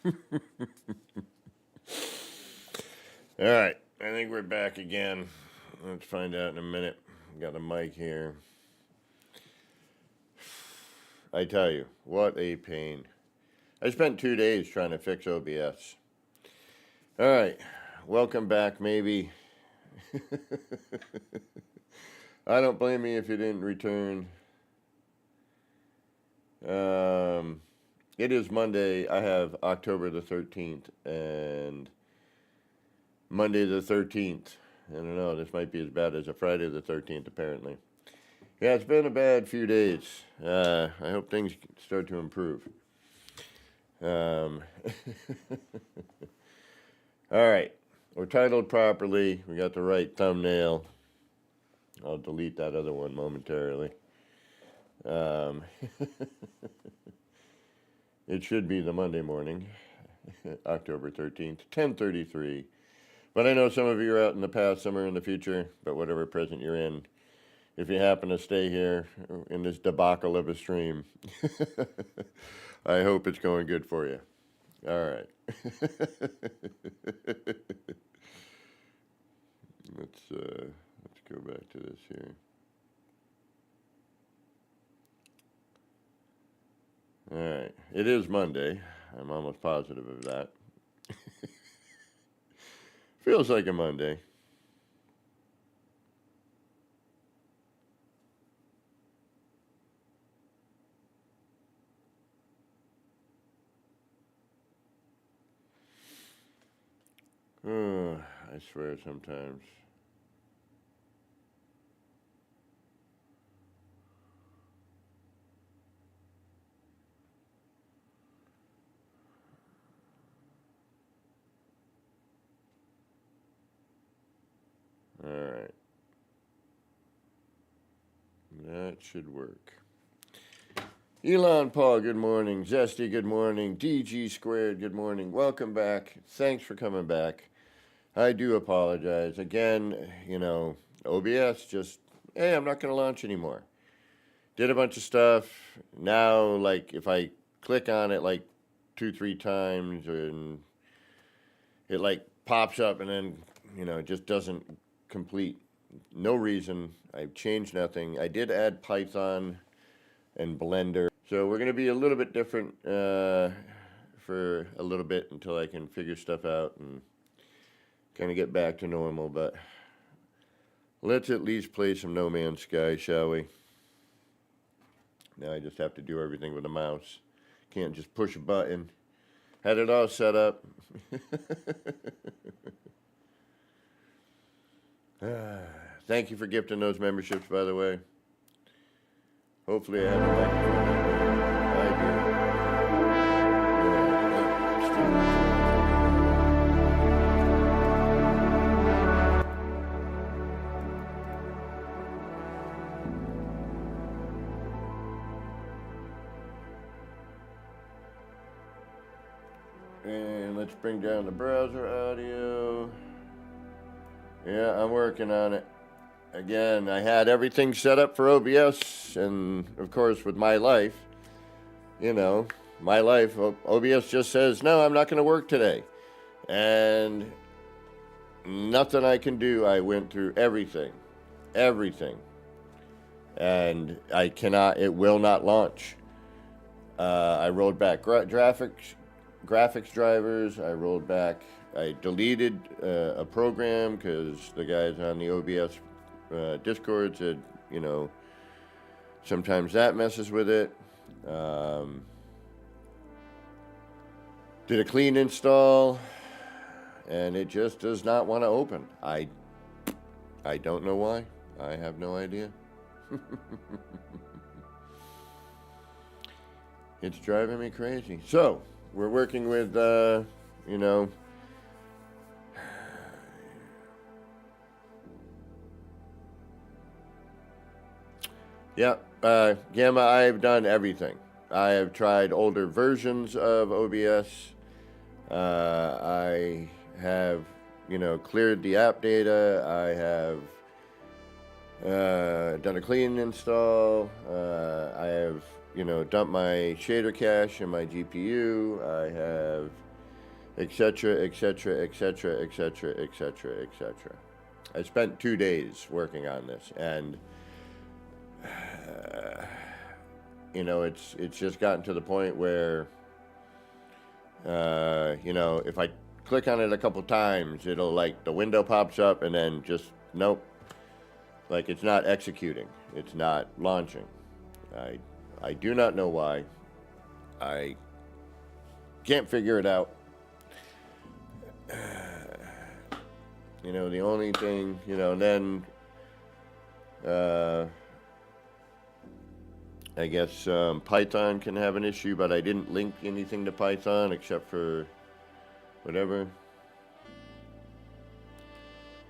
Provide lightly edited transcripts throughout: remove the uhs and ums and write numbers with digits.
All right, I think we're back again. Let's find out in a minute. Got a mic here. I tell you, what a pain. I spent 2 days trying to fix OBS. All right, welcome back, maybe. I don't blame you if you didn't return. It is Monday. I have October the 13th, and Monday the 13th. I don't know, this might be as bad as a Friday the 13th, apparently. Yeah, it's been a bad few days. I hope things start to improve. All right, we're titled properly. We got the right thumbnail. I'll delete that other one momentarily. It should be the Monday morning, October 13th, 10:33. But I know some of you are out in the past, some are in the future, but whatever present you're in, if you happen to stay here in this debacle of a stream, I hope it's going good for you. All right. Let's go back to this here. All right. It is Monday. I'm almost positive of that. Feels like a Monday. Oh, I swear sometimes. All right. That should work. Elon Paul, good morning. Zesty, good morning. DG Squared, good morning. Welcome back. Thanks for coming back. I do apologize. Again, OBS just, hey, I'm not going to launch anymore. Did a bunch of stuff. Now, like, if I click on it, like, 2-3 times, and it, like, pops up, and then, it just doesn't complete. No reason. I've changed nothing. I did add Python and Blender. So we're going to be a little bit different for a little bit until I can figure stuff out and kind of get back to normal. But let's at least play some No Man's Sky, shall we? Now I just have to do everything with a mouse. Can't just push a button. Had it all set up. Thank you for gifting those memberships, by the way. Hopefully I have a microphone. I do. And let's bring down the browser audio. Yeah, I'm working on it. Again, I had everything set up for OBS, and of course, with my life, OBS just says, no, I'm not going to work today. And nothing I can do. I went through everything. And it will not launch. I rolled back graphics drivers. I deleted a program because the guys on the OBS Discord said, sometimes that messes with it. Did a clean install, and it just does not want to open. I don't know why. I have no idea. It's driving me crazy. So, we're working with, yeah, Gamma, I've done everything. I have tried older versions of OBS. I have, cleared the app data. I have done a clean install. I have, dumped my shader cache in my GPU. I have etc., etc., etc., etc., etc., etc. I spent 2 days working on this, and it's just gotten to the point where if I click on it a couple times, it'll like the window pops up and then just nope, like it's not executing, it's not launching. I do not know why. I can't figure it out. The only thing, and then I guess Python can have an issue, but I didn't link anything to Python except for whatever.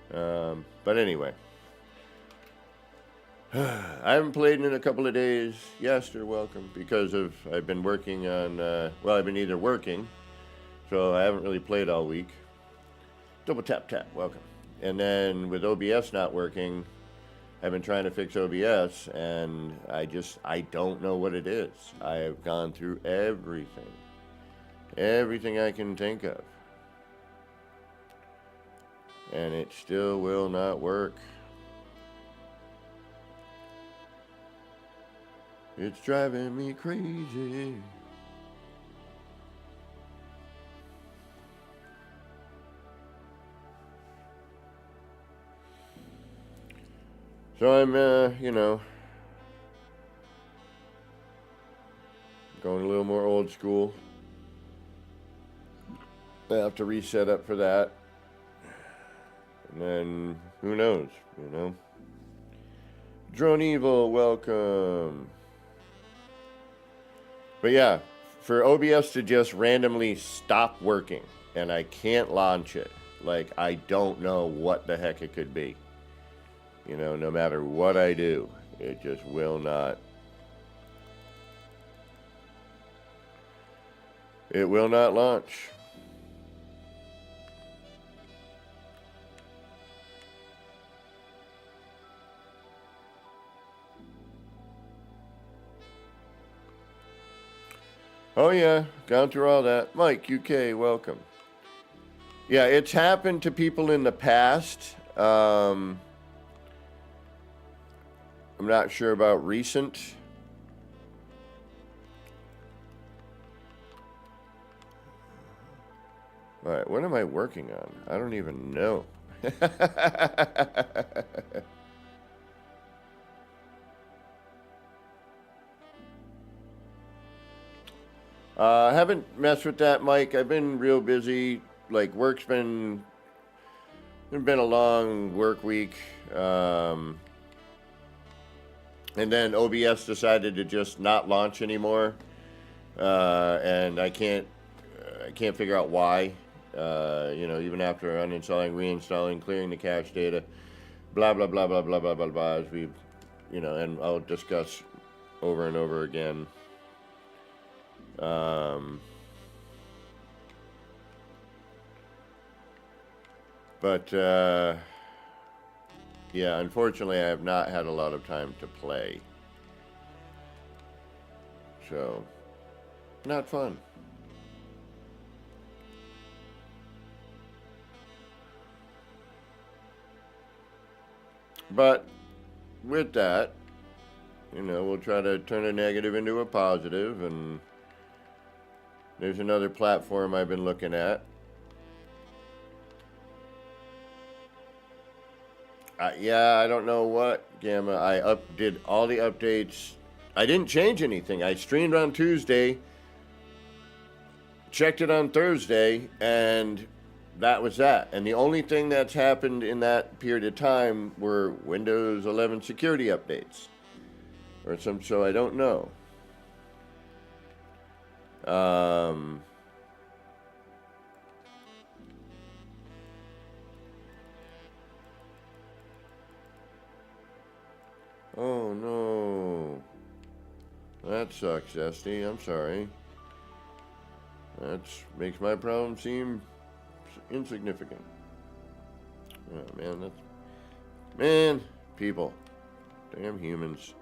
But anyway, I haven't played in a couple of days. Yes, you're welcome, because I've been working on, I've been either working, so I haven't really played all week. Double tap, welcome. And then with OBS not working, I've been trying to fix OBS, and I don't know what it is. I have gone through everything I can think of, and it still will not work. It's driving me crazy. So I'm, going a little more old school. I have to reset up for that. And then, who knows, Drone Evil, welcome. But yeah, for OBS to just randomly stop working and I can't launch it, like I don't know what the heck it could be. No matter what I do, it just will not. It will not launch. Oh yeah, gone through all that. Mike, UK, welcome. Yeah, it's happened to people in the past. I'm not sure about recent. All right, what am I working on? I don't even know. I haven't messed with that, Mike. I've been real busy. Like, it's been a long work week. And then OBS decided to just not launch anymore. And I can't figure out why. Even after uninstalling, reinstalling, clearing the cache data, blah, blah, blah, blah, blah, blah, blah, blah, as we've, and I'll discuss over and over again. Yeah, unfortunately, I have not had a lot of time to play. So, not fun. But with that, we'll try to turn a negative into a positive, and there's another platform I've been looking at. Yeah, I don't know what, Gamma. I did all the updates. I didn't change anything. I streamed on Tuesday, checked it on Thursday, and that was that. And the only thing that's happened in that period of time were Windows 11 security updates. So I don't know. Oh no. That sucks, Esty. I'm sorry. That makes my problem seem insignificant. Oh man, man, people. Damn humans.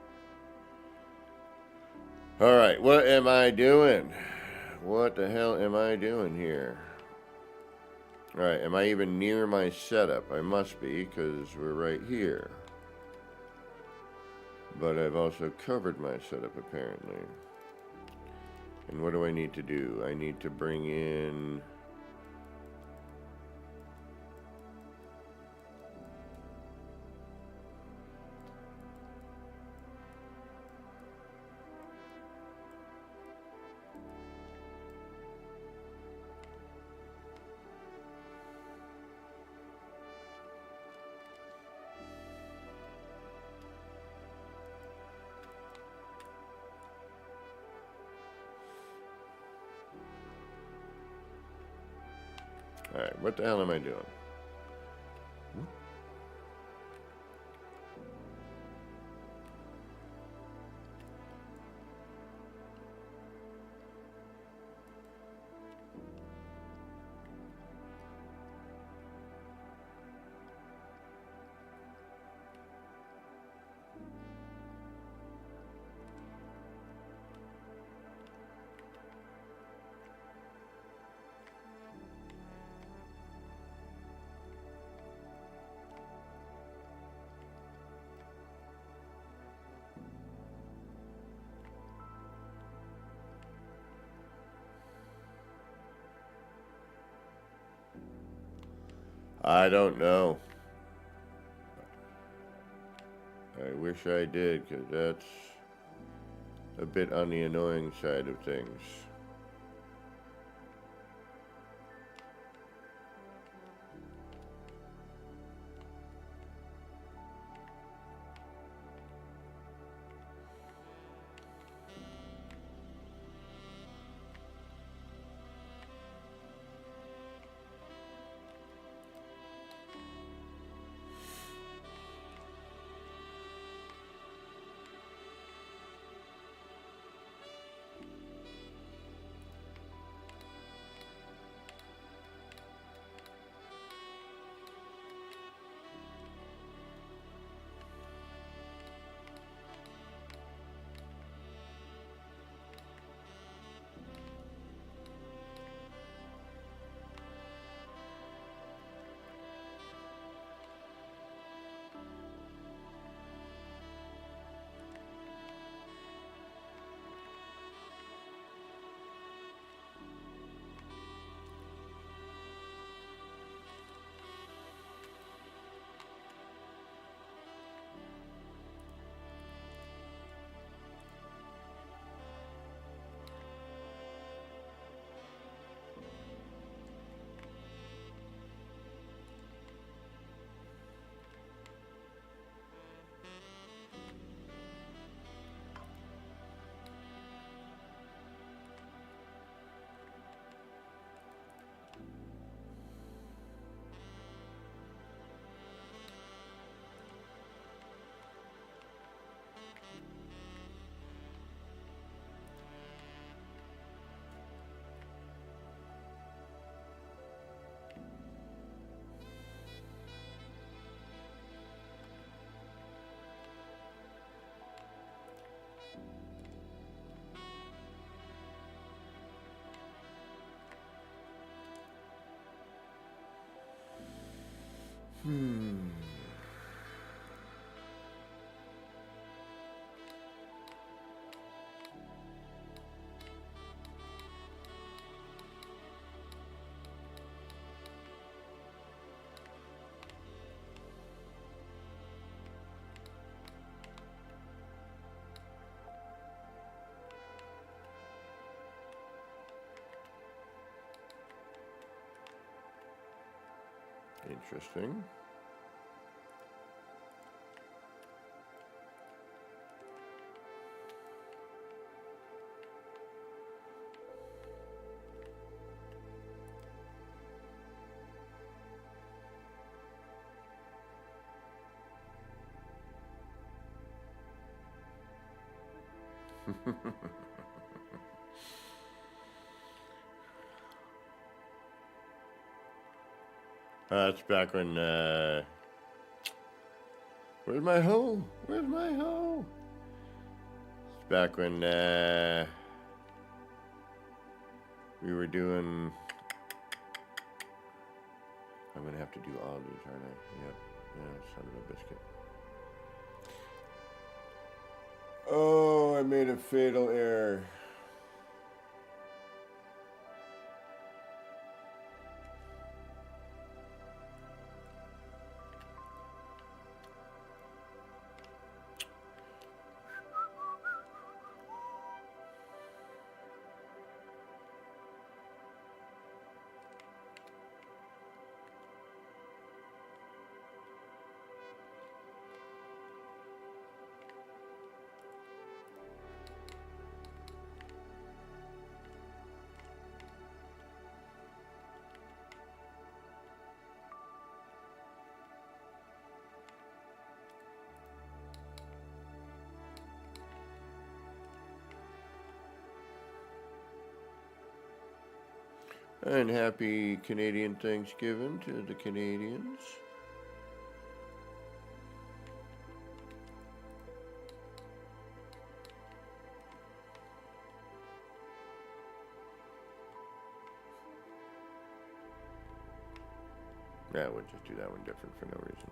Alright, what am I doing? What the hell am I doing here? Alright, am I even near my setup? I must be, because we're right here. But I've also covered my setup, apparently. And what do I need to do? I need to bring in... Alright, what the hell am I doing? I don't know. I wish I did, because that's a bit on the annoying side of things. Interesting. That's back when, where's my hoe? Where's my hoe? It's back when, we were doing I'm going to have to do all these, aren't I? Yep. Yeah, son of a biscuit. Oh, I made a fatal error. And happy Canadian Thanksgiving to the Canadians. Yeah, we'll just do that one different for no reason.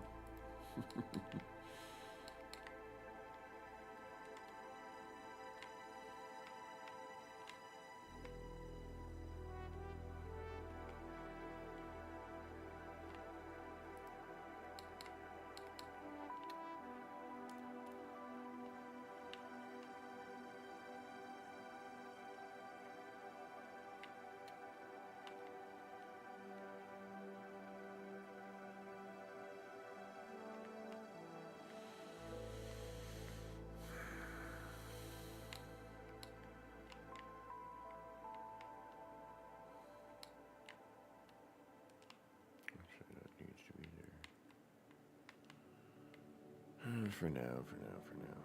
For now, for now, for now.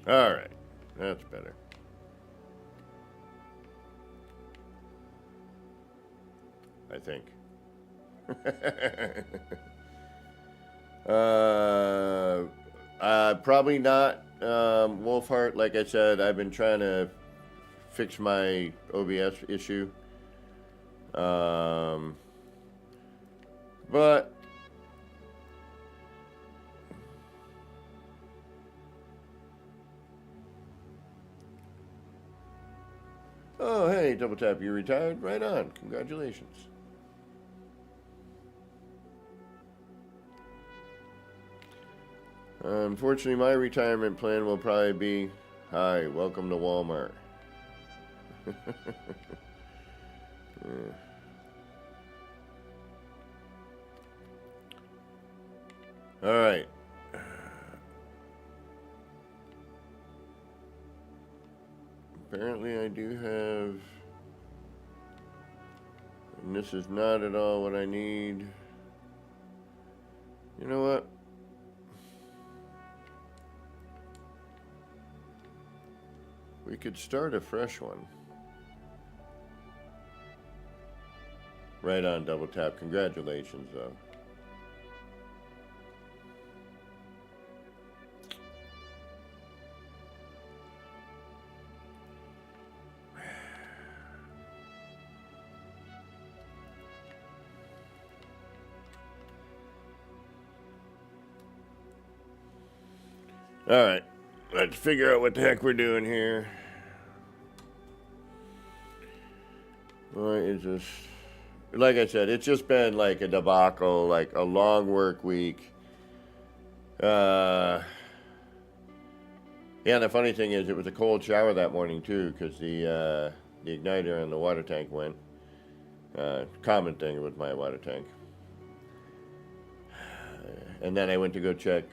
All right, that's better. I think. Probably not. Wolfheart, like I said, I've been trying to fix my OBS issue. But oh, hey, Double Tap, you retired? Right on. Congratulations. Unfortunately, my retirement plan will probably be, hi, welcome to Walmart. Yeah. All right. Apparently I do have, and this is not at all what I need. You know what? We could start a fresh one. Right on, Double Tap. Congratulations, though. All right, let's figure out what the heck we're doing here. Why is this? Like I said, it's just been like a debacle, like a long work week. Yeah, and the funny thing is, it was a cold shower that morning too, because the igniter on the water tank went. Common thing with my water tank. And then I went to go check,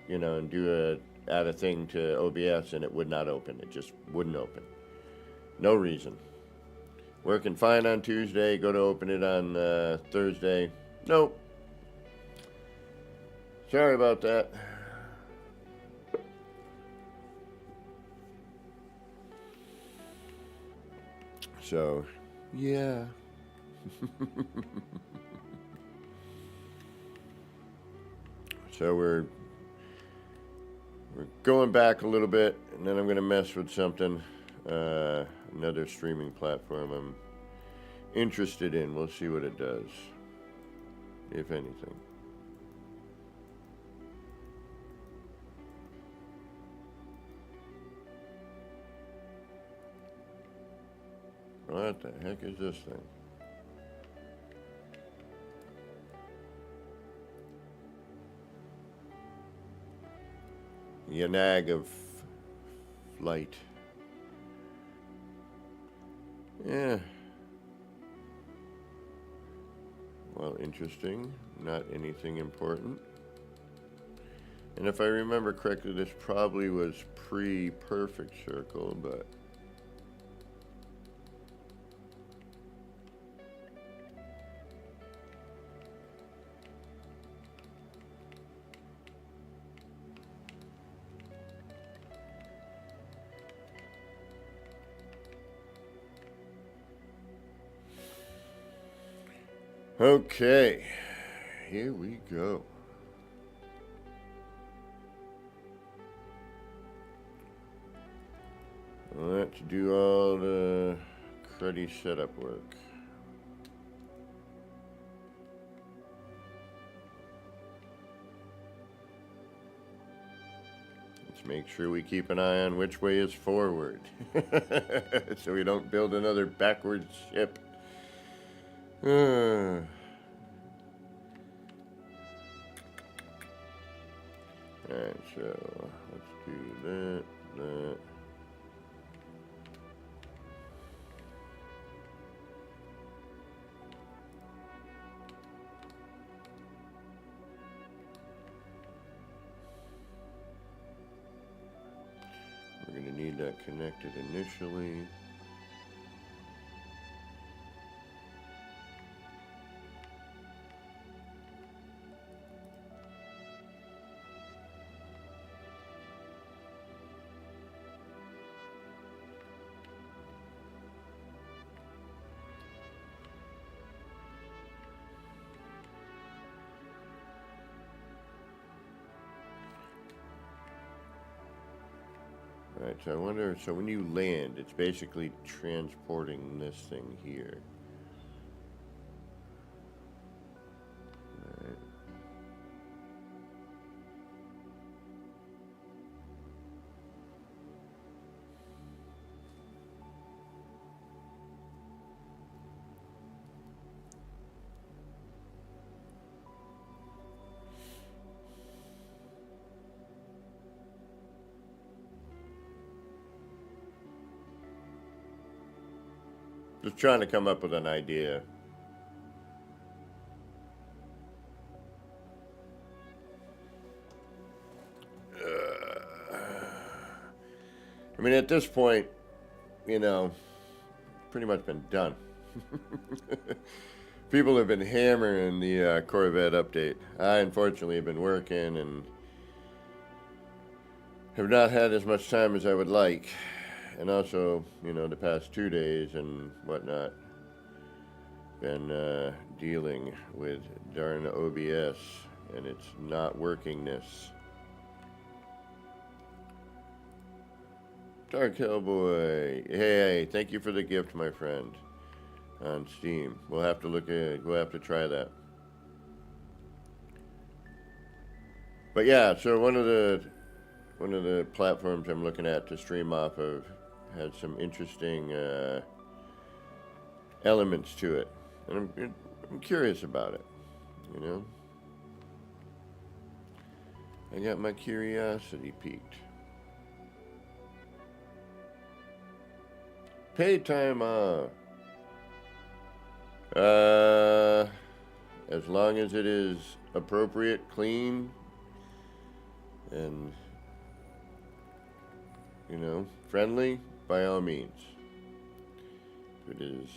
and add a thing to OBS, and it would not open. It just wouldn't open. No reason. Working fine on Tuesday. Go to open it on Thursday. Nope. Sorry about that. So, yeah. So we're going back a little bit, and then I'm going to mess with something, another streaming platform I'm interested in. We'll see what it does, if anything. What the heck is this thing? Yanag of Flight. Yeah. Well, interesting. Not anything important. And if I remember correctly, this probably was pre-Perfect Circle, but... Okay, here we go. Let's do all the cruddy setup work. Let's make sure we keep an eye on which way is forward, so we don't build another backwards ship. Alright, so let's do that. We're going to need that connected initially. Alright, so I wonder, so when you land, it's basically transporting this thing here. Alright. Just trying to come up with an idea. I mean, at this point, pretty much been done. People have been hammering the Corvette update. I, unfortunately, have been working and have not had as much time as I would like. And also, the past 2 days and whatnot, been dealing with darn OBS and its not workingness. Dark Hellboy, hey, thank you for the gift, my friend, on Steam. We'll have to we'll have to try that. But yeah, so one of the one of the platforms I'm looking at to stream off of had some interesting elements to it, and I'm curious about it. You know, I got my curiosity piqued. Paid time off. As long as it is appropriate, clean, and, you know, friendly, by all means. If it is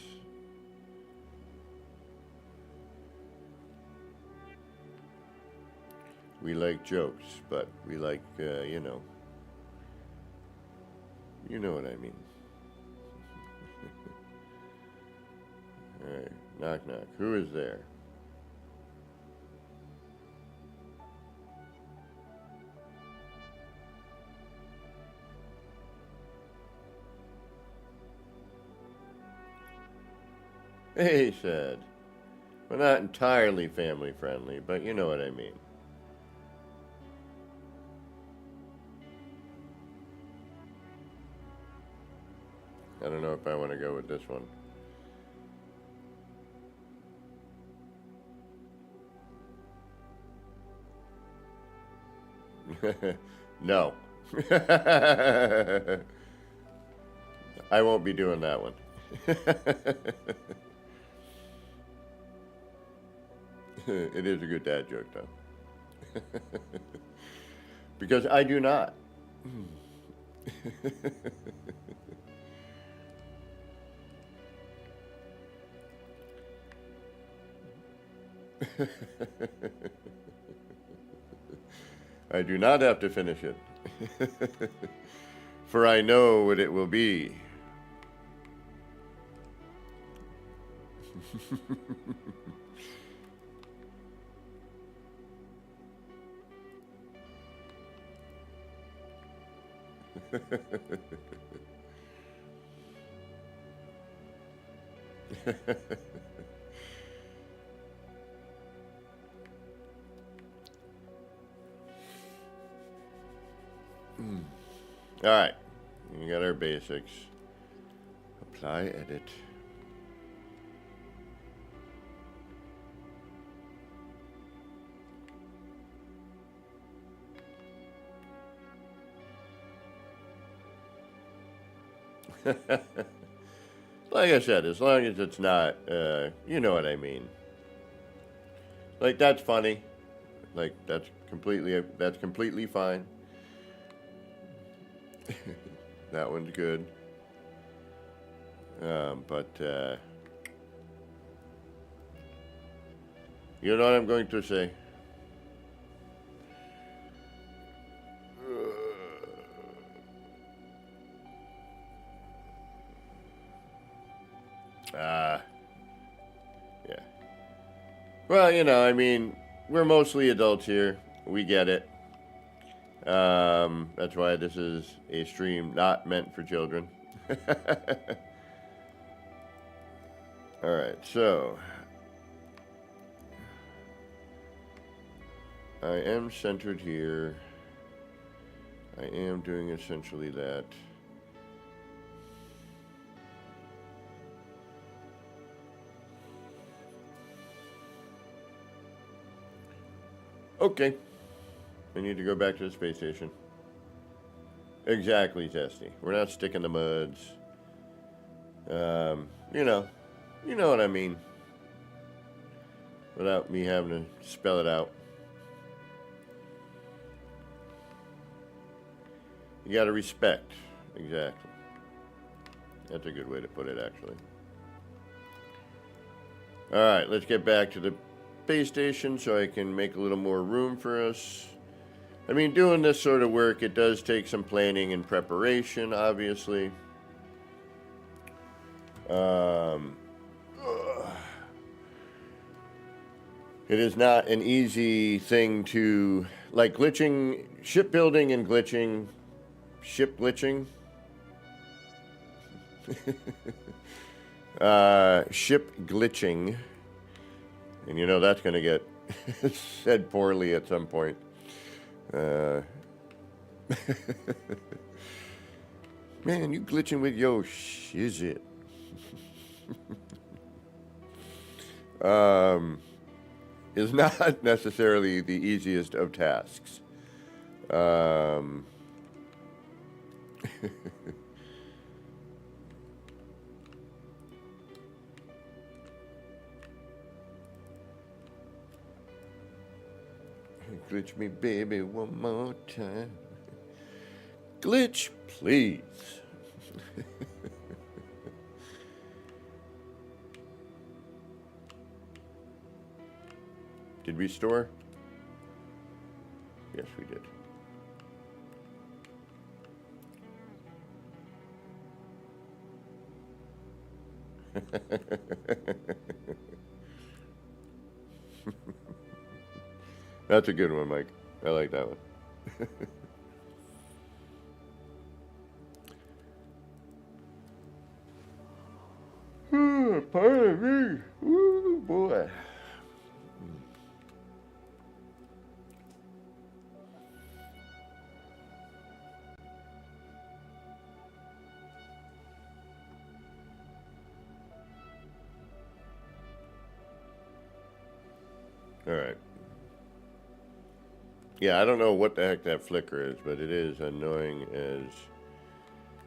we like jokes, but we like, you know what I mean. All right, knock knock. Who is there? He said, we're not entirely family friendly, but you know what I mean. I don't know if I want to go with this one. No. I won't be doing that one. It is a good dad joke, though. Because I do not. I do not have to finish it. For I know what it will be. All right, we got our basics. Apply, edit. Like I said, as long as it's not, you know what I mean. Like, that's funny. Like, that's completely fine. That one's good. But you know what I'm going to say? Yeah. Well, you know, I mean, we're mostly adults here. We get it. That's why this is a stream not meant for children. All right, so I am centered here. I am doing essentially that. Okay. I need to go back to the space station. Exactly, Zesty. We're not sticking the muds. You know what I mean. Without me having to spell it out. You gotta respect. Exactly. That's a good way to put it, actually. Alright, let's get back to the space station so I can make a little more room for us. I mean, doing this sort of work, it does take some planning and preparation, obviously. It is not an easy thing to, like glitching, shipbuilding and glitching, ship glitching. Ship glitching. And you know that's going to get said poorly at some point. Man, you glitching with your shit. Is not necessarily the easiest of tasks. Glitch me, baby, one more time. Glitch, please. Did we store? Yes, we did. That's a good one, Mike. I like that one. Pardon me. Ooh, boy. All right. Yeah, I don't know what the heck that flicker is, but it is annoying as...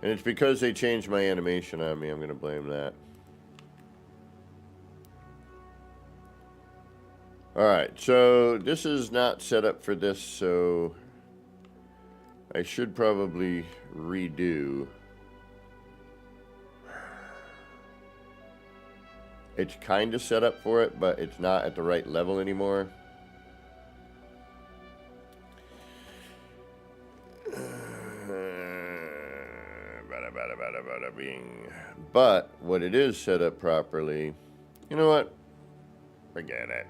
And it's because they changed my animation on me. I'm going to blame that. Alright, so this is not set up for this, so I should probably redo. It's kind of set up for it, but it's not at the right level anymore. But what it is set up properly, you know what? Forget it.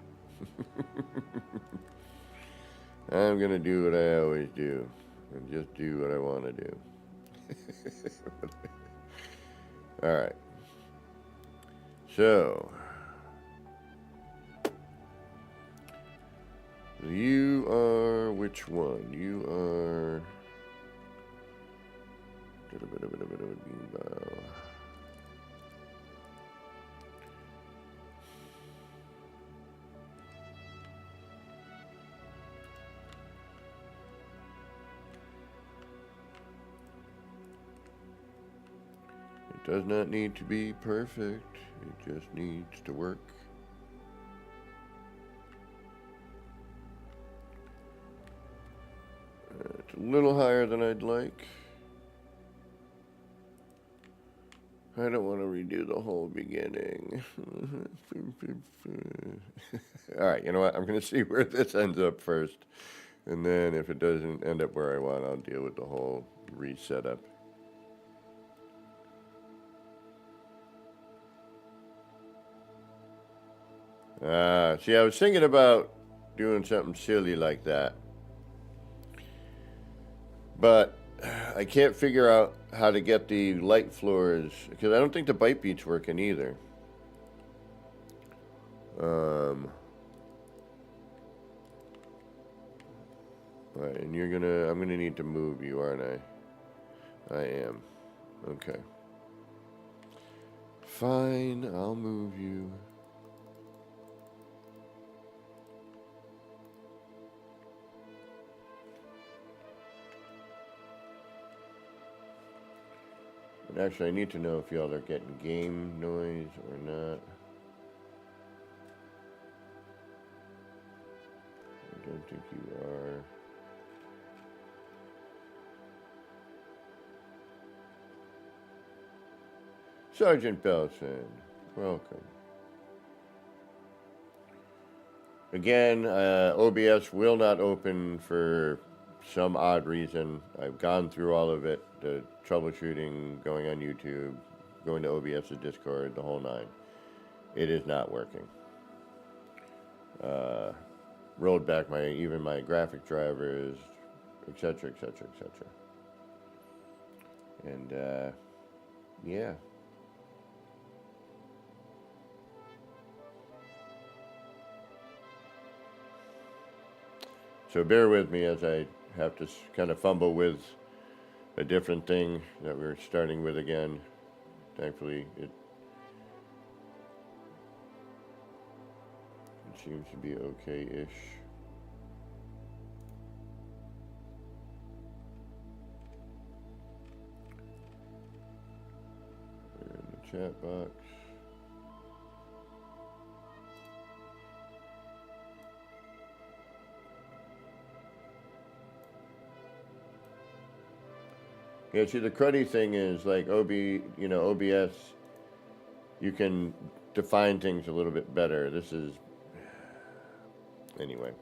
I'm gonna do what I always do and just do what I want to do. All right. So you are which one? You are. It does not need to be perfect. It just needs to work. It's a little higher than I'd like. I don't want to redo the whole beginning. All right, you know what? I'm going to see where this ends up first. And then if it doesn't end up where I want, I'll deal with the whole reset up. See, I was thinking about doing something silly like that. But I can't figure out how to get the light floors, because I don't think the bite beat's working either. Alright, and I'm gonna need to move you, aren't I? I am. Okay. Fine, I'll move you. And actually, I need to know if y'all are getting game noise or not. I don't think you are. Sergeant Belson, welcome. Again, OBS will not open for some odd reason. I've gone through all of it, the troubleshooting, going on YouTube, going to OBS's Discord, the whole nine. It is not working. Rolled back even my graphic drivers, etc., etc., etc. And yeah. So bear with me as I have to kind of fumble with a different thing that we're starting with again. Thankfully, it seems to be okay-ish. We're in the chat box. Yeah, see, the cruddy thing is like OBS, you can define things a little bit better. This is, anyway.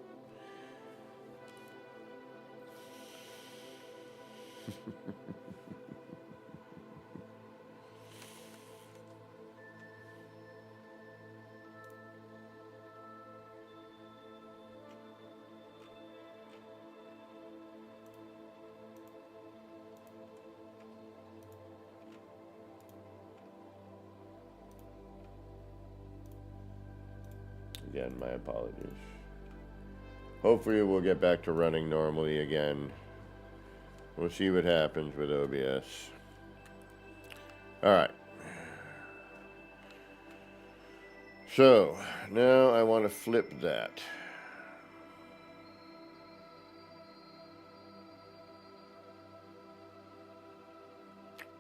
Again, my apologies. Hopefully we'll get back to running normally again. We'll see what happens with OBS. All right. So, now I want to flip that.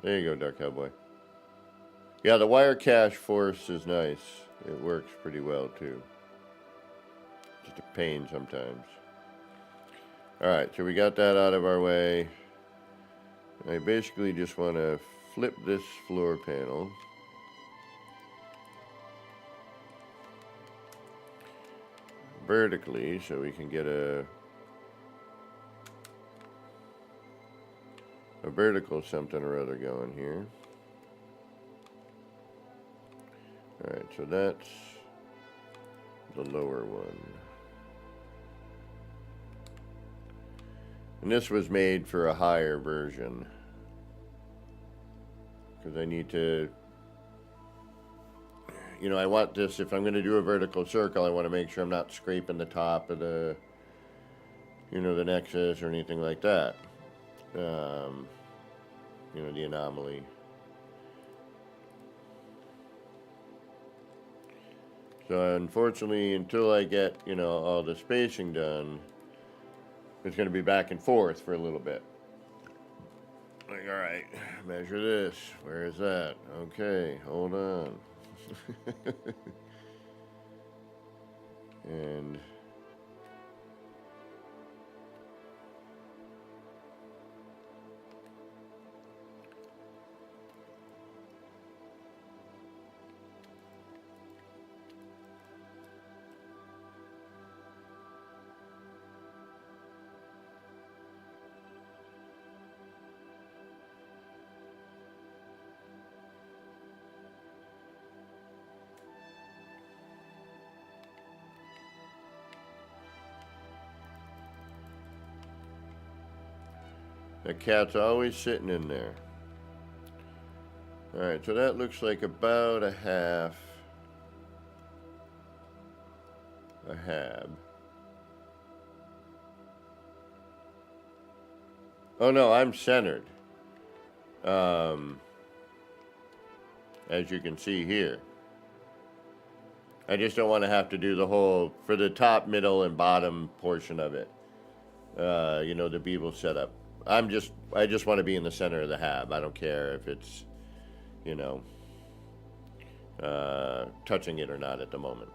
There you go, Dark Cowboy. Yeah, the wire cache force is nice. It works pretty well, too. Just a pain sometimes. Alright, so we got that out of our way. I basically just want to flip this floor panel. Vertically, so we can get a vertical something or other going here. Alright, so that's the lower one. And this was made for a higher version. Because I need to, I want this, if I'm going to do a vertical circle, I want to make sure I'm not scraping the top of the, the nexus or anything like that. The anomaly. So unfortunately, until I get, all the spacing done, it's going to be back and forth for a little bit. Like, all right, measure this. Where is that? Okay, hold on. And the cat's always sitting in there. All right, so that looks like about a half a hab. Oh no, I'm centered. As you can see here. I just don't want to have to do the whole, for the top, middle, and bottom portion of it. The Beeble setup. I just want to be in the center of the hab. I don't care if it's, touching it or not at the moment.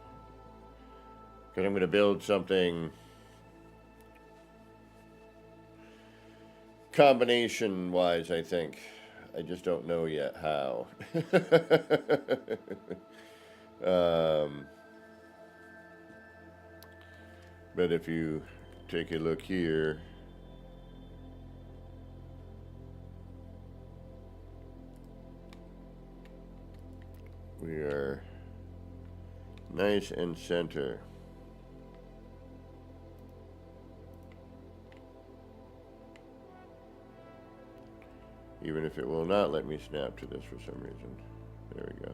Because I'm going to build something combination-wise, I think. I just don't know yet how. But if you take a look here, we are nice and center. Even if it will not let me snap to this for some reason. There we go.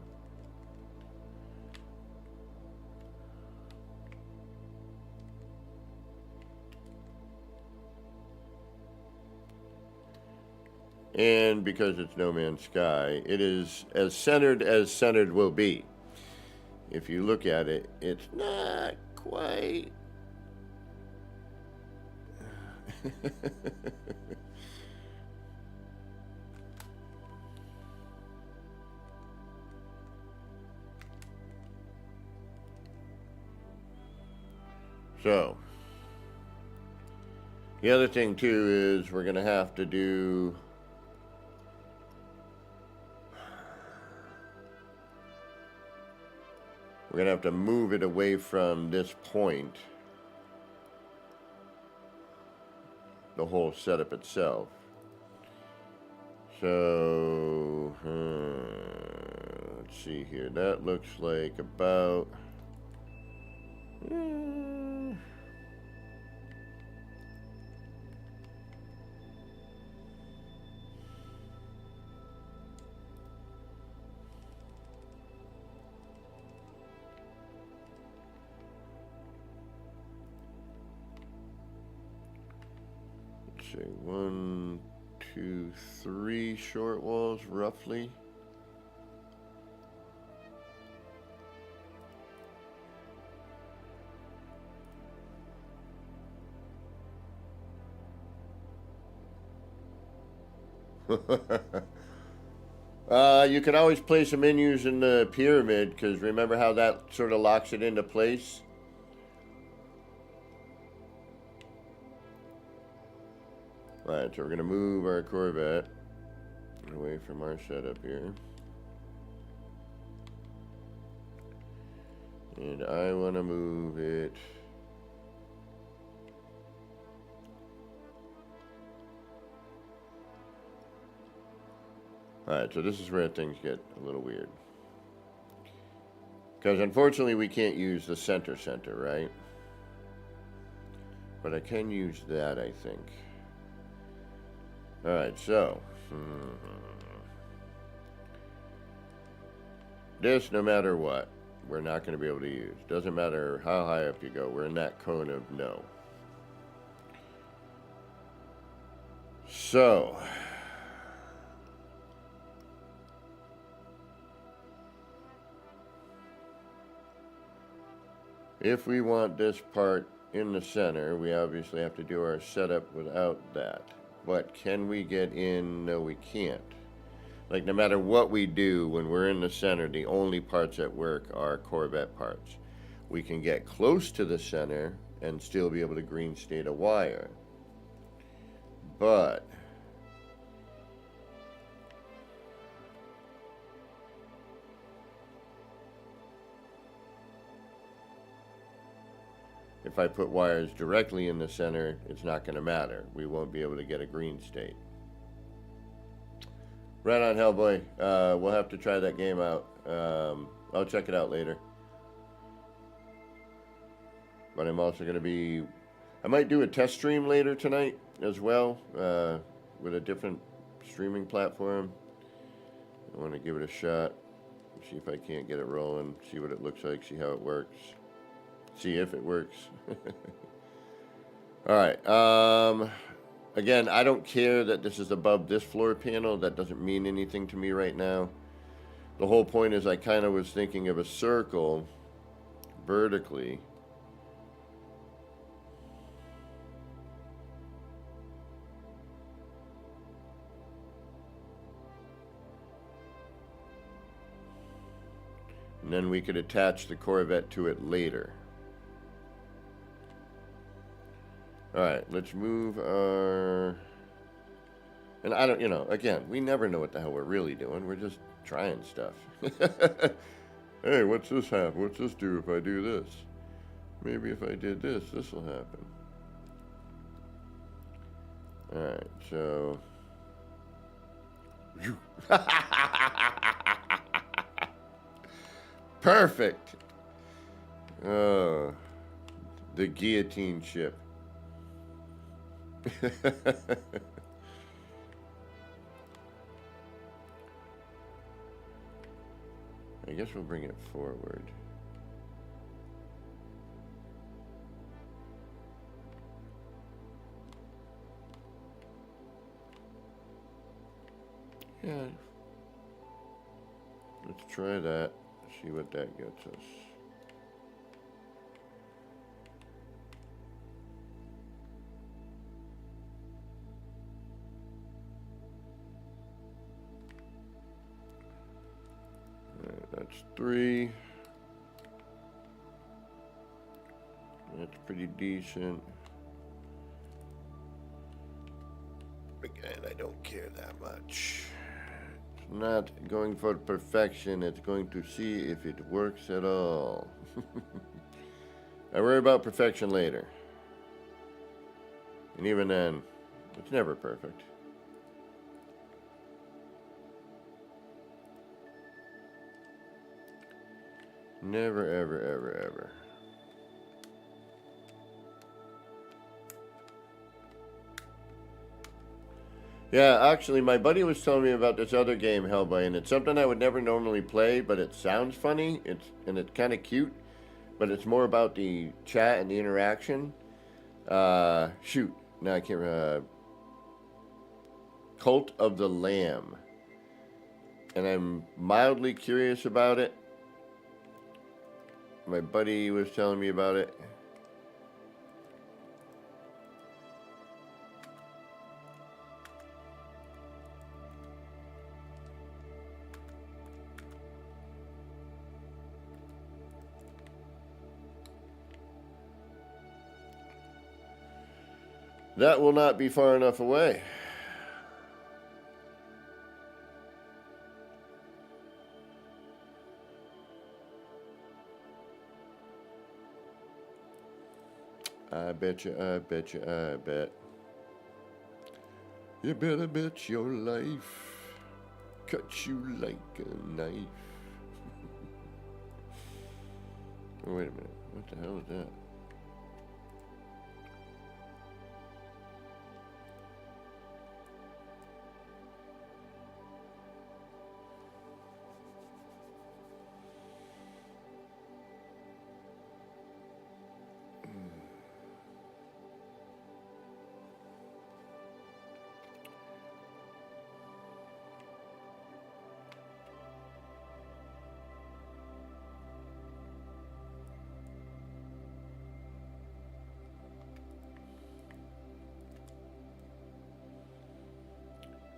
And because it's No Man's Sky, it is as centered will be. If you look at it, it's not quite. So, the other thing too is we're going to have to do we're going to have to move it away from this point, the whole setup itself. So, let's see here. That looks like about let's see, 1, 2, 3 short walls roughly. You can always place some menus in the pyramid, because remember how that sort of locks it into place? Alright, so we're going to move our Corvette away from our setup here. And I want to move it Alright, so this is where things get a little weird. Because unfortunately we can't use the center, right? But I can use that, I think. Alright, so. This, no matter what, we're not going to be able to use. Doesn't matter how high up you go, we're in that cone of no. So. If we want this part in the center, we obviously have to do our setup without that. But can we get in? No, we can't. Like, no matter what we do, when we're in the center, the only parts that work are Corvette parts. We can get close to the center and still be able to green state a wire. But if I put wires directly in the center, it's not going to matter. We won't be able to get a green state. Right on, Hellboy. We'll have to try that game out. I'll check it out later. But I'm also going to be... I might do a test stream later tonight as well, with a different streaming platform. I want to give it a shot. See if I can't get it rolling. See what it looks like. See how it works. See if it works. Alright, again, I don't care that this is above this floor panel. That doesn't mean anything to me right now. The whole point is I kind of was thinking of a circle vertically. And then we could attach the Corvette to it later. Alright, let's move our... And I don't, again, we never know what the hell we're really doing. We're just trying stuff. Hey, what's this happen? What's this do if I do this? Maybe if I did this, this will happen. Alright, so... Perfect! Oh, the guillotine ship. I guess we'll bring it forward. Yeah. Let's try that. See what that gets us. Alright, that's 3. That's pretty decent. Again, I don't care that much. It's not going for perfection, it's going to see if it works at all. I worry about perfection later. And even then, it's never perfect. Never, ever, ever, ever. Yeah, actually, my buddy was telling me about this other game, Hellboy, and it's something I would never normally play, but it sounds funny. It's kind of cute, but it's more about the chat and the interaction. Shoot, now I can't. Cult of the Lamb, and I'm mildly curious about it. My buddy was telling me about it. That will not be far enough away. I bet you, I bet you, I bet. You better bet your life. Cut you like a knife. Oh, wait a minute. What the hell is that?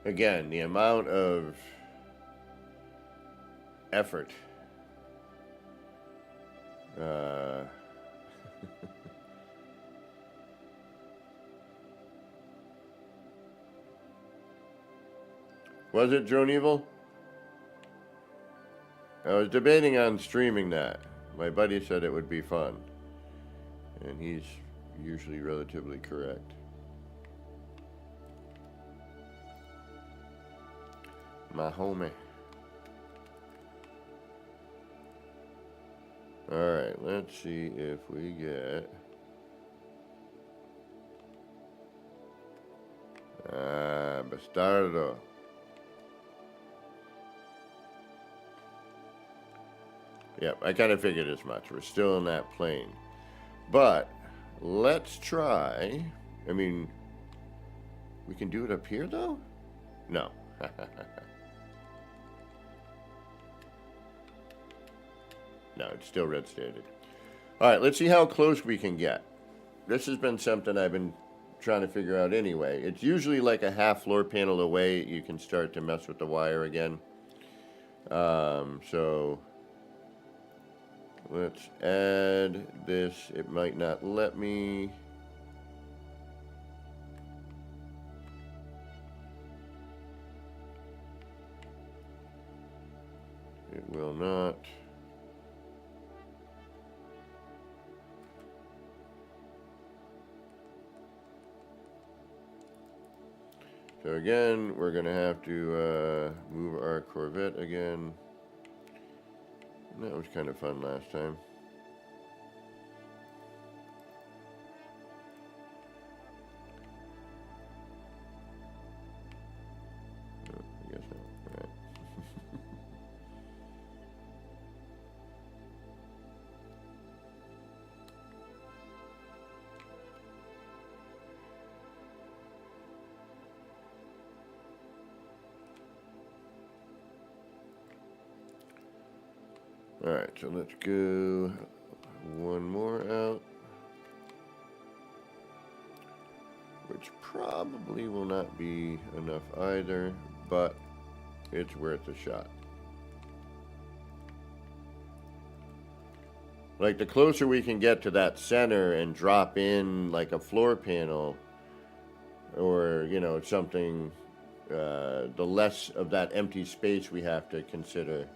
Again, the amount of effort. Was it Drone Evil? I was debating on streaming that. My buddy said it would be fun. And he's usually relatively correct. My homie. Alright, let's see if we get... Bastardo. Yep, I kind of figured as much. We're still in that plane. But, let's try... I mean, we can do it up here, though? No. No, it's still red stated. Alright, let's see how close we can get. This has been something I've been trying to figure out anyway. It's usually like a half floor panel away you can start to mess with the wire again. So let's add this. It might not let me. It will not. So again, we're going to have to move our Corvette again. That was kind of fun last time. Oh, I guess not. All right. Alright, so let's go one more out. Which probably will not be enough either, but it's worth a shot. Like, the closer we can get to that center and drop in like a floor panel or, you know, something, the less of that empty space we have to consider,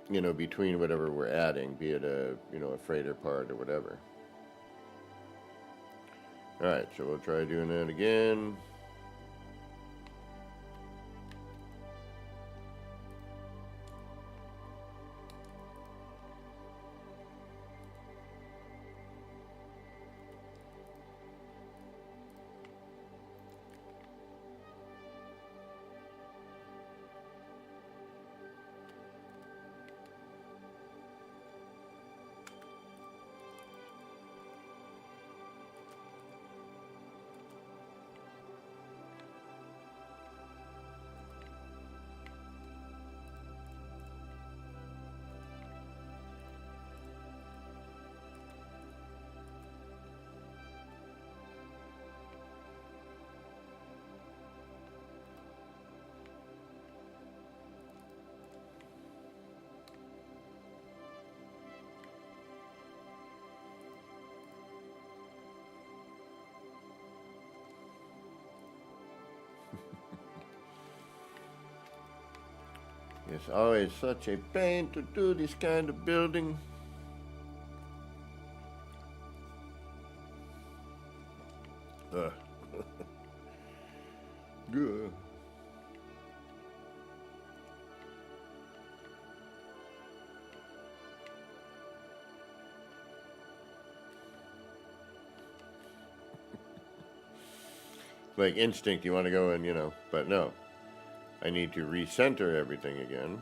you know, between whatever we're adding, be it a, you know, a freighter part or whatever. Alright, so we'll try doing that again. It's always such a pain to do this kind of building. Good. Like instinct, you want to go and, you know, but no. I need to recenter everything again.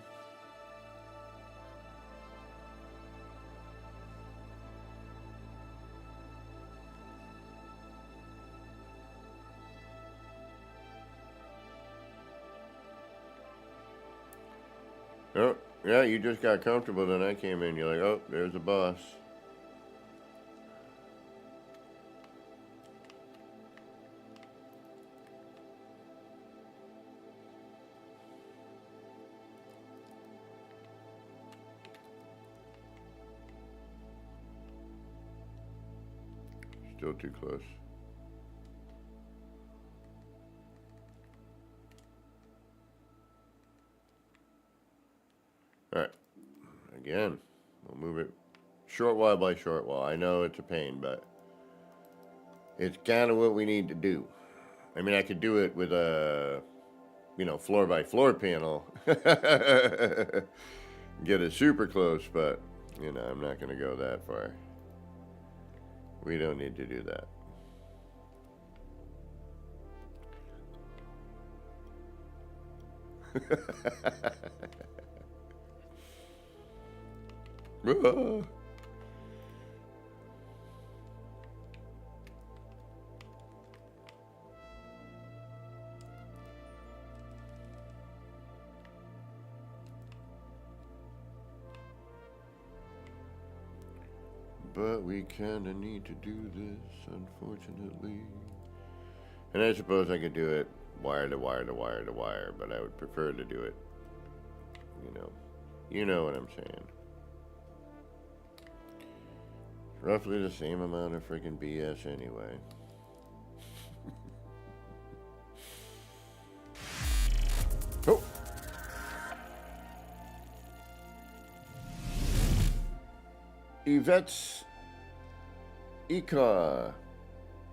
Oh, yeah, you just got comfortable, then I came in. You're like, oh, there's the boss. Still too close. Alright. Again, we'll move it short wall by short wall. I know it's a pain, but it's kind of what we need to do. I mean, I could do it with a, you know, floor by floor panel. Get it super close, but, you know, I'm not going to go that far. We don't need to do that. But we kind of need to do this, unfortunately. And I suppose I could do it wire to wire to wire to wire, but I would prefer to do it, you know what I'm saying. Roughly the same amount of freaking BS anyway. Oh! Yvette's Eka.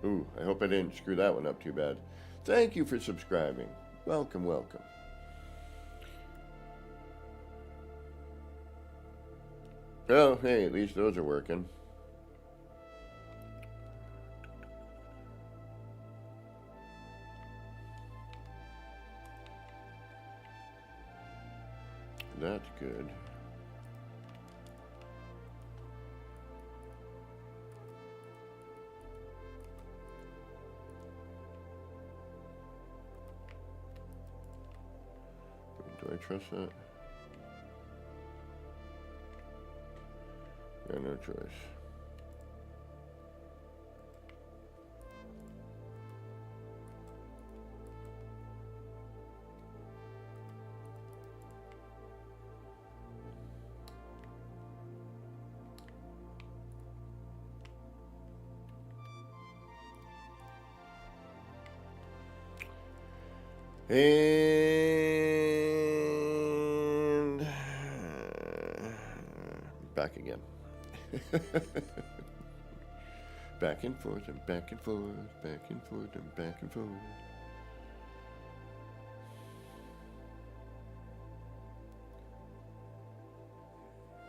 Ooh, I hope I didn't screw that one up too bad. Thank you for subscribing. Welcome, welcome. Oh, hey, at least those are working. That's good. Do I trust that? Got no choice. And back again. Back and forth and back and forth, back and forth and back and forth.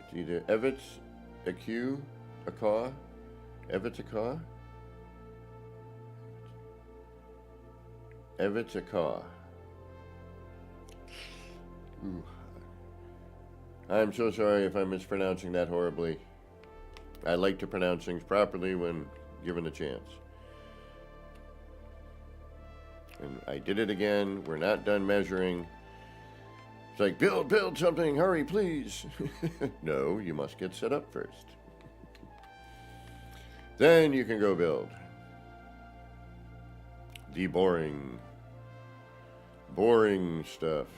It's either Evitz, a Q, a caw, Evitz, a caw, Evitz, a caw. Ooh. I'm so sorry if I'm mispronouncing that horribly. I like to pronounce things properly when given a chance. And I did it again. We're not done measuring. It's like, build something, hurry, please. No, you must get set up first. Then you can go build. The boring stuff.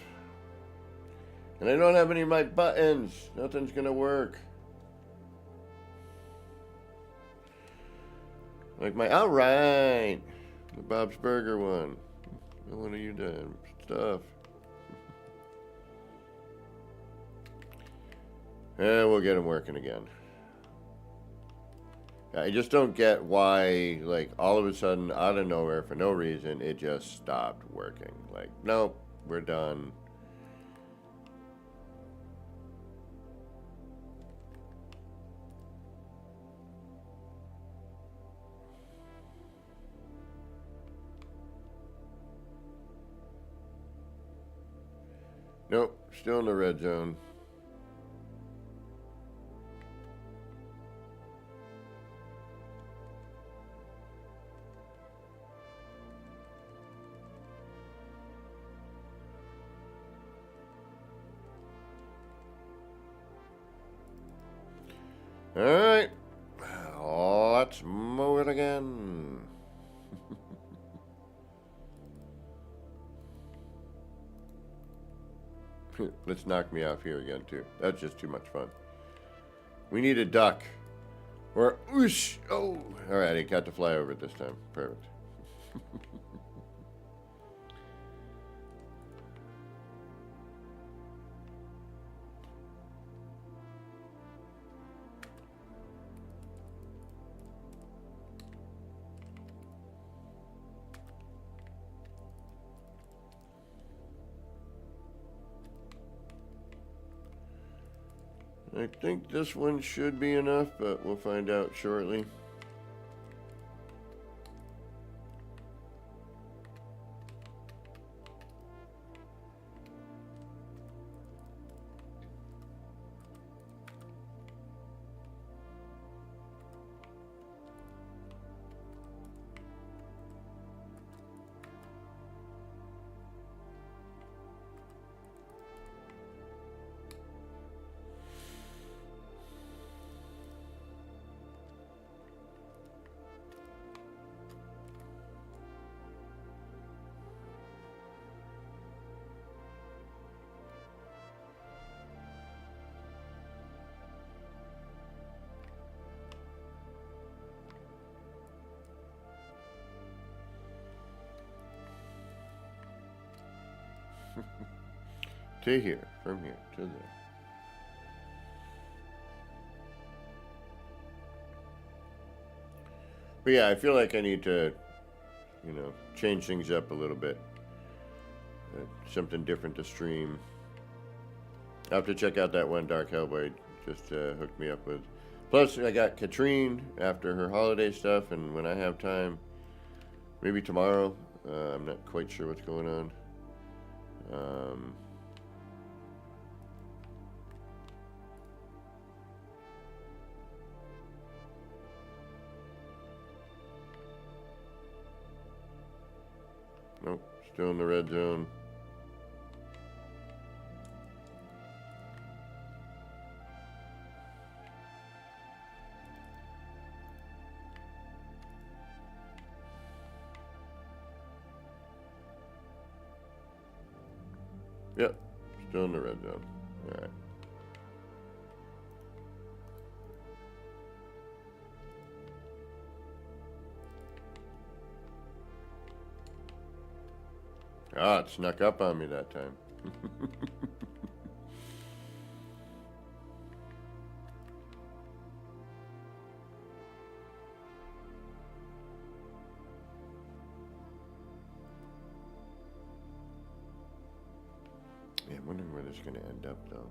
And I don't have any of my buttons. Nothing's gonna work. Like my, all right, the Bob's Burger one. What are you doing? Stuff. And we'll get them working again. I just don't get why, like, all of a sudden, out of nowhere, for no reason, it just stopped working. Like, nope, we're done. Nope, still in the red zone. All right, let's mow it again. Let's knock me off here again, too. That's just too much fun. We need a duck. Or, whoosh! Oh! Alright, it got to fly over it this time. Perfect. I think this one should be enough, but we'll find out shortly. To here, from here to there. But yeah, I feel like I need to, change things up a little bit. Something different to stream. I'll have to check out that one Dark Hellblade just hooked me up with. Plus, I got Katrine after her holiday stuff, and when I have time, maybe tomorrow. I'm not quite sure what's going on. Nope, still in the red zone. Yep, still in the red zone. All right. Ah, it snuck up on me that time. Yeah, I'm wondering where this is going to end up, though.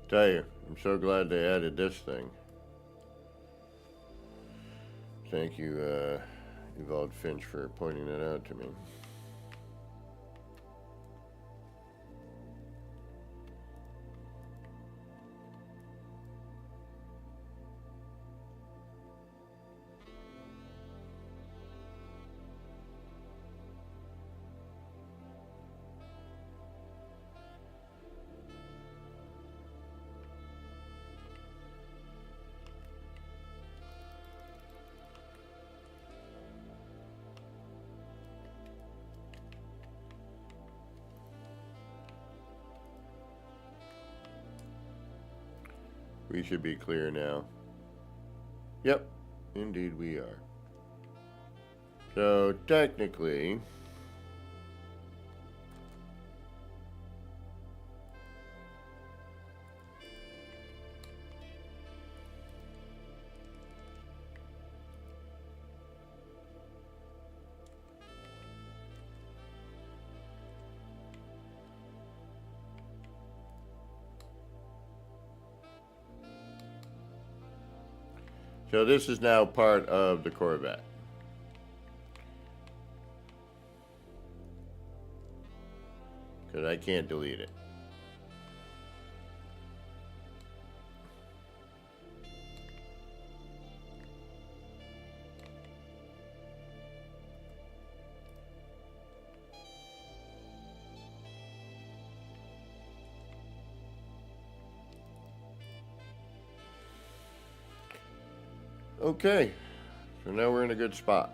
Tell you, I'm so glad they added this thing. Thank you, Evald Finch, for pointing that out to me. We should be clear now. Yep, indeed we are. So technically, so this is now part of the Corvette. Because I can't delete it. Okay, so now we're in a good spot.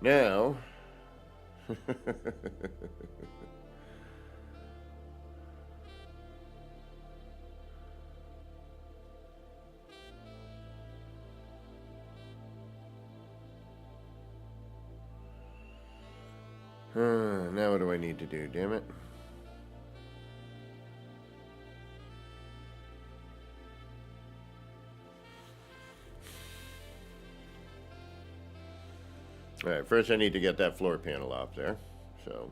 Now, now what do I need to do, damn it? All right, first I need to get that floor panel off there, so.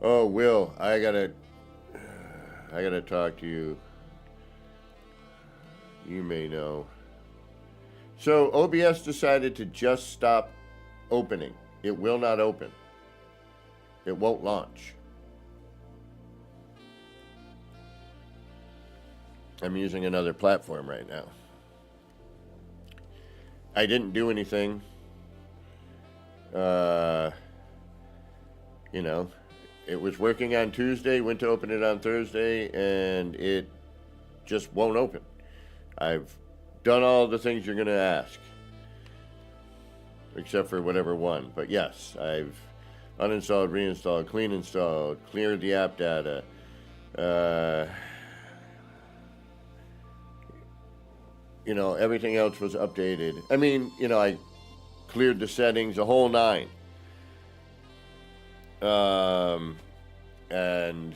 Oh, Will, I gotta talk to you. You may know. So OBS decided to just stop opening. It will not open. It won't launch. I'm using another platform right now. I didn't do anything. You know, it was working on Tuesday, went to open it on Thursday, and it just won't open. I've done all the things you're going to ask, except for whatever one. But yes, I've uninstalled, reinstalled, clean installed, cleared the app data. You know, everything else was updated. I mean, you know, I cleared the settings, the whole nine. And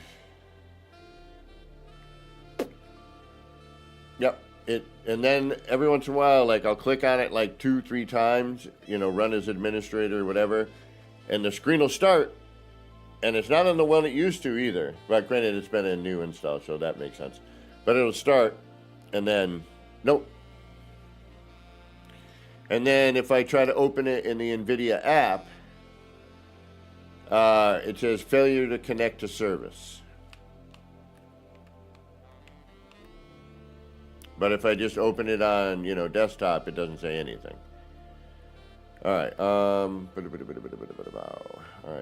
yep, and then every once in a while, like I'll click on it like 2, 3 times, run as administrator or whatever, and the screen will start, and it's not on the one it used to either. But granted, it's been a new install, so that makes sense. But it'll start, and then nope. And then if I try to open it in the NVIDIA app, it says failure to connect to service. But if I just open it on, desktop, it doesn't say anything. All right. All right,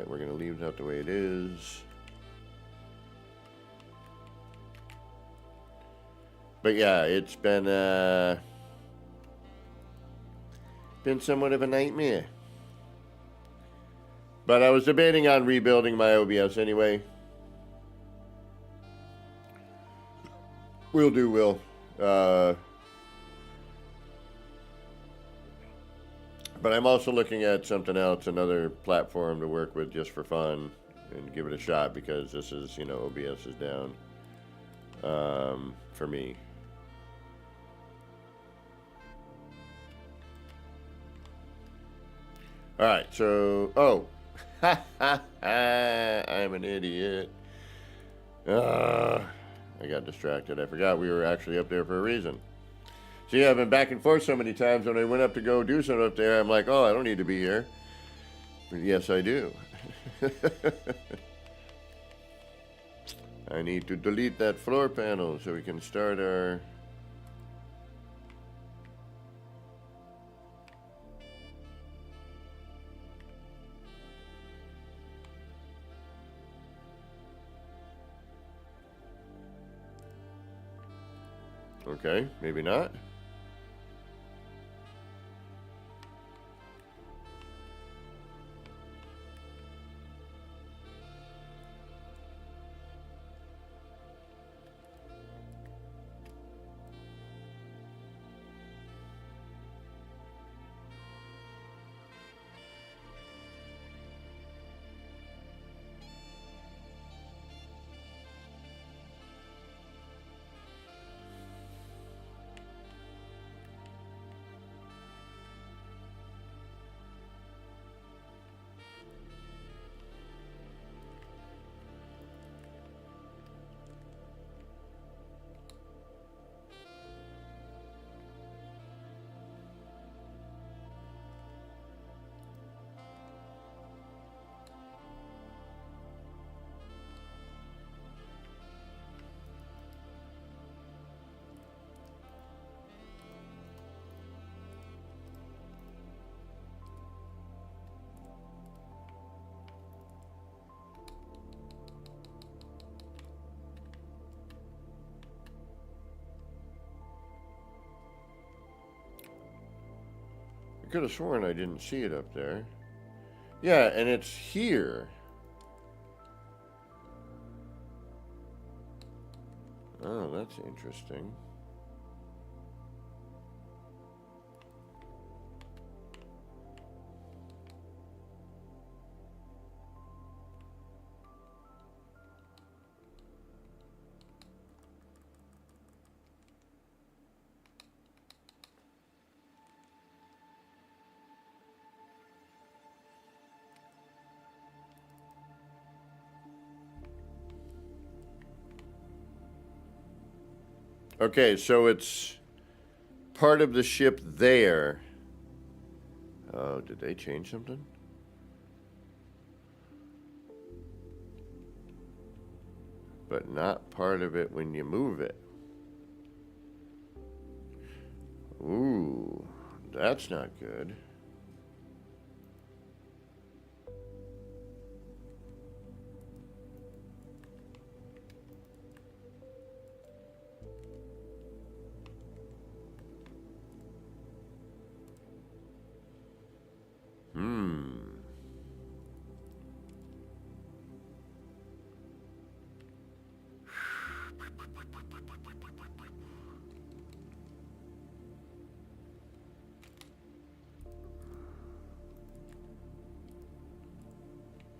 we're going to leave that the way it is. But yeah, it's been somewhat of a nightmare. But I was debating on rebuilding my OBS anyway. Will. But I'm also looking at something else, another platform to work with just for fun and give it a shot, because this is, OBS is down for me. All right, so, I'm an idiot. I got distracted. I forgot we were actually up there for a reason. See, I've been back and forth so many times. When I went up to go do something up there, I'm like, oh, I don't need to be here. But yes, I do. I need to delete that floor panel so we can start our... Okay, maybe not. I could have sworn I didn't see it up there. Yeah, and it's here. Oh, that's interesting. Okay, so it's part of the ship there. Oh, did they change something? But not part of it when you move it. Ooh, that's not good.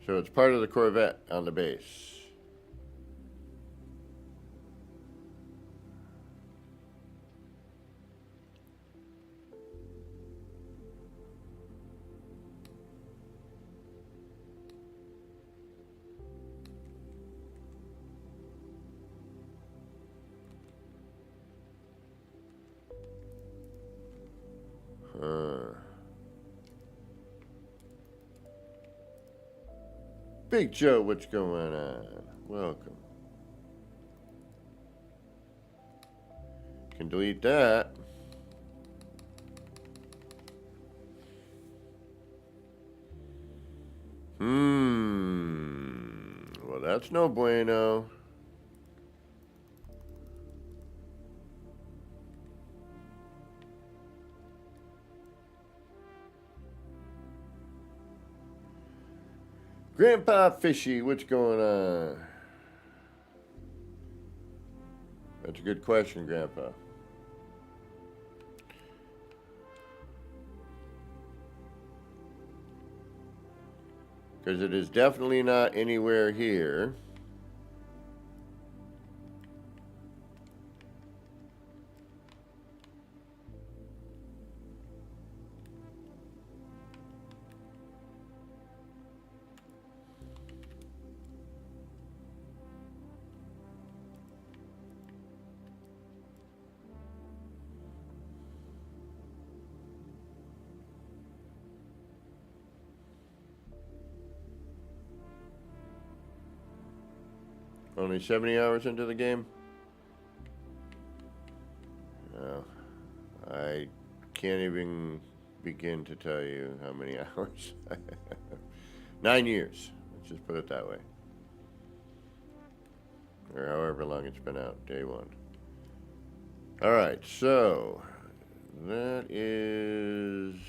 So it's part of the Corvette on the base. Big Joe, what's going on? Welcome. Can delete that. Well, that's no bueno. Grandpa Fishy, what's going on? That's a good question, Grandpa. Because it is definitely not anywhere here. Only 70 hours into the game? Oh, I can't even begin to tell you how many hours. 9 years. Let's just put it that way. Or however long it's been out, day one. All right, so that is...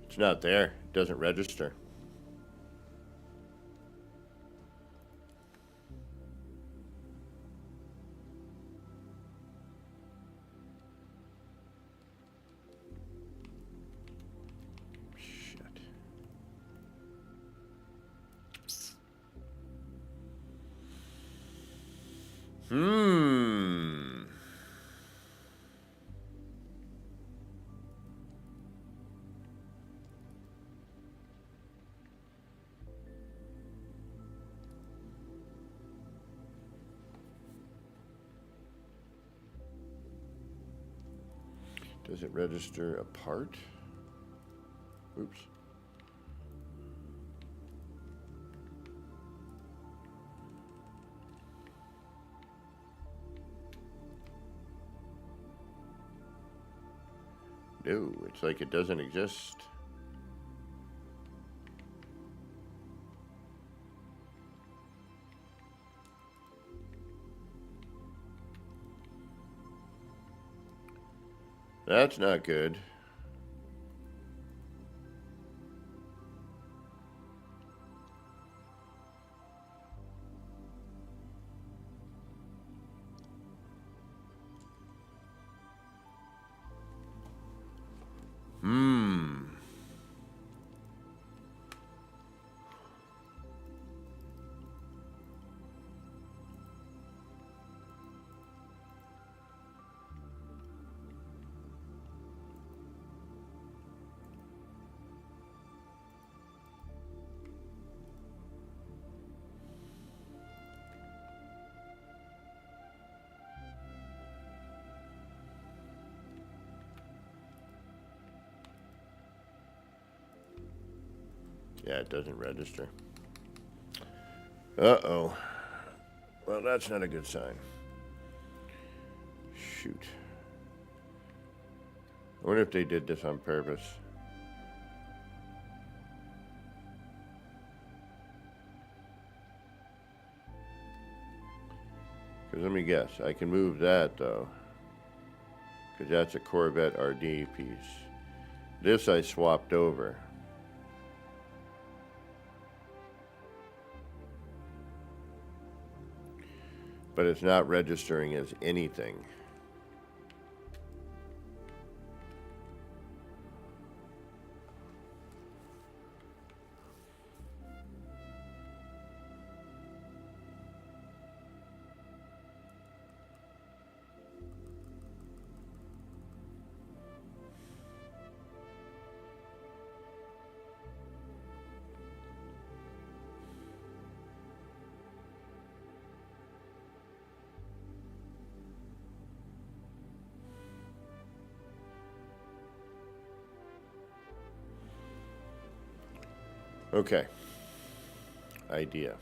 It's not there. It doesn't register. Shit. Does it register a part? Oops. No, it's like it doesn't exist. That's not good. Yeah, it doesn't register. Uh-oh. Well, that's not a good sign. Shoot. I wonder if they did this on purpose. Because let me guess, I can move that though. Because that's a Corvette RD piece. This I swapped over. But it's not registering as anything. Okay. Idea.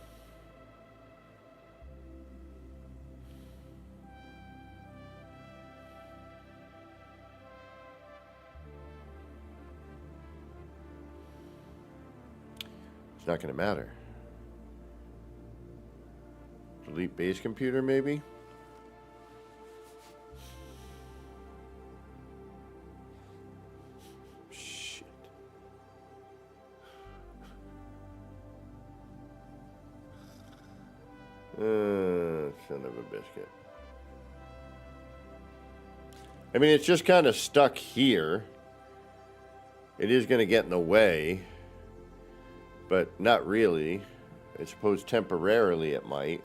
It's not going to matter. Delete base computer, maybe? Shit. Son of a biscuit. I mean, it's just kind of stuck here. It is going to get in the way, but not really. I suppose temporarily it might.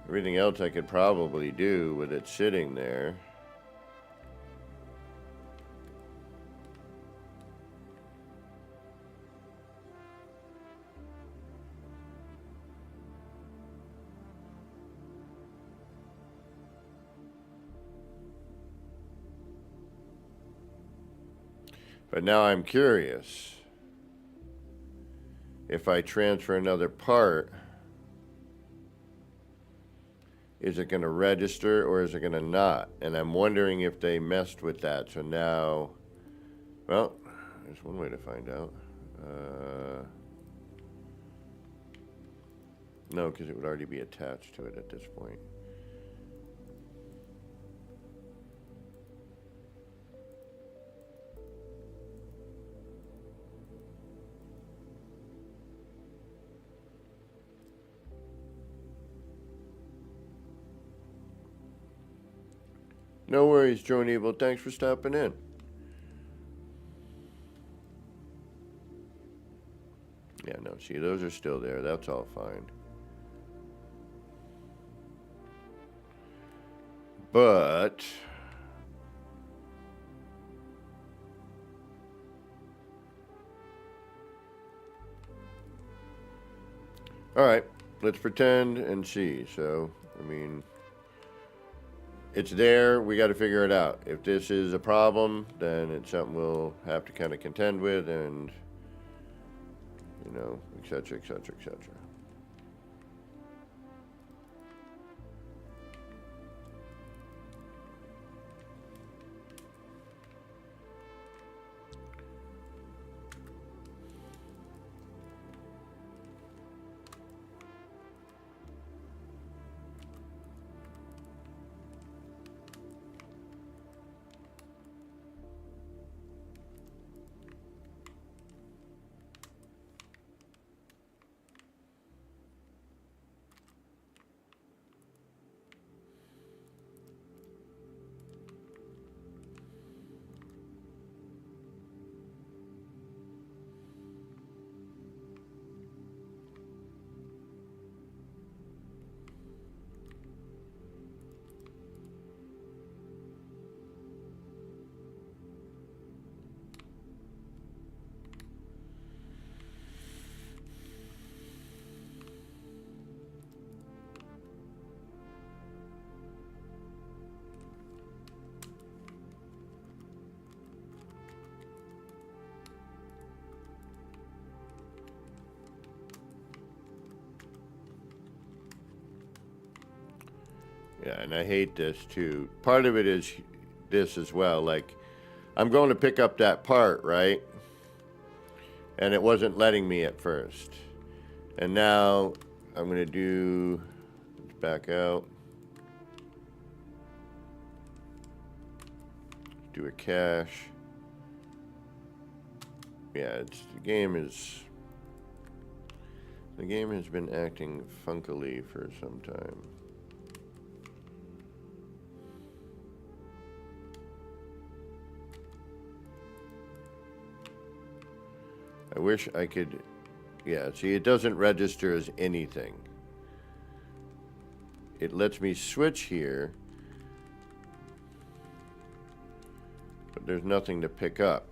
Everything else I could probably do with it sitting there. But now I'm curious. If I transfer another part, is it going to register or is it going to not? And I'm wondering if they messed with that. So now, well, there's one way to find out. No, because it would already be attached to it at this point. No worries, Joan Evil. Thanks for stopping in. Yeah, no, see, those are still there. That's all fine. But all right, let's pretend and see. So, I mean, it's there. We got to figure it out. If this is a problem, then it's something we'll have to kind of contend with, and you know, et cetera, et cetera, et cetera. Yeah, and I hate this too. Part of it is this as well. Like, I'm going to pick up that part, right? And it wasn't letting me at first. And now I'm going to let's back out. Do a cache. Yeah, the game has been acting funkily for some time. I wish I could, yeah, see, it doesn't register as anything. It lets me switch here, but there's nothing to pick up.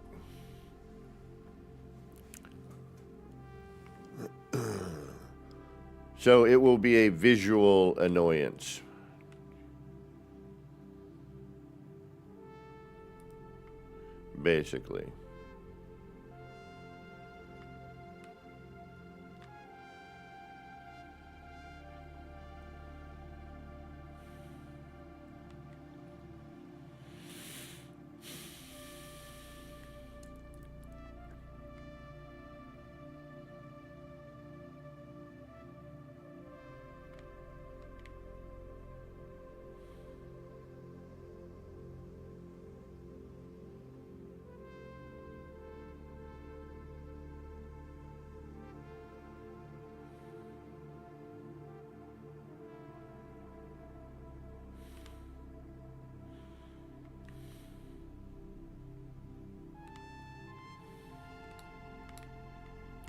So it will be a visual annoyance. Basically.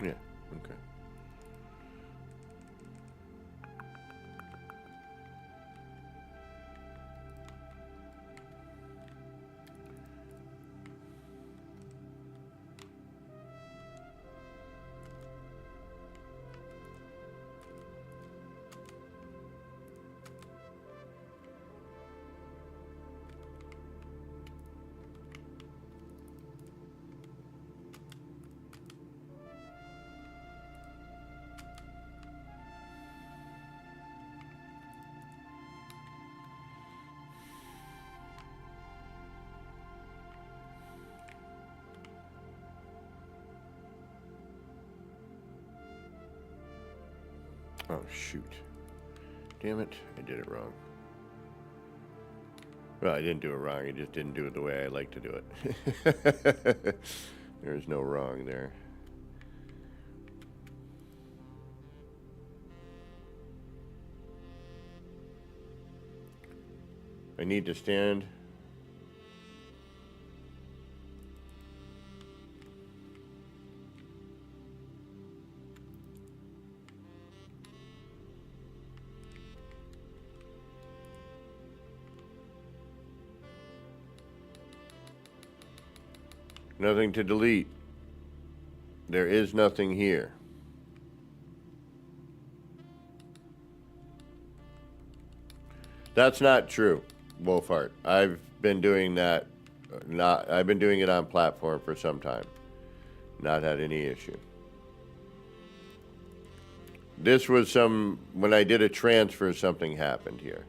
Yeah, okay. Oh, shoot. Damn it, I did it wrong. Well, I didn't do it wrong, I just didn't do it the way I like to do it. There's no wrong there. I need to stand. Nothing to delete. There is nothing here. That's not true, Wolfheart. I've been doing that. I've been doing it on platform for some time. Not had any issue. This was when I did a transfer, something happened here.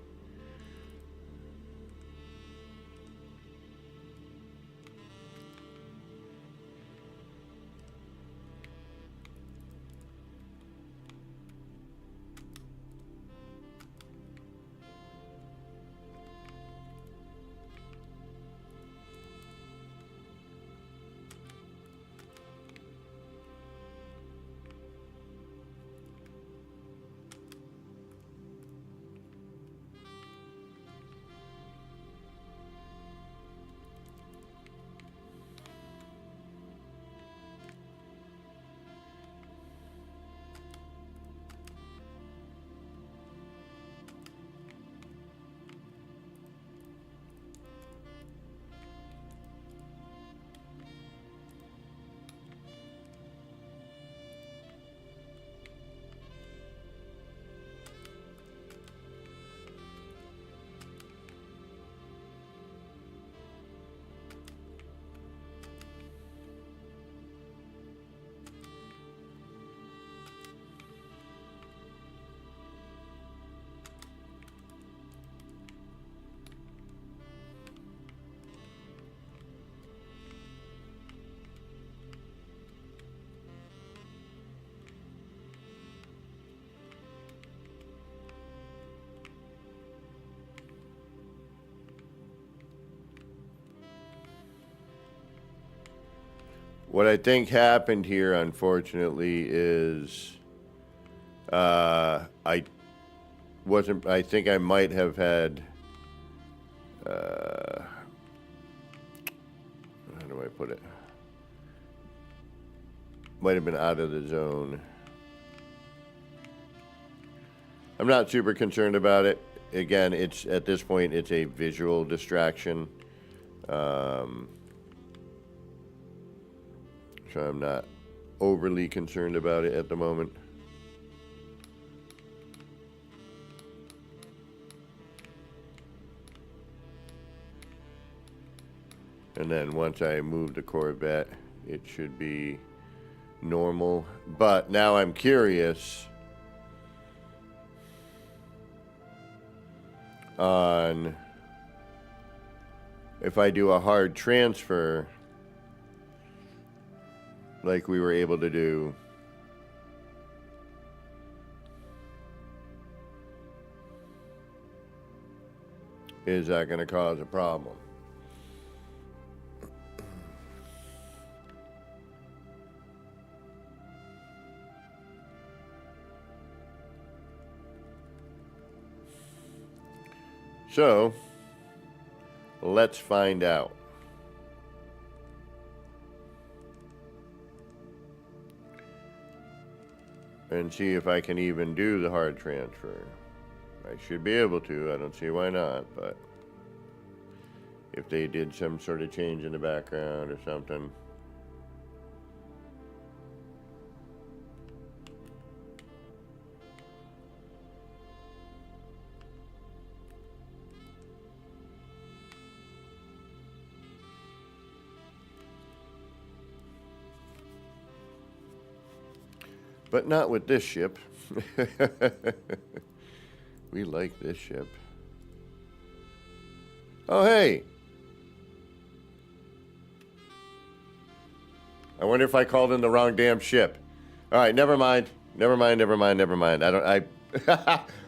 What I think happened here, unfortunately, is I wasn't. I think I might have had. How do I put it? Might have been out of the zone. I'm not super concerned about it. Again, it's at this point, it's a visual distraction. So I'm not overly concerned about it at the moment. And then once I move the Corvette, it should be normal. But now I'm curious on if I do a hard transfer like we were able to do, is that going to cause a problem? So, let's find out. And see if I can even do the hard transfer. I should be able to. I don't see why not, but if they did some sort of change in the background or something. But not with this ship. We like this ship. Oh, hey. I wonder if I called in the wrong damn ship. All right, never mind. Never mind, never mind, never mind.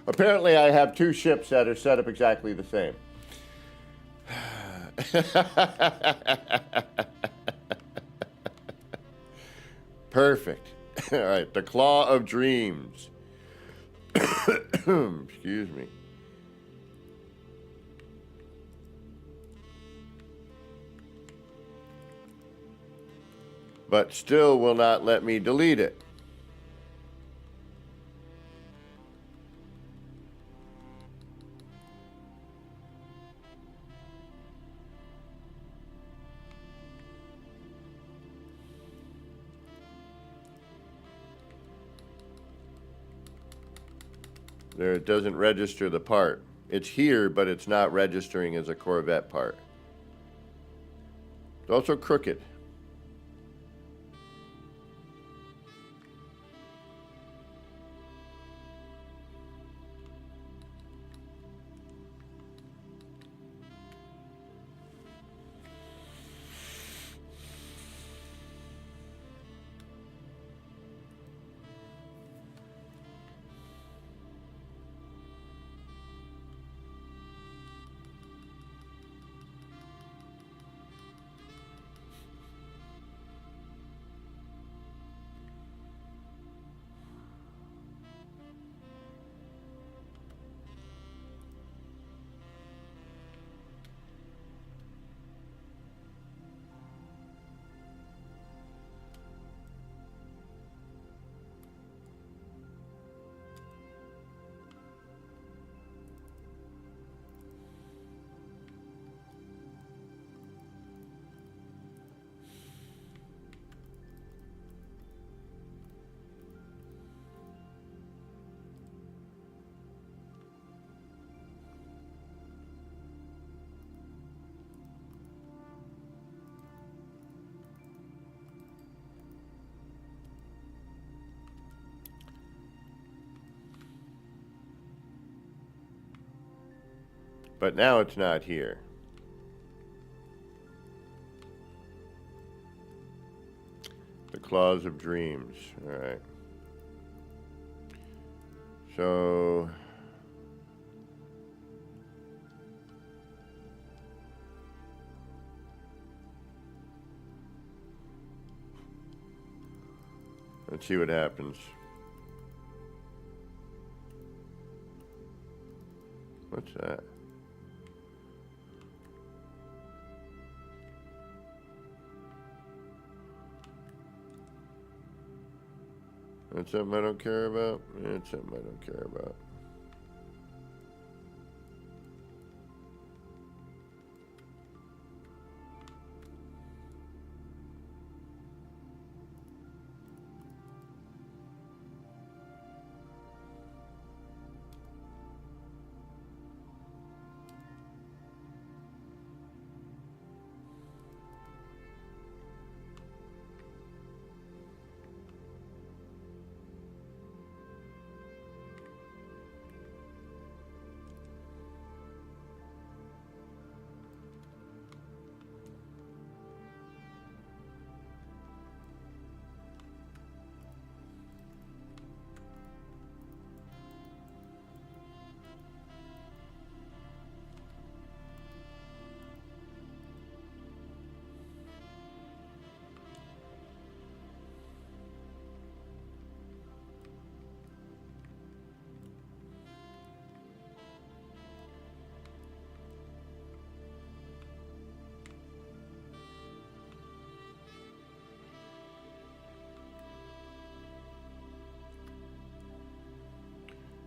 Apparently I have two ships that are set up exactly the same. Perfect. All right, the Claw of Dreams. Excuse me. But still will not let me delete it. There, it doesn't register the part. It's here, but it's not registering as a Corvette part. It's also crooked. But now it's not here. The Claws of Dreams. All right. So Let's see what happens. What's that? That's something I don't care about? It's something I don't care about.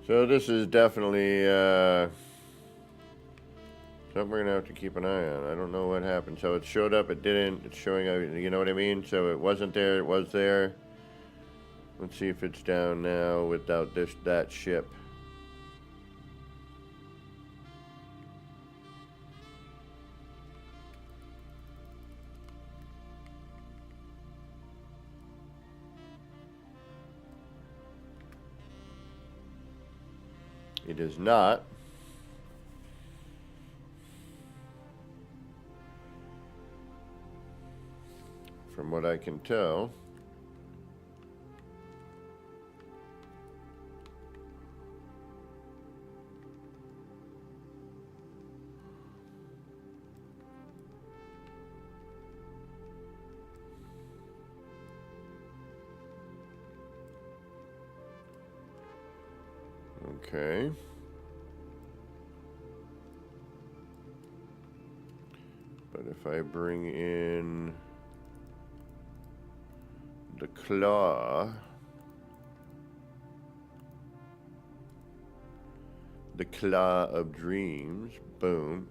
So this is definitely something we're gonna have to keep an eye on. I don't know what happened. So it showed up, it didn't. It's showing up. You know what I mean? So it wasn't there. It was there. Let's see if it's down now without that ship. It is not. From what I can tell. Okay. But if I bring in the claw, the claw of dreams, boom.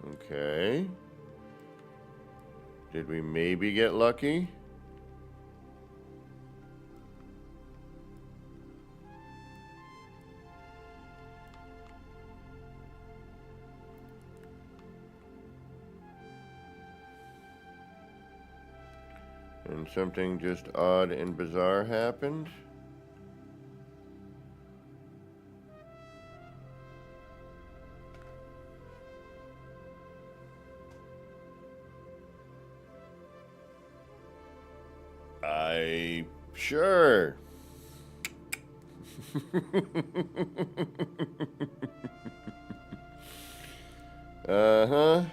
Okay. Did we maybe get lucky? And something just odd and bizarre happened? Sure. Uh-huh.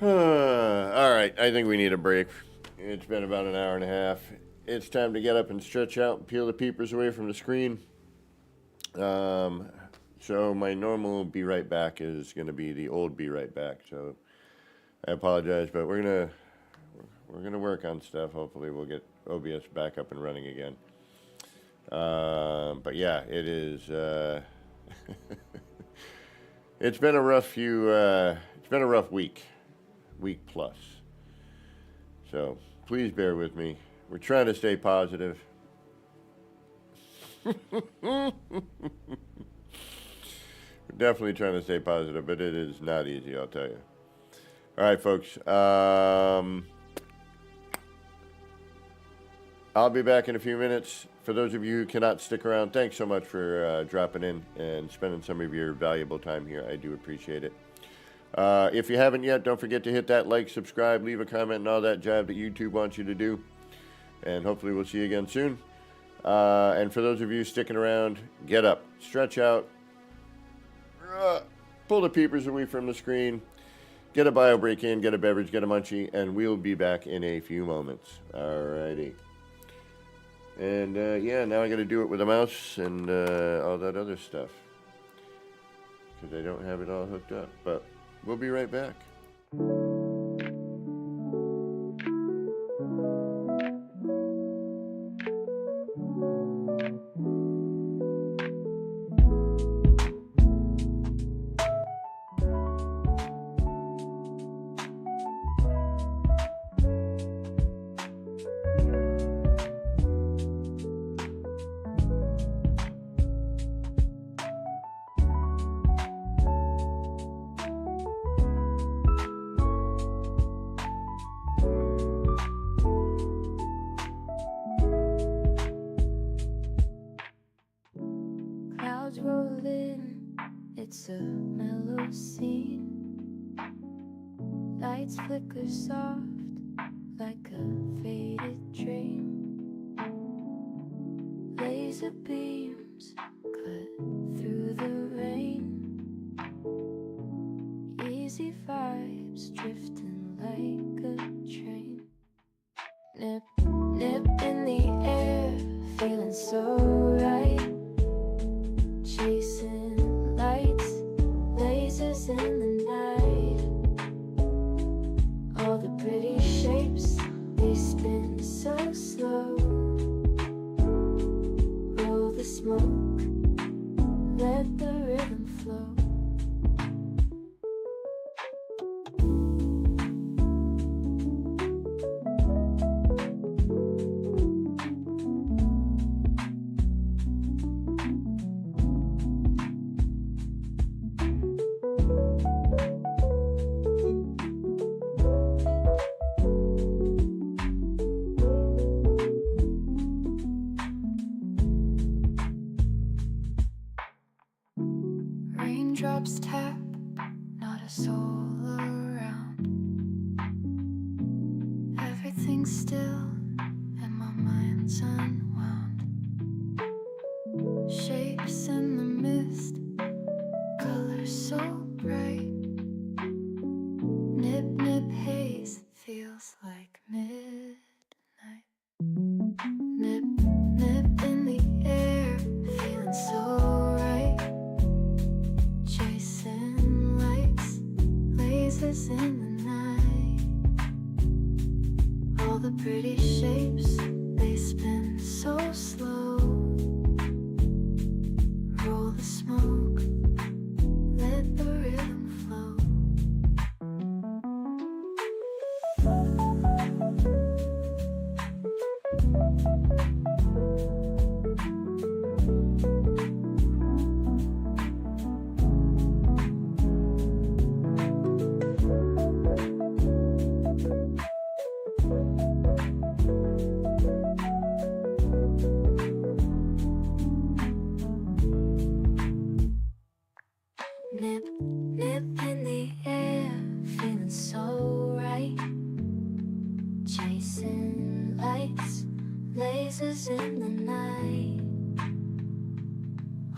All right, I think we need a break. It's been about an hour and a half. It's time to get up and stretch out and peel the peepers away from the screen. So my normal be right back is going to be the old be right back. So I apologize, but we're gonna work on stuff. Hopefully, we'll get OBS back up and running again. But yeah, it is. It's been a rough few. It's been a rough week plus. So please bear with me. We're trying to stay positive. We're definitely trying to stay positive, but it is not easy, I'll tell you. All right, folks. I'll be back in a few minutes. For those of you who cannot stick around, thanks so much for dropping in and spending some of your valuable time here. I do appreciate it. If you haven't yet, don't forget to hit that like, subscribe, leave a comment, and all that jive that YouTube wants you to do. And hopefully we'll see you again soon. And for those of you sticking around, get up, stretch out, pull the peepers away from the screen, get a bio break in, get a beverage, get a munchie, and we'll be back in a few moments. Alrighty. And yeah, now I got to do it with a mouse and all that other stuff, because I don't have it all hooked up. But we'll be right back. Clouds roll in, it's a mellow scene. Lights flicker soft like a faded dream. Laser beams cut through the rain. Easy vibes drifting like a train. Nip, nip in the air, feeling so right. Chasing lights, lasers in the night. All the pretty shapes, they spin so slow. Roll the smoke, let the rhythm flow. Raindrops tap, not a soul around. Everything's still and my mind's unwound. Shapes in the mist, colors so bright. Nip, nip haze, feels like midnight. Nip, nip in the air, feeling so right. Chasing lights, lasers in the night. All the pretty shapes, they spin so slow. Roll the smoke, let the rhythm flow. Nip, nip in the air, feeling so right. Chasing lights, lasers in the night.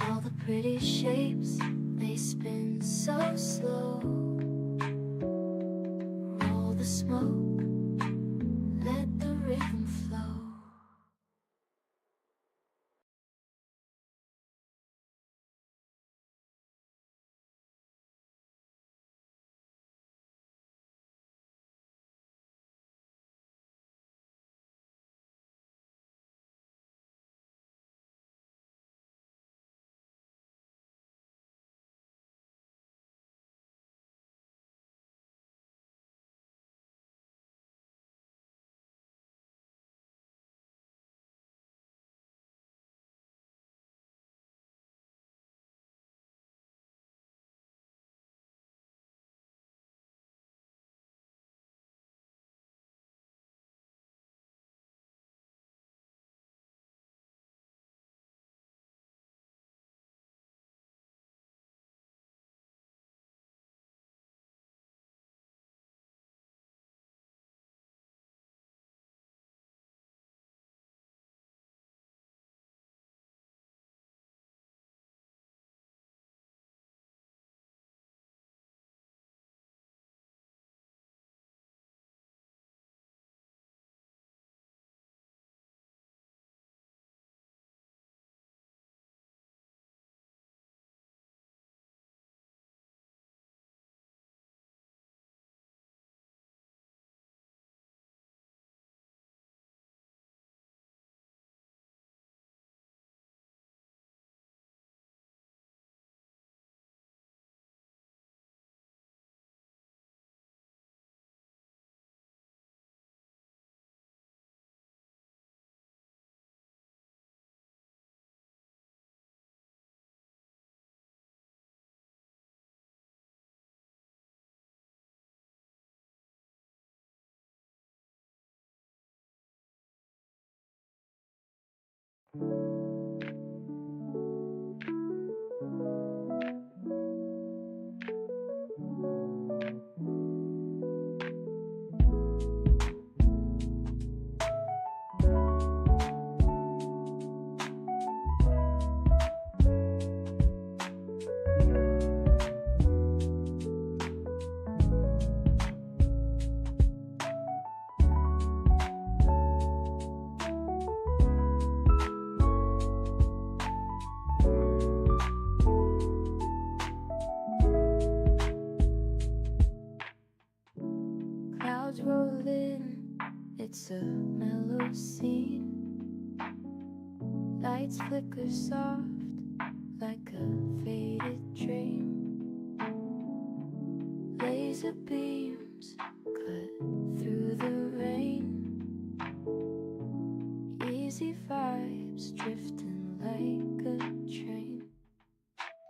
All the pretty shapes, they spin so slow. Roll the smoke, let the rhythm flow. Clouds roll in, it's a mellow scene. Lights flicker soft like a faded dream. Laser beams cut through the rain. Easy vibes drifting like a train.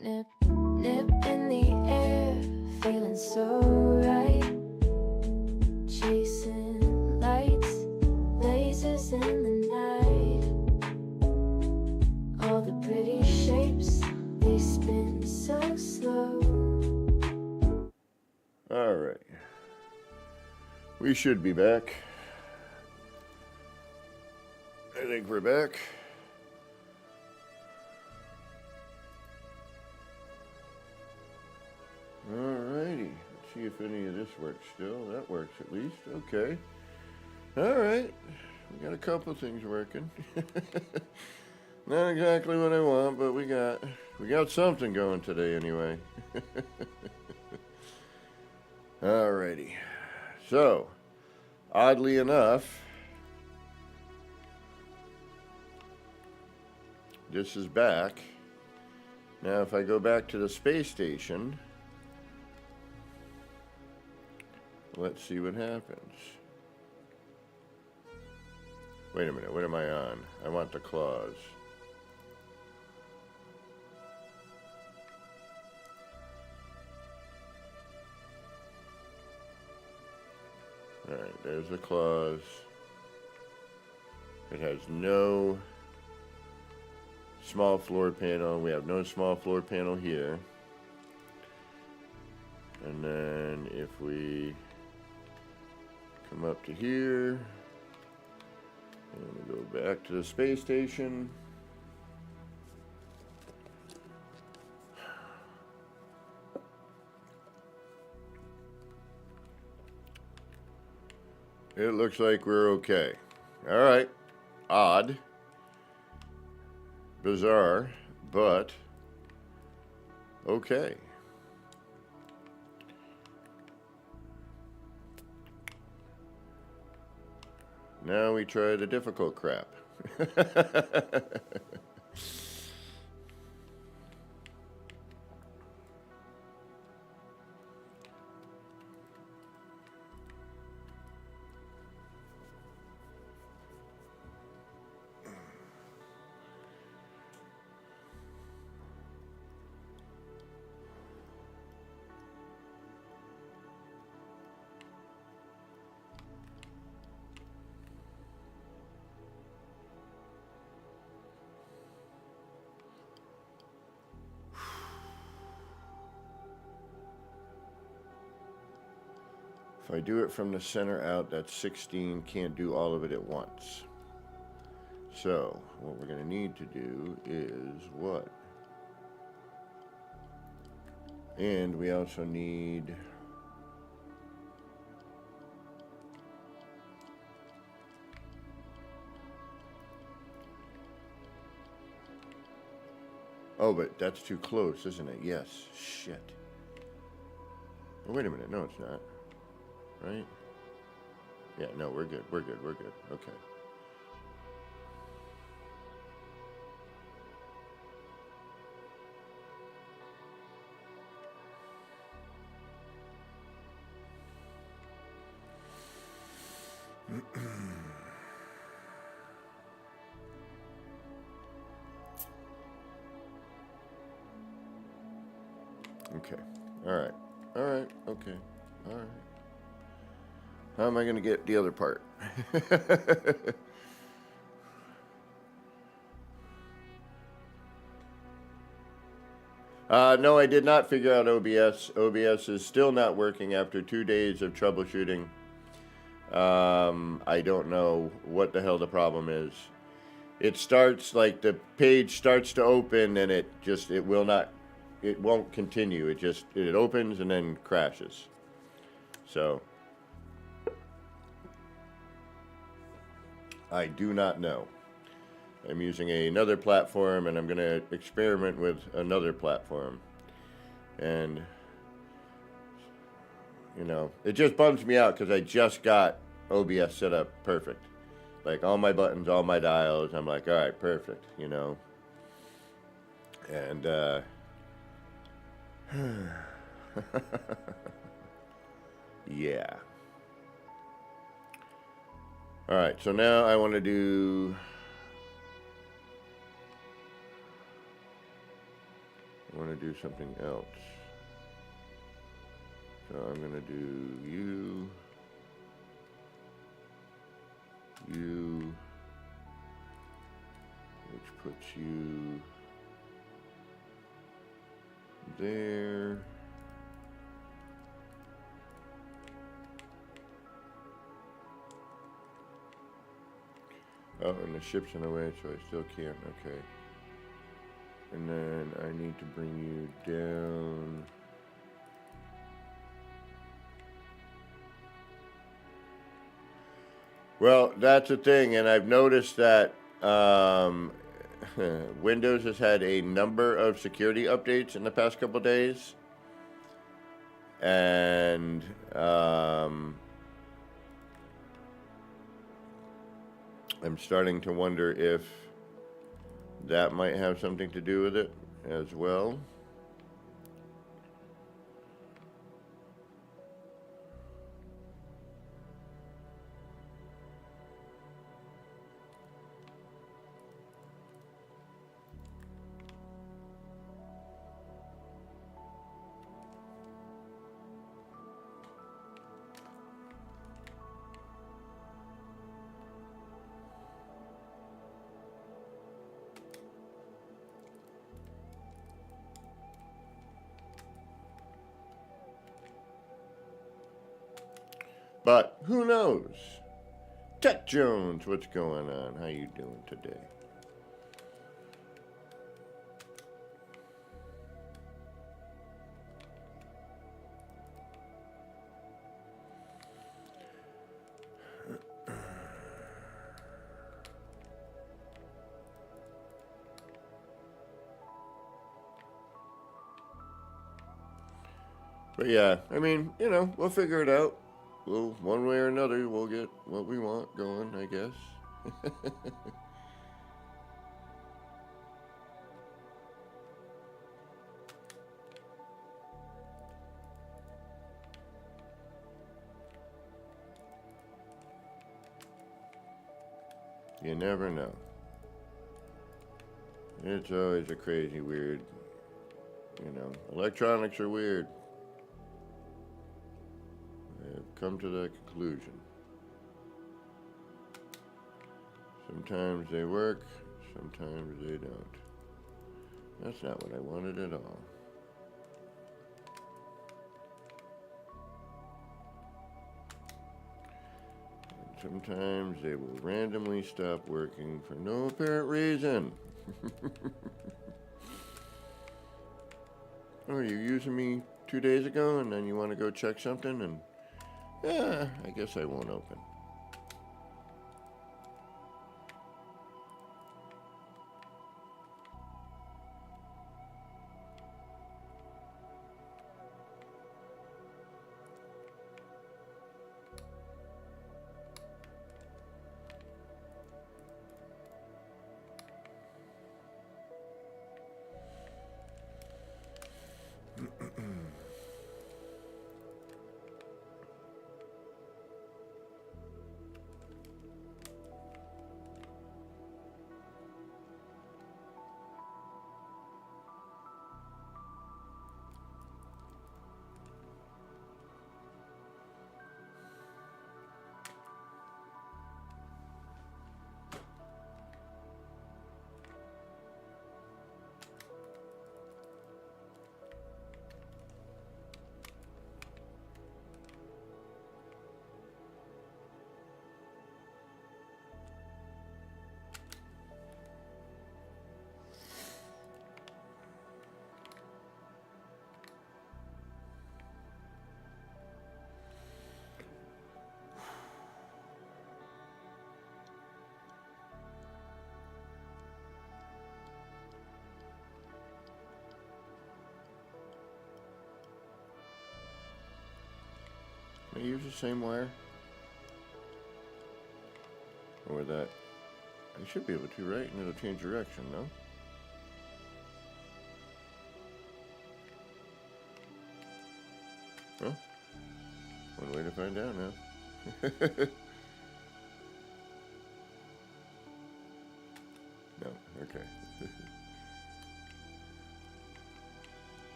Nip, nip in the air, feeling so right. Chasing lights, lasers in the night. All the pretty shapes, they spin so slow. All right. We should be back. I think we're back. All righty. Let's see if any of this works still. That works at least. Okay. All right. We got a couple of things working. Not exactly what I want, but we got something going today anyway. Alrighty. So, oddly enough, this is back. Now, if I go back to the space station, let's see what happens. Wait a minute, what am I on? I want the claws. Alright, there's the claws. It has no small floor panel. We have no small floor panel here. And then if we come up to here, and we go back to the space station. It looks like we're okay. All right. Odd. Bizarre, but okay. Now we try the difficult crap. If I do it from the center out, that's 16. Can't do all of it at once. So, what we're going to need to do is what? And we also need... Oh, but that's too close, isn't it? Yes. Shit. Oh, wait a minute. No, it's not. Right? Yeah, no, we're good. We're good. We're good. Okay. Okay. All right. All right. Okay. All right. How am I going to get the other part? No, I did not figure out OBS. OBS is still not working after 2 days of troubleshooting. I don't know what the hell the problem is. It starts, like, the page starts to open and it won't continue. It opens and then crashes. So, I do not know. I'm using another platform and I'm going to experiment with another platform. And, you know, it just bums me out because I just got OBS set up perfect. Like, all my buttons, all my dials, I'm like, all right, perfect, you know. And, yeah. All right, so now I want to do... something else. So I'm going to do you, which puts you there. Oh, and the ship's in the way, so I still can't. Okay. And then I need to bring you down. Well, that's the thing, and I've noticed that Windows has had a number of security updates in the past couple days. And I'm starting to wonder if that might have something to do with it as well. But who knows? Tech Jones, what's going on? How you doing today? But yeah, I mean, you know, we'll figure it out. Well, one way or another, we'll get what we want going, I guess. You never know. It's always a crazy, weird, you know, electronics are weird. I've come to that conclusion. Sometimes they work, sometimes they don't. That's not what I wanted at all. And sometimes they will randomly stop working for no apparent reason. Oh, you using me 2 days ago and then you want to go check something and yeah, I guess I won't open. use the same wire? Or that? I should be able to, right? And it'll change direction, no? Huh? One way to find out now. No, okay.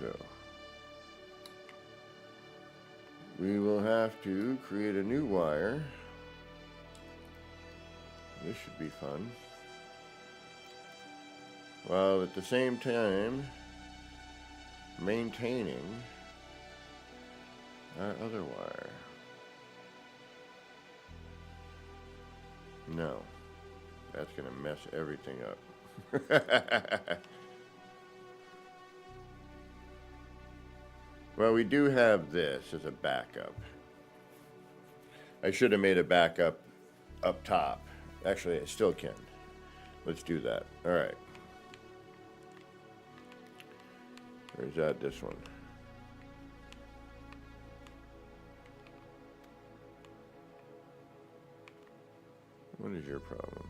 So we will have to create a new wire. This should be fun. While at the same time maintaining our other wire. No, that's going to mess everything up. Well, we do have this as a backup. I should have made a backup up top. Actually, I still can. Let's do that. All right. Or is that this one? What is your problem?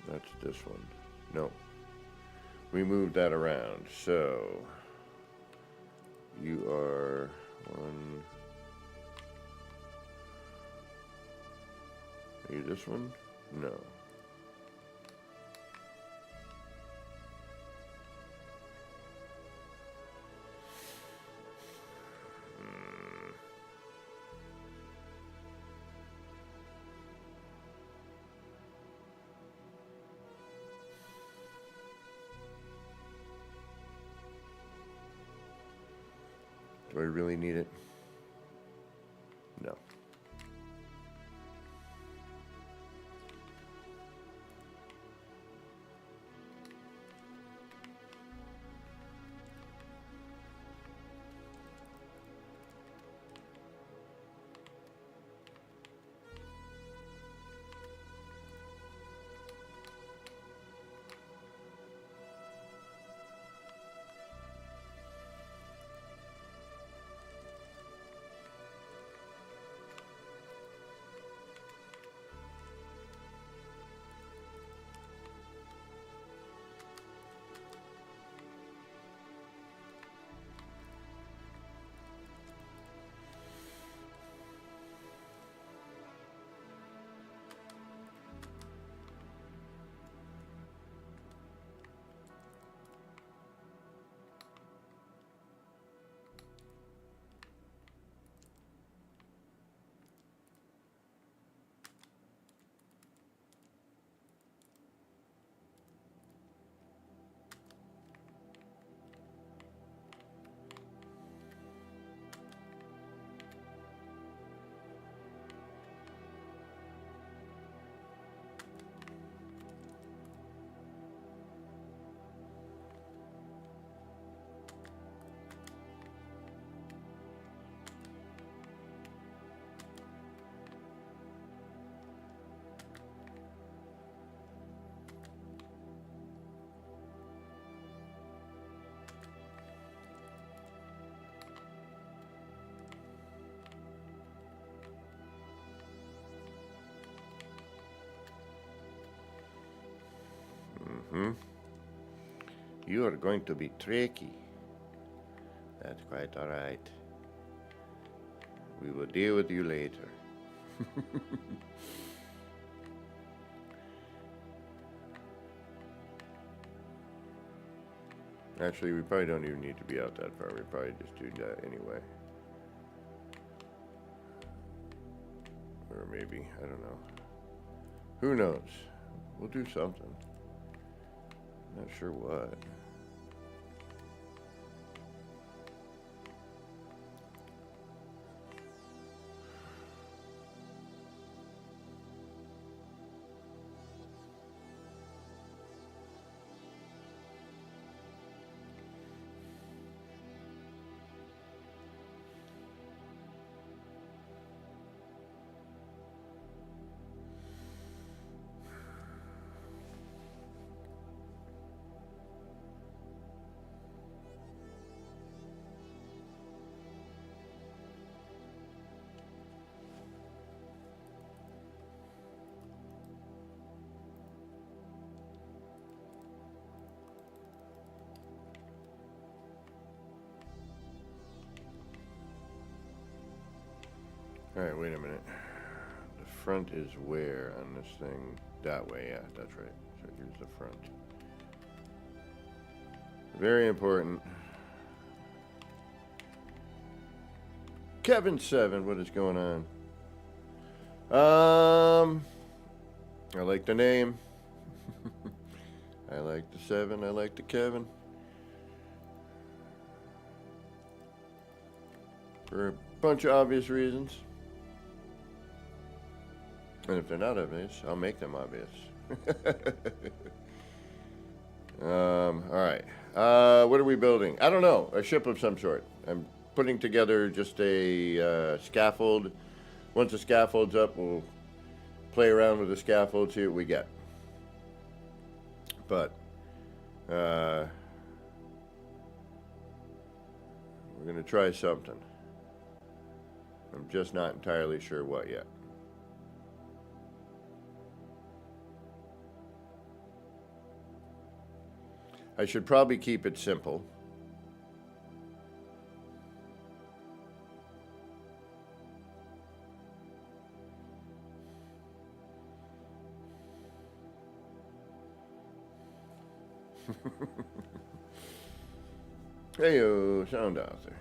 That's this one. No. We moved that around. So you are one. Are you this one? No. Do I really need it? No. You are going to be tricky. That's quite all right. We will deal with you later. Actually, we probably don't even need to be out that far. We probably just do that anyway. Or maybe, I don't know. Who knows? We'll do something. Not sure what. Alright, wait a minute. The front is where on this thing? That way, yeah, that's right. So here's the front. Very important. Kevin7, what is going on? I like the name. I like the 7, I like the Kevin. For a bunch of obvious reasons. And if they're not obvious, I'll make them obvious. Alright. What are we building? I don't know. A ship of some sort. I'm putting together just a scaffold. Once the scaffold's up, we'll play around with the scaffold, see what we get. But, we're going to try something. I'm just not entirely sure what yet. I should probably keep it simple. Heyo, sound author.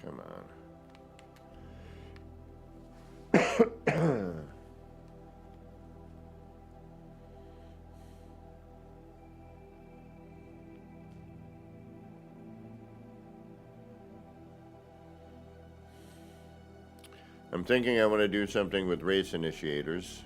Come on. I'm thinking I want to do something with race initiators.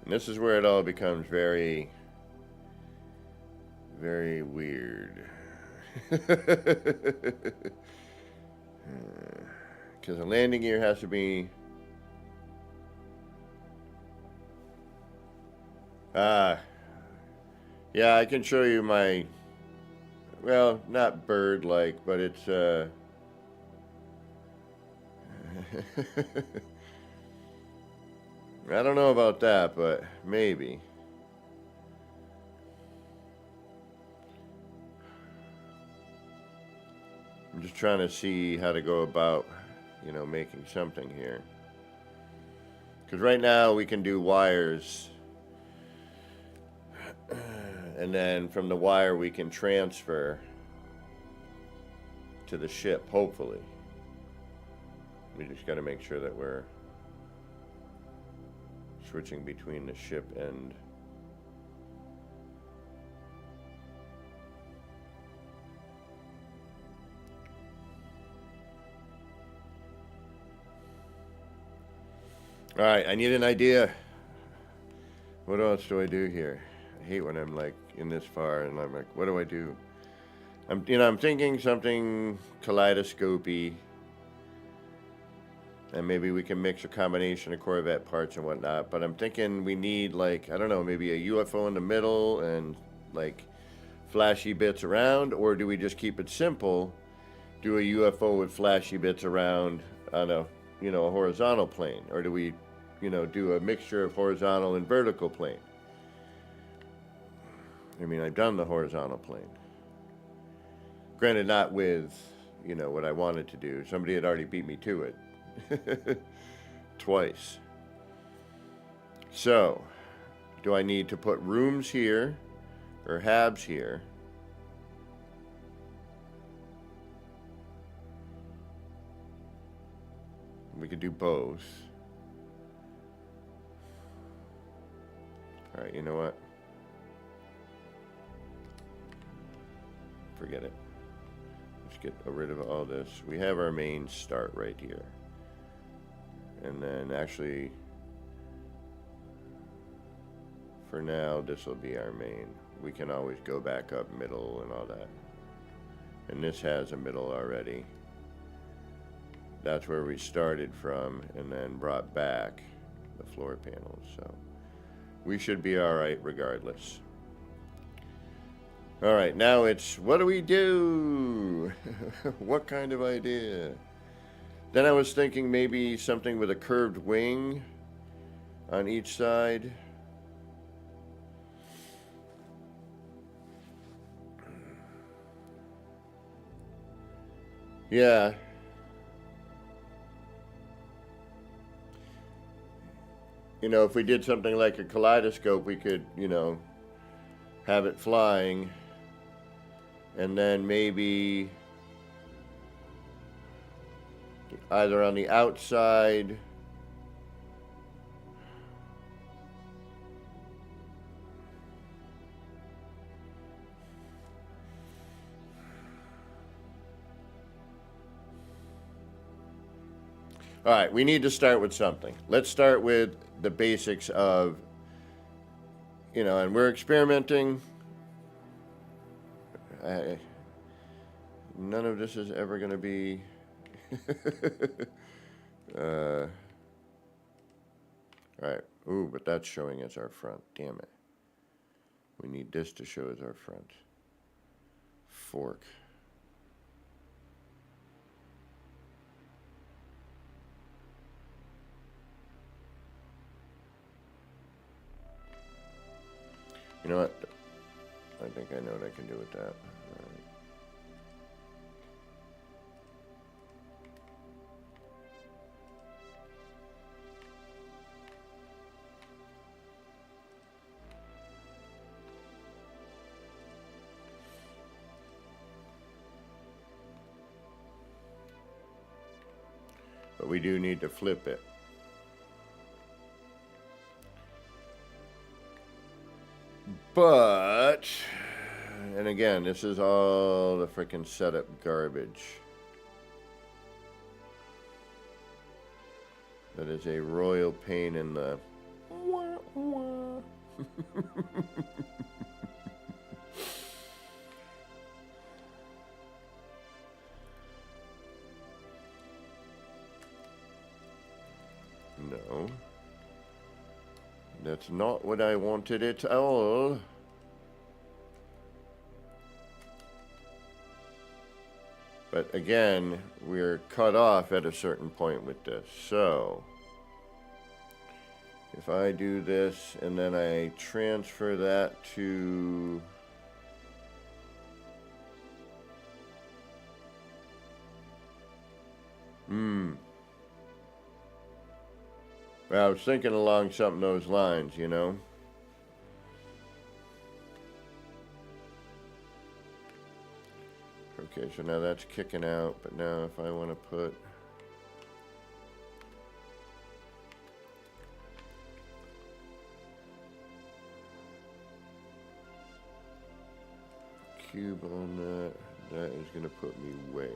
And this is where it all becomes very, very weird. Because a landing gear has to be... yeah, I can show you my... Well, not bird-like, but it's... I don't know about that, but maybe. I'm just trying to see how to go about, you know, making something here. Because right now we can do wires. And then from the wire we can transfer to the ship, hopefully. We just got to make sure that we're switching between the ship and... Alright, I need an idea. What else do I do here? I hate when I'm like in this far and I'm like, what do I do? I'm thinking something kaleidoscopy. And maybe we can mix a combination of Corvette parts and whatnot. But I'm thinking we need, like, I don't know, maybe a UFO in the middle and, like, flashy bits around. Or do we just keep it simple, do a UFO with flashy bits around on a, you know, a horizontal plane? Or do we, you know, do a mixture of horizontal and vertical plane? I mean, I've done the horizontal plane. Granted, not with, you know, what I wanted to do. Somebody had already beat me to it. Twice. So, do I need to put rooms here or habs here? We could do both. Alright, you know what? Forget it. Let's get rid of all this. We have our main start right here. And then actually, for now, this will be our main. We can always go back up middle and all that. And this has a middle already. that's where we started from and then brought back the floor panels. So we should be all right regardless. All right, now it's what do we do? What kind of idea? Then I was thinking maybe something with a curved wing on each side. Yeah. You know, if we did something like a kaleidoscope, we could, you know, have it flying. And then maybe either on the outside all right, we need to start with something. Let's start with the basics of, you know, and we're experimenting. None of this is ever going to be all right. Ooh, but that's showing as our front. Damn it. We need this to show as our front. Fork. You know what? I think I know what I can do with that. All right. But we do need to flip it. But, and again, this is all the freaking setup garbage. That is a royal pain in the... No. That's not what I wanted at all. But again, we're cut off at a certain point with this. So, if I do this and then I transfer that to... Well, I was thinking along something those lines, you know? Okay, so now that's kicking out, but now if I want to put... cube on that, that is going to put me where?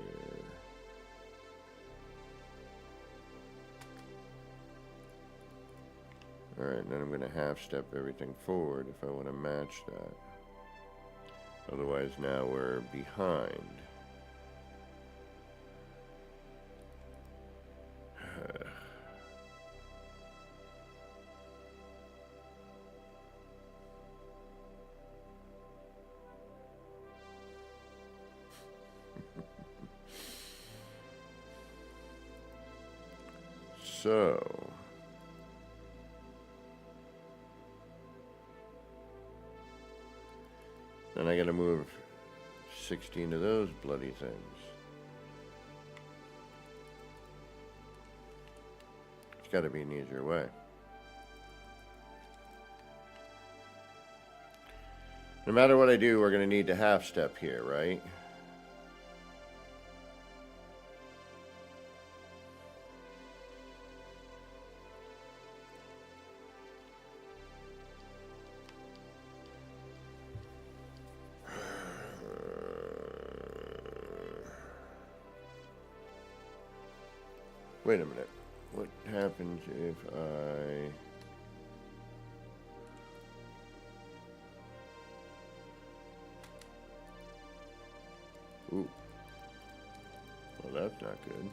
Alright, then I'm going to half step everything forward if I want to match that. Otherwise now we're behind. So... then I gotta move 16 of those bloody things. It's gotta be an easier way. No matter what I do, we're gonna need to half step here, right? Wait a minute. What happens if I... Ooh. Well, that's not good.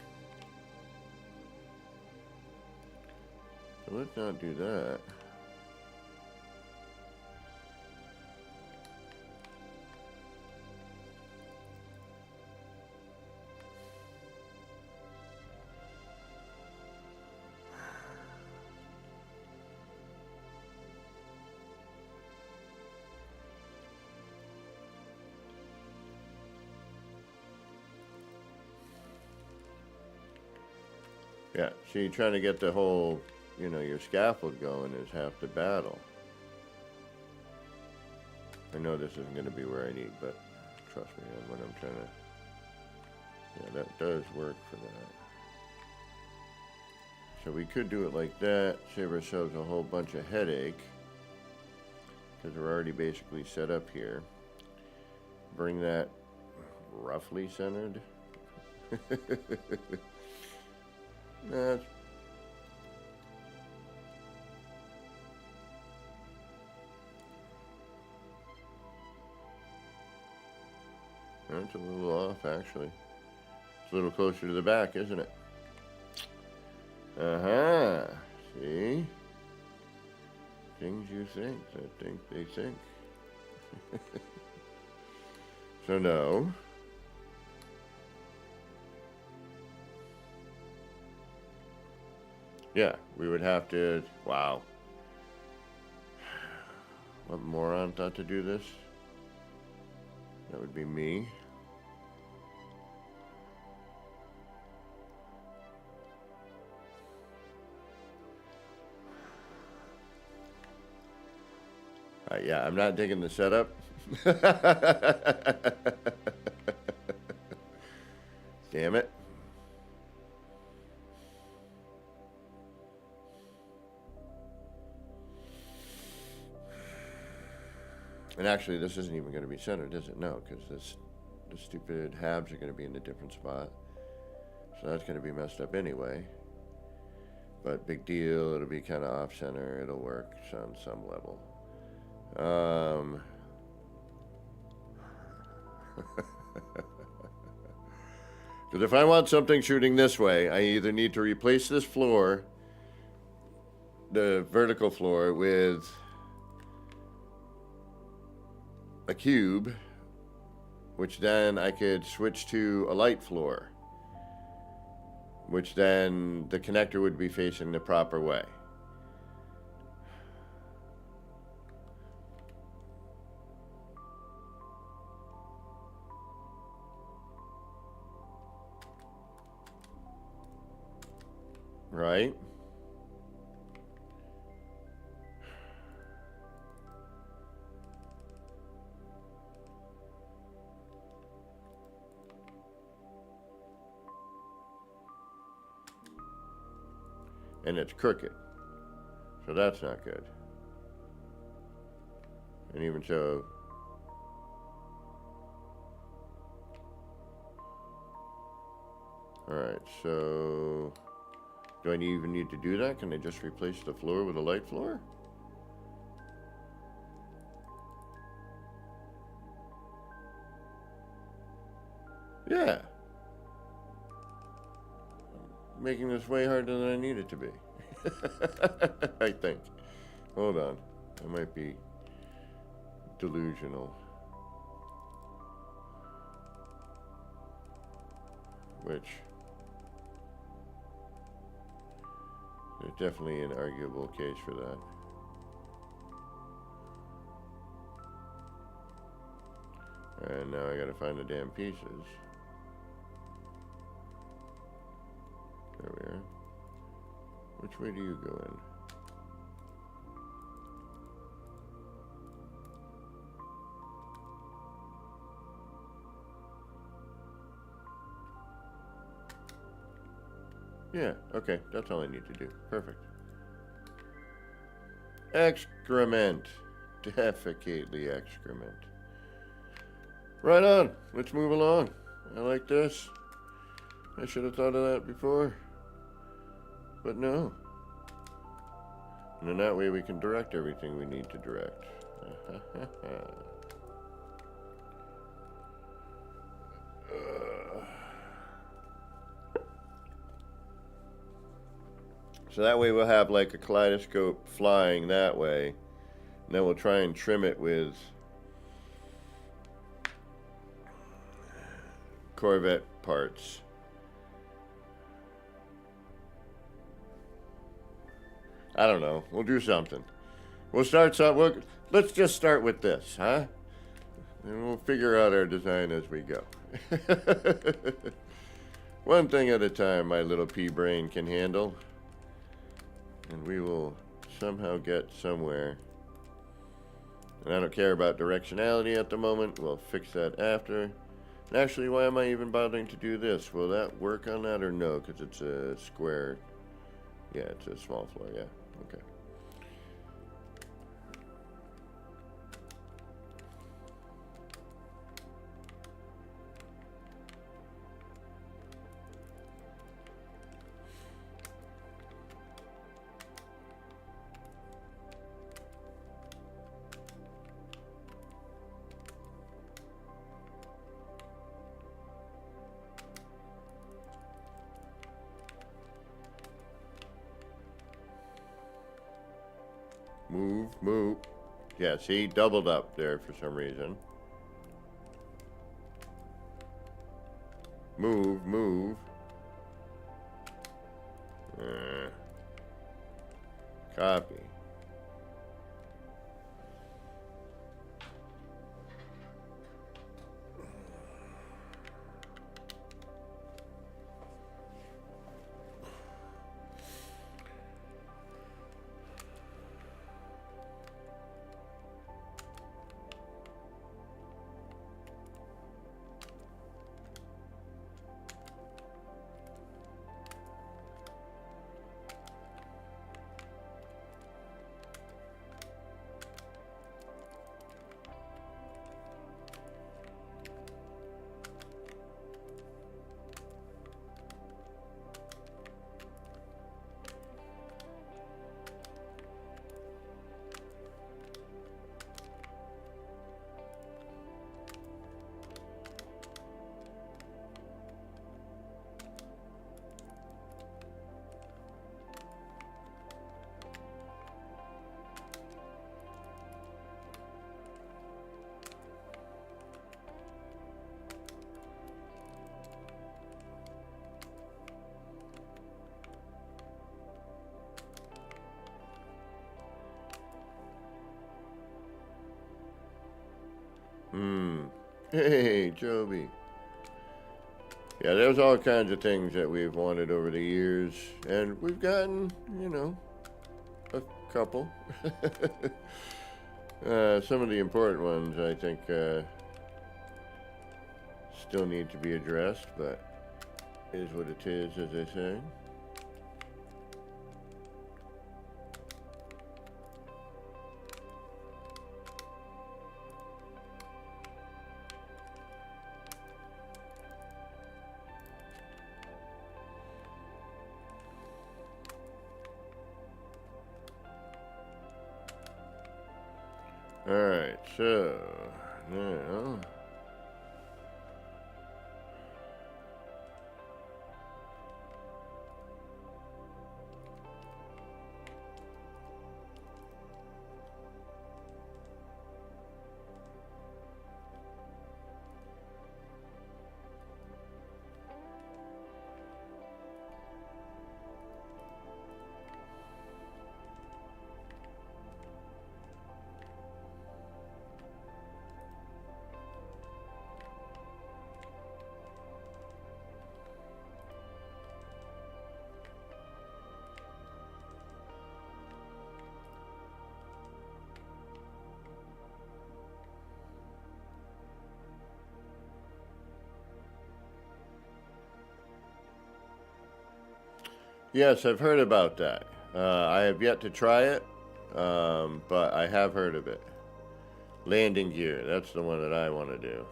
So let's not do that. Yeah, see, trying to get the whole, your scaffold going is half the battle. I know this isn't going to be where I need, but trust me on what I'm trying to... Yeah, that does work for that. So we could do it like that, save ourselves a whole bunch of headache, because we're already basically set up here. Bring that roughly centered. That's a little off, actually. It's a little closer to the back, isn't it? Uh-huh. See? Things you think, I think they think. So no. Yeah, we would have to... Wow. What moron thought to do this? That would be me. Yeah, I'm not digging the setup. Damn it. And actually, this isn't even going to be centered, is it? No, because the stupid halves are going to be in a different spot. So that's going to be messed up anyway. But big deal, it'll be kind of off-center. It'll work on some level. Because if I want something shooting this way, I either need to replace this floor, the vertical floor, with a cube, which then I could switch to a light floor, which then the connector would be facing the proper way. Right? And it's crooked. So that's not good. And even so... Alright, so... Do I even need to do that? Can I just replace the floor with a light floor? Yeah. Making this way harder than I need it to be. I think. Hold on. I might be delusional. Which... There's definitely an arguable case for that. And now I gotta find the damn pieces. There we are. Which way do you go in? Yeah, okay, that's all I need to do. Perfect. Excrement. Defecate the excrement. Right on. Let's move along. I like this. I should have thought of that before. But no. And then that way we can direct everything we need to direct. So that way we'll have like a kaleidoscope flying that way. And then we'll try and trim it with Corvette parts. I don't know. We'll do something. We'll start some. Let's just start with this, huh? And we'll figure out our design as we go. One thing at a time, my little pea brain can handle. And we will somehow get somewhere. And I don't care about directionality at the moment. We'll fix that after. And actually, why am I even bothering to do this? Will that work on that or no? Because it's a square. Yeah, it's a small floor. Yeah. Okay. Move. Yeah, see, doubled up there for some reason. Move. Copy. Hey, Joby. Yeah, there's all kinds of things that we've wanted over the years, and we've gotten, a couple. Some of the important ones, I think, still need to be addressed, but it is what it is, as they say. Alright, so now yes, I've heard about that. I have yet to try it, but I have heard of it. Landing gear, that's the one that I want to do.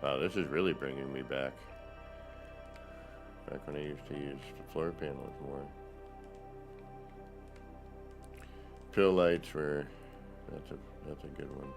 Wow, this is really bringing me back. Back when I used to use the floor panels more. Pill lights were, that's a good one.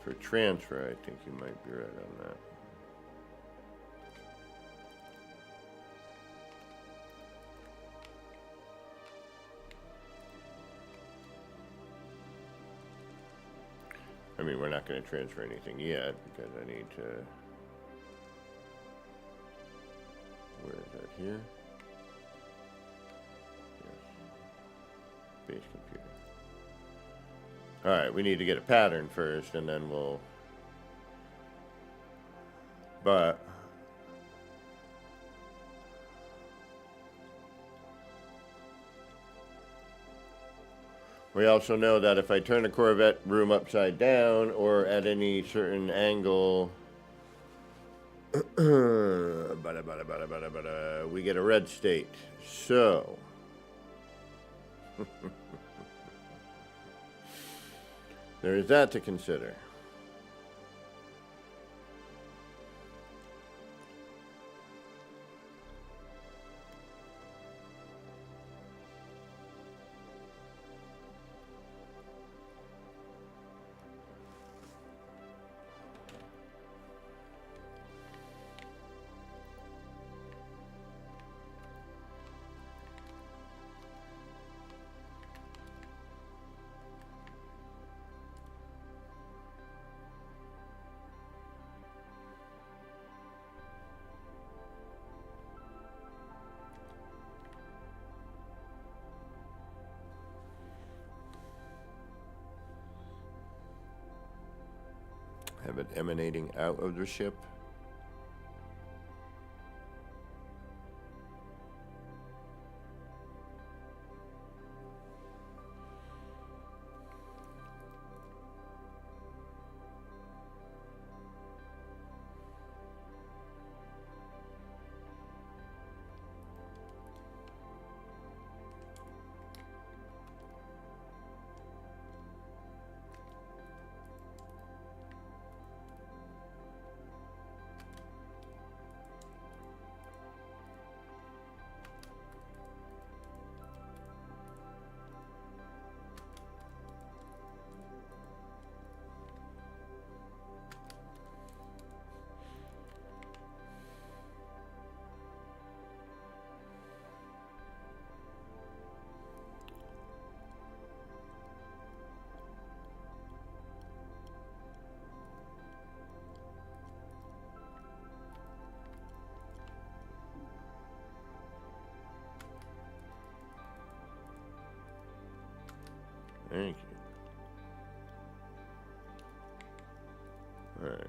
For transfer, I think you might be right on that. I mean, we're not going to transfer anything yet because I need to. Where is that? Here? Yes. Base computer. Alright, we need to get a pattern first and then we'll. But. We also know that if I turn the Corvette room upside down or at any certain angle, we get a red state. So, there is that to consider. Have it emanating out of the ship. Thank you. All right.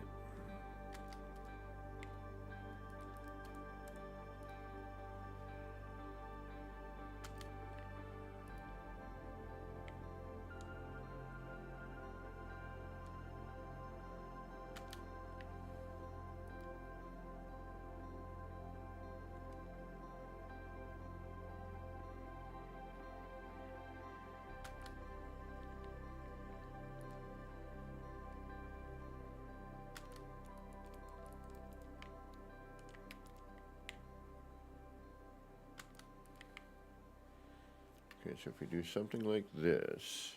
Okay, so if we do something like this.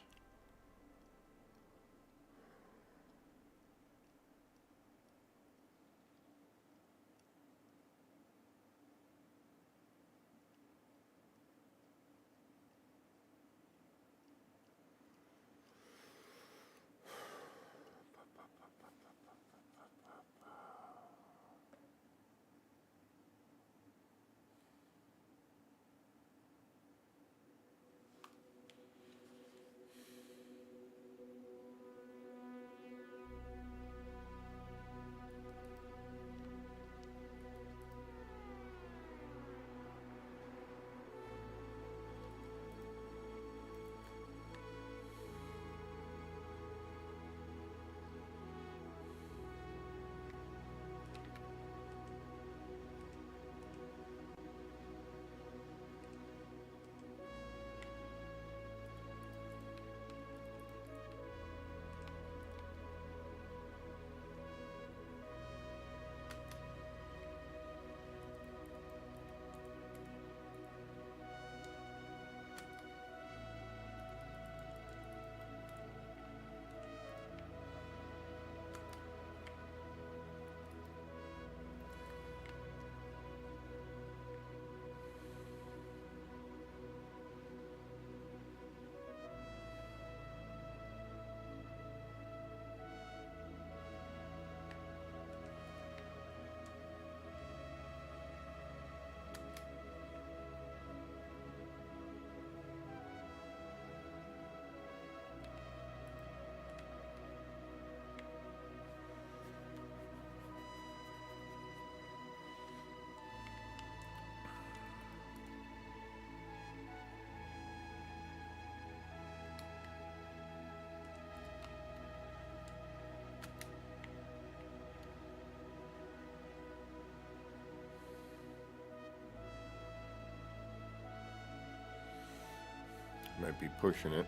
Might be pushing it.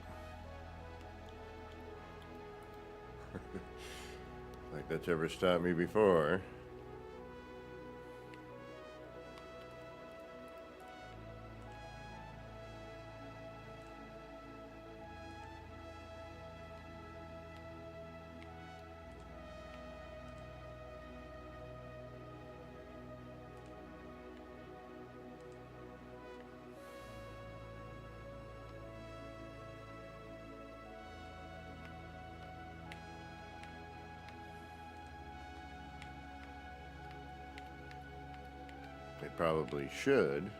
Like that's ever stopped me before. They probably should.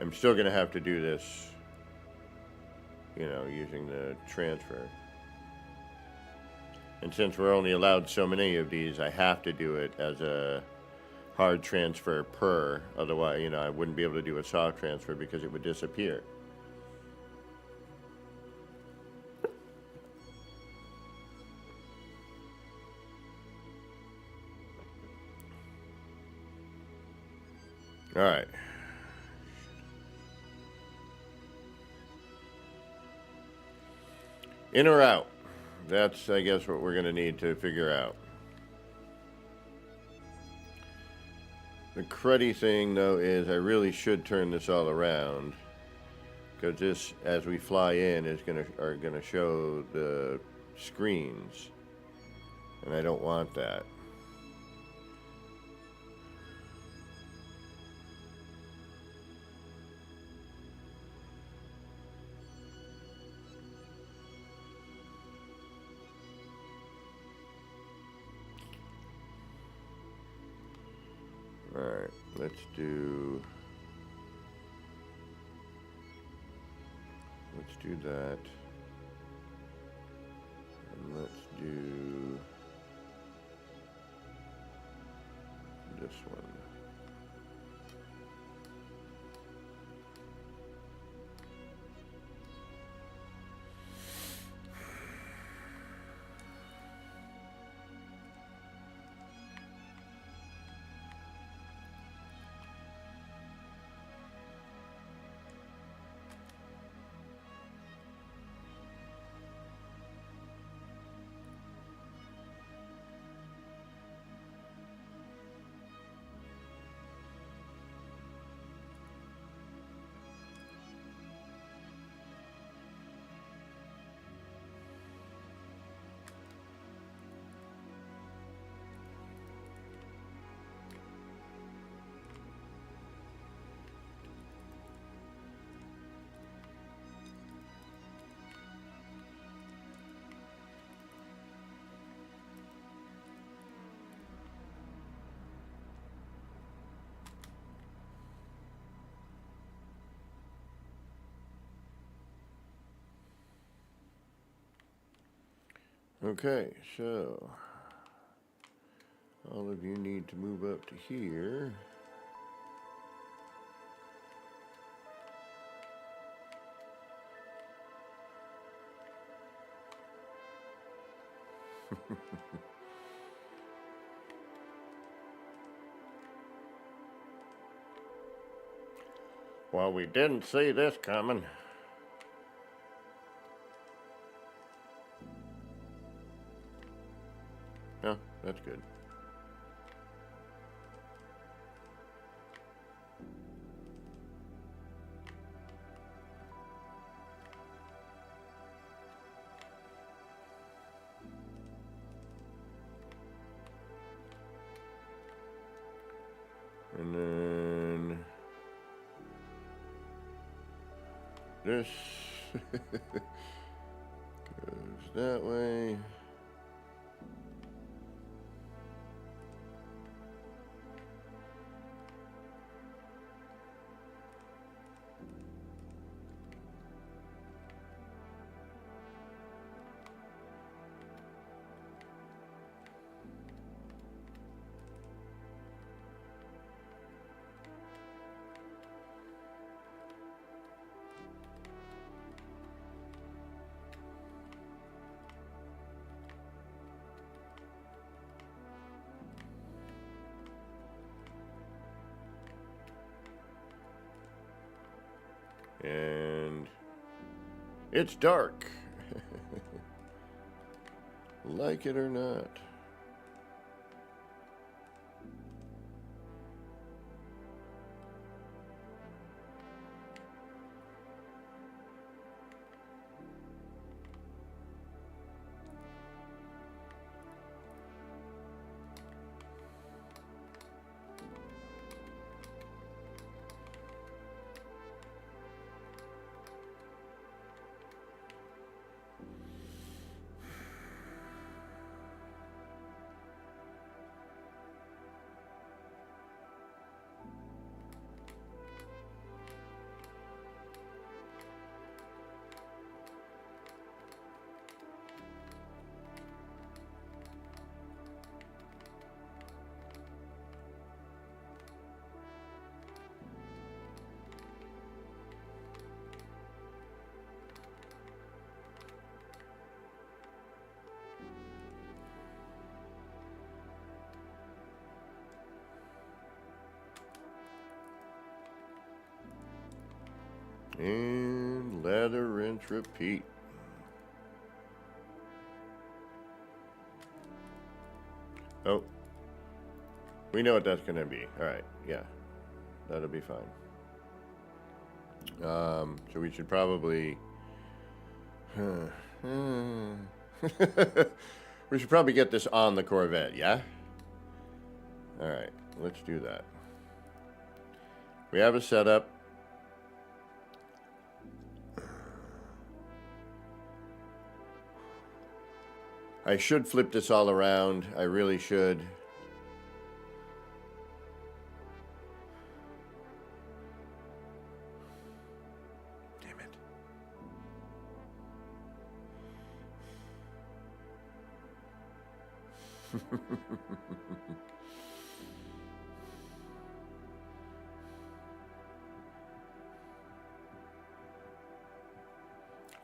I'm still going to have to do this, you know, using the transfer. And since we're only allowed so many of these, I have to do it as a hard transfer per. Otherwise, you know, I wouldn't be able to do a soft transfer because it would disappear. All right. In or out? That's, I guess, what we're going to need to figure out. The cruddy thing, though, is I really should turn this all around, because this, as we fly in, is are gonna show the screens, and I don't want that. Alright, let's do that. And let's do this one. Okay, so all of you need to move up to here. Well, we didn't see this coming. Oh, that's good. And then this goes that way. And it's dark. Like it or not. And lather, rinse, repeat. Oh, we know what that's going to be. All right, yeah, that'll be fine. So we should probably, we should probably get this on the Corvette, yeah? All right, let's do that. We have a setup. I should flip this all around. I really should. Damn it.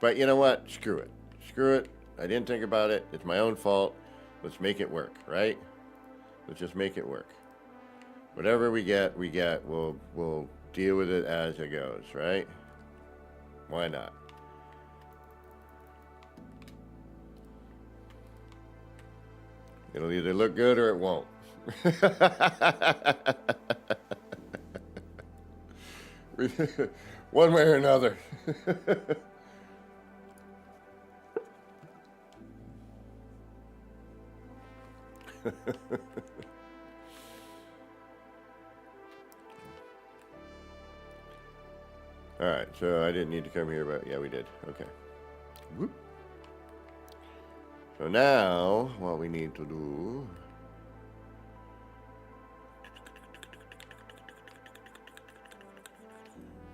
But you know what? Screw it. Screw it. I didn't think about it. It's my own fault. Let's make it work, right? Let's just make it work. Whatever we get, we get. We'll deal with it as it goes, right? Why not? It'll either look good or it won't. One way or another. All right, so I didn't need to come here, but yeah, we did. Okay. Whoop. So now, what we need to do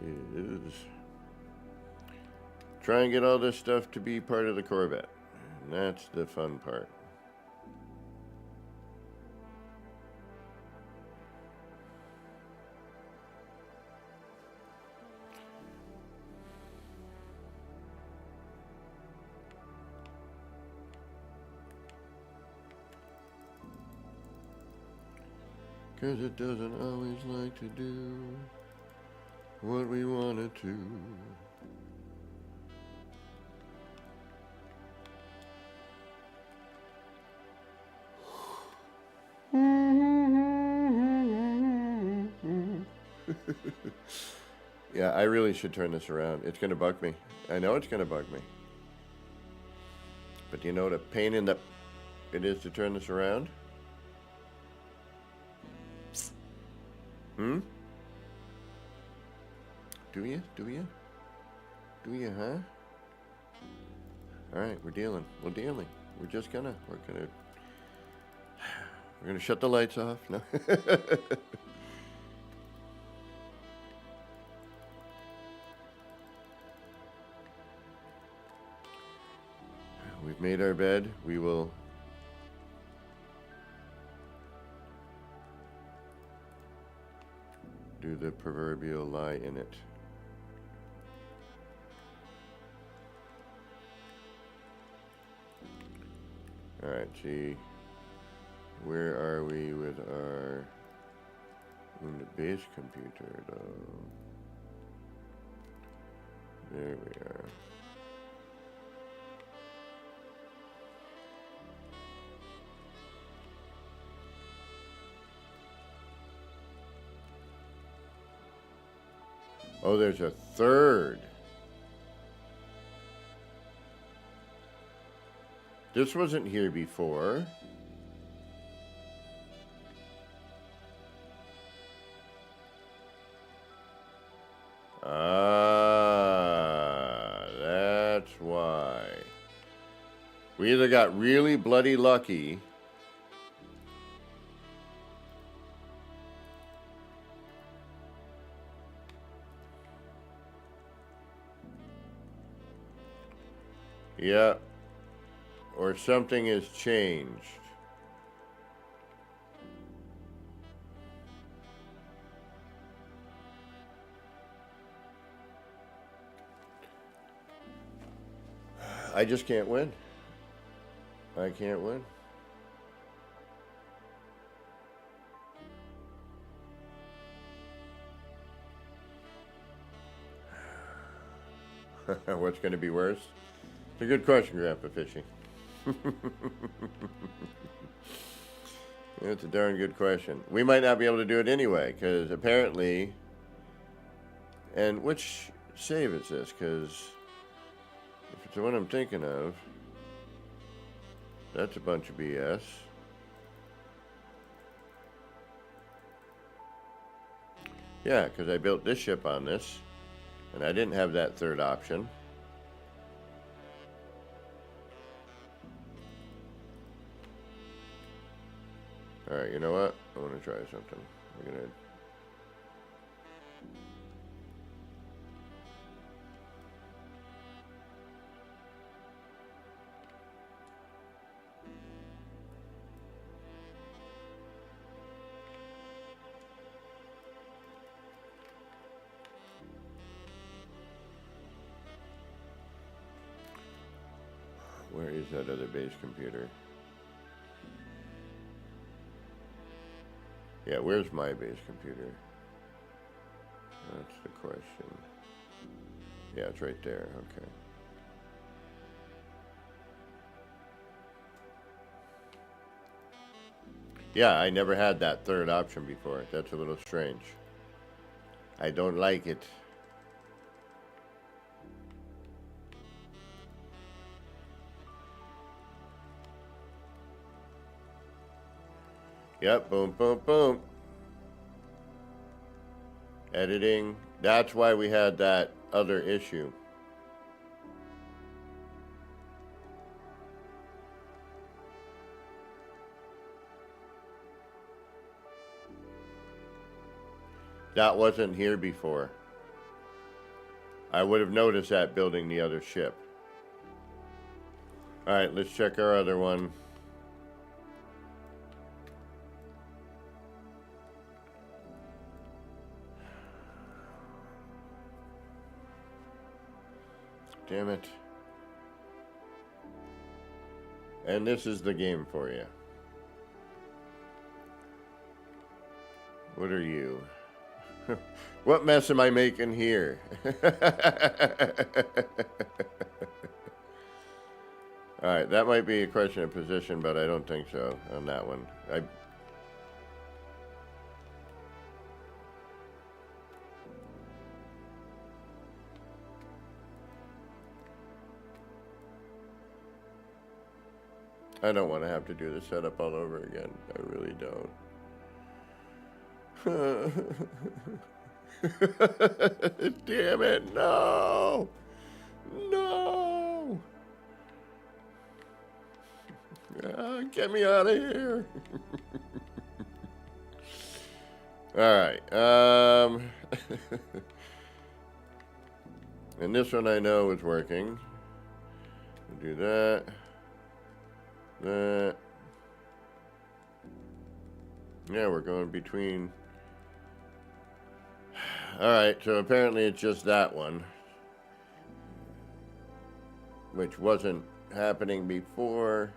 is try and get all this stuff to be part of the Corvette. And that's the fun part. Cause it doesn't always like to do what we want it to. Yeah, I really should turn this around. It's gonna bug me. I know it's gonna bug me. But do you know what a pain in the it is to turn this around? Hmm? Do you? Do you? Do you, huh? Alright, we're dealing. We're dealing. We're just gonna. We're gonna shut the lights off. No. We've made our bed. We will do the proverbial lie in it. Alright, see. Where are we with our in the base computer though? There we are. Oh, there's a third. This wasn't here before. Ah, that's why. We either got really bloody lucky. Yeah. Or something has changed. I just can't win. I can't win. What's going to be worse? It's a good question, Grandpa Fishy. It's a darn good question. We might not be able to do it anyway, because apparently... And which save is this? Because if it's the one I'm thinking of, that's a bunch of BS. Yeah, because I built this ship on this, and I didn't have that third option. Alright, you know what? I want to try something. We're gonna... Where is that other base computer? Yeah, where's my base computer? That's the question. Yeah, it's right there. Okay. Yeah, I never had that third option before. That's a little strange. I don't like it. Yep, boom, boom, boom. Editing. That's why we had that other issue. That wasn't here before. I would have noticed that building the other ship. Alright, let's check our other one. Damn it. And this is the game for you. What are you? What mess am I making here? Alright, that might be a question of position, but I don't think so on that one. I don't want to have to do the setup all over again. I really don't. Damn it, no! No! Get me out of here. Alright, and this one I know is working. Do that. That. Yeah, we're going between. Alright, so apparently it's just that one, which wasn't happening before.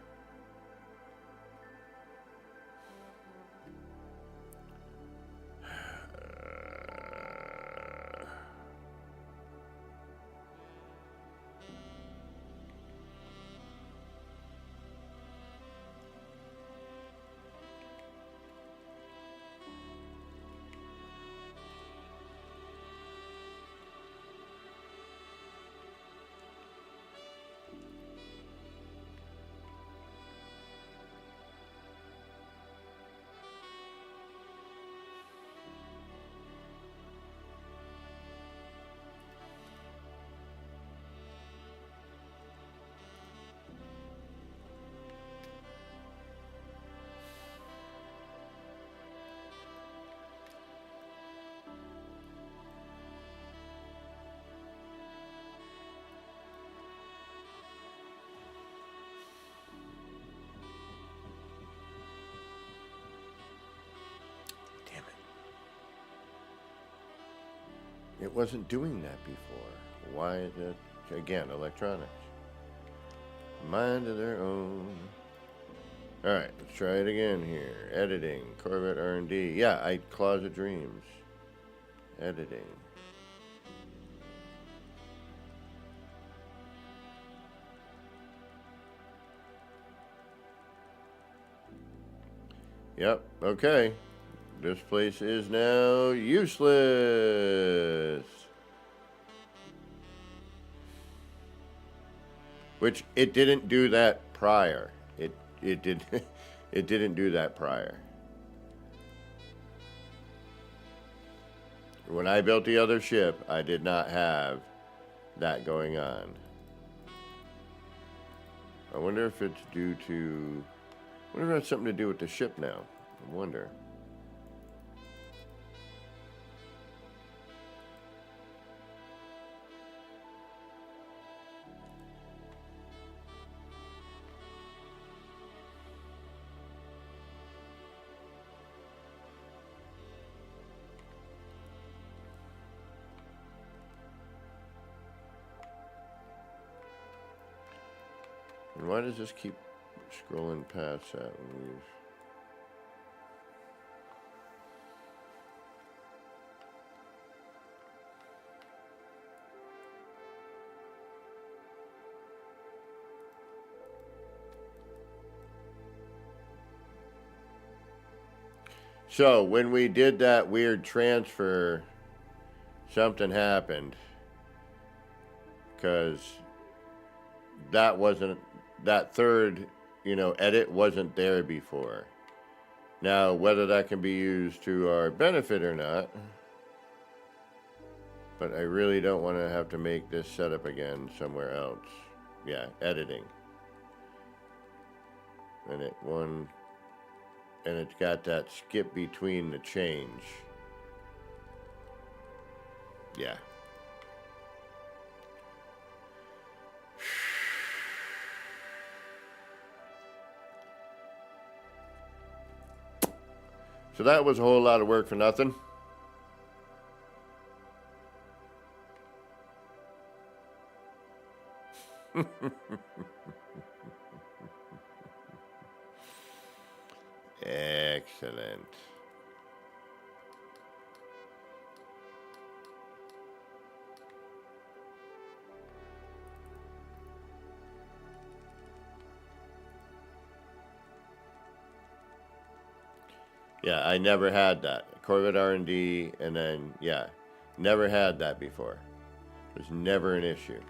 It wasn't doing that before. Why is it? Again, electronics. Mind of their own. Alright, let's try it again here. Editing. Corvette R&D. Yeah, Closet Dreams. Editing. Yep, okay. This place is now useless. Which it didn't do that prior. It did it didn't do that prior. When I built the other ship, I did not have that going on. I wonder if it's due to I wonder if that's something to do with the ship now. I wonder. And why does this keep scrolling past that when we've... So, when we did that weird transfer, something happened. Because that wasn't, that third, edit wasn't there before. Now, whether that can be used to our benefit or not, but I really don't want to have to make this setup again somewhere else. Yeah, editing. And it's got that skip between the change. Yeah. So that was a whole lot of work for nothing. Excellent. Yeah, I never had that. Corvette R&D, and then, yeah, never had that before. It was never an issue.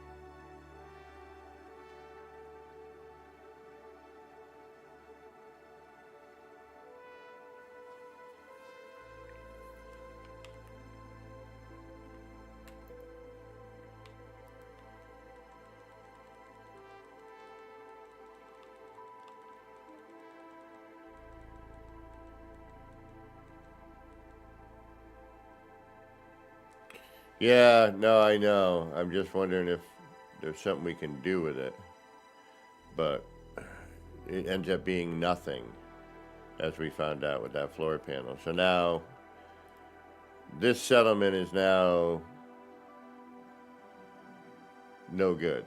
Yeah, no, I know. I'm just wondering if there's something we can do with it. But it ends up being nothing, as we found out with that floor panel. So now, this settlement is now no good.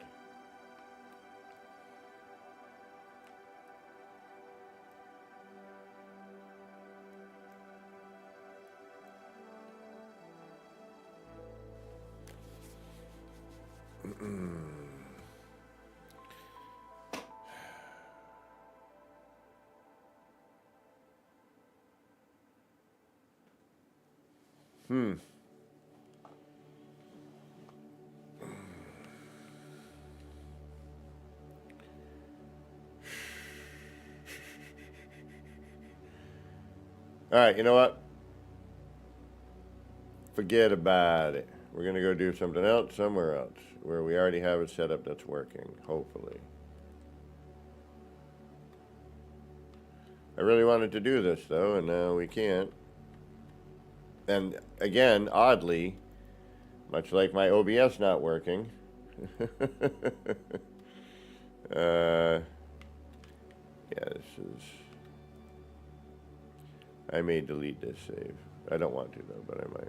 Hmm. All right, you know what? Forget about it. We're going to go do something else somewhere else where we already have it set up that's working, hopefully. I really wanted to do this, though, and now we can't. And again, oddly, much like my OBS not working, yeah, this is... I may delete this save. I don't want to, though, but I might.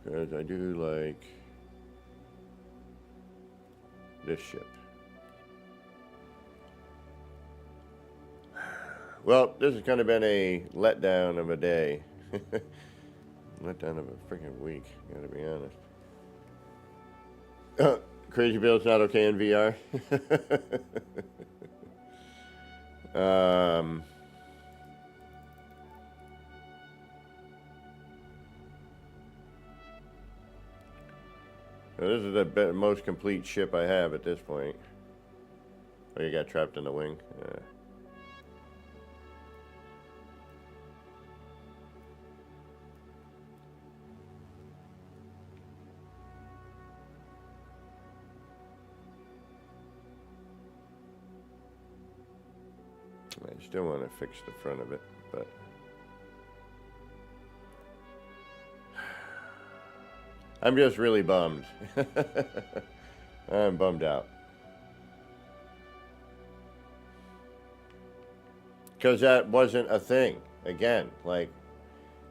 Because I do like this ship. Well, this has kind of been a letdown of a day. Letdown of a freaking week, gotta be honest. Crazy Bill's not okay in VR. So this is the most complete ship I have at this point. Oh, you got trapped in the wing? Yeah. I still want to fix the front of it, but... I'm just really bummed. I'm bummed out. Because that wasn't a thing. Again, like,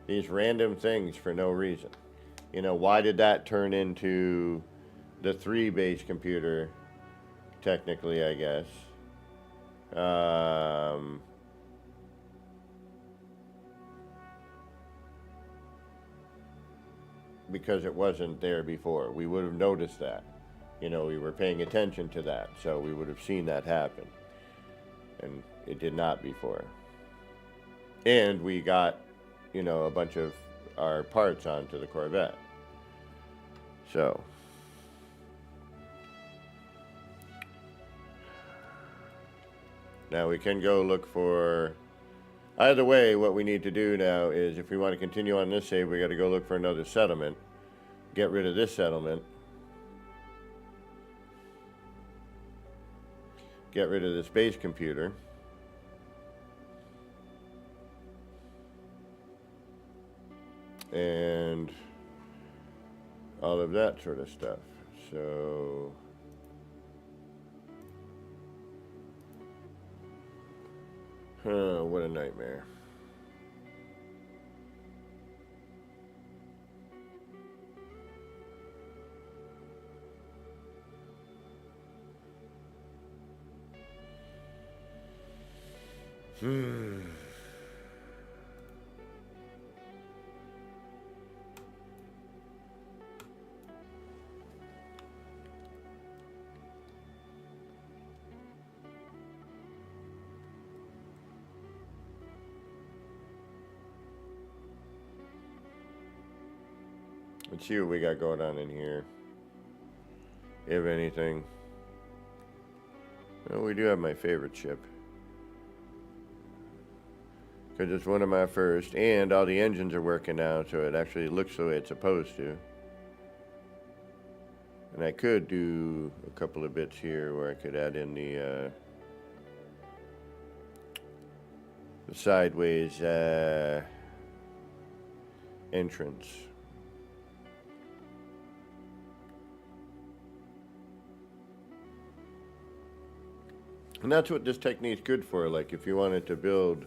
these random things for no reason. You know, why did that turn into the 3 base computer, technically, I guess? Because it wasn't there before. We would have noticed that. You know, we were paying attention to that, so we would have seen that happen. And it did not before. And we got, you know, a bunch of our parts onto the Corvette. So... now we can go look for... Either way, what we need to do now is, if we want to continue on this save, we got to go look for another settlement. Get rid of this settlement. Get rid of this base computer. And all of that sort of stuff. So... what a nightmare. Let's see what we got going on in here. If anything. Well, we do have my favorite ship. Because it's one of my first, and all the engines are working now, so it actually looks the way it's supposed to. And I could do a couple of bits here where I could add in the sideways entrance. And that's what this technique's good for. Like if you wanted to build,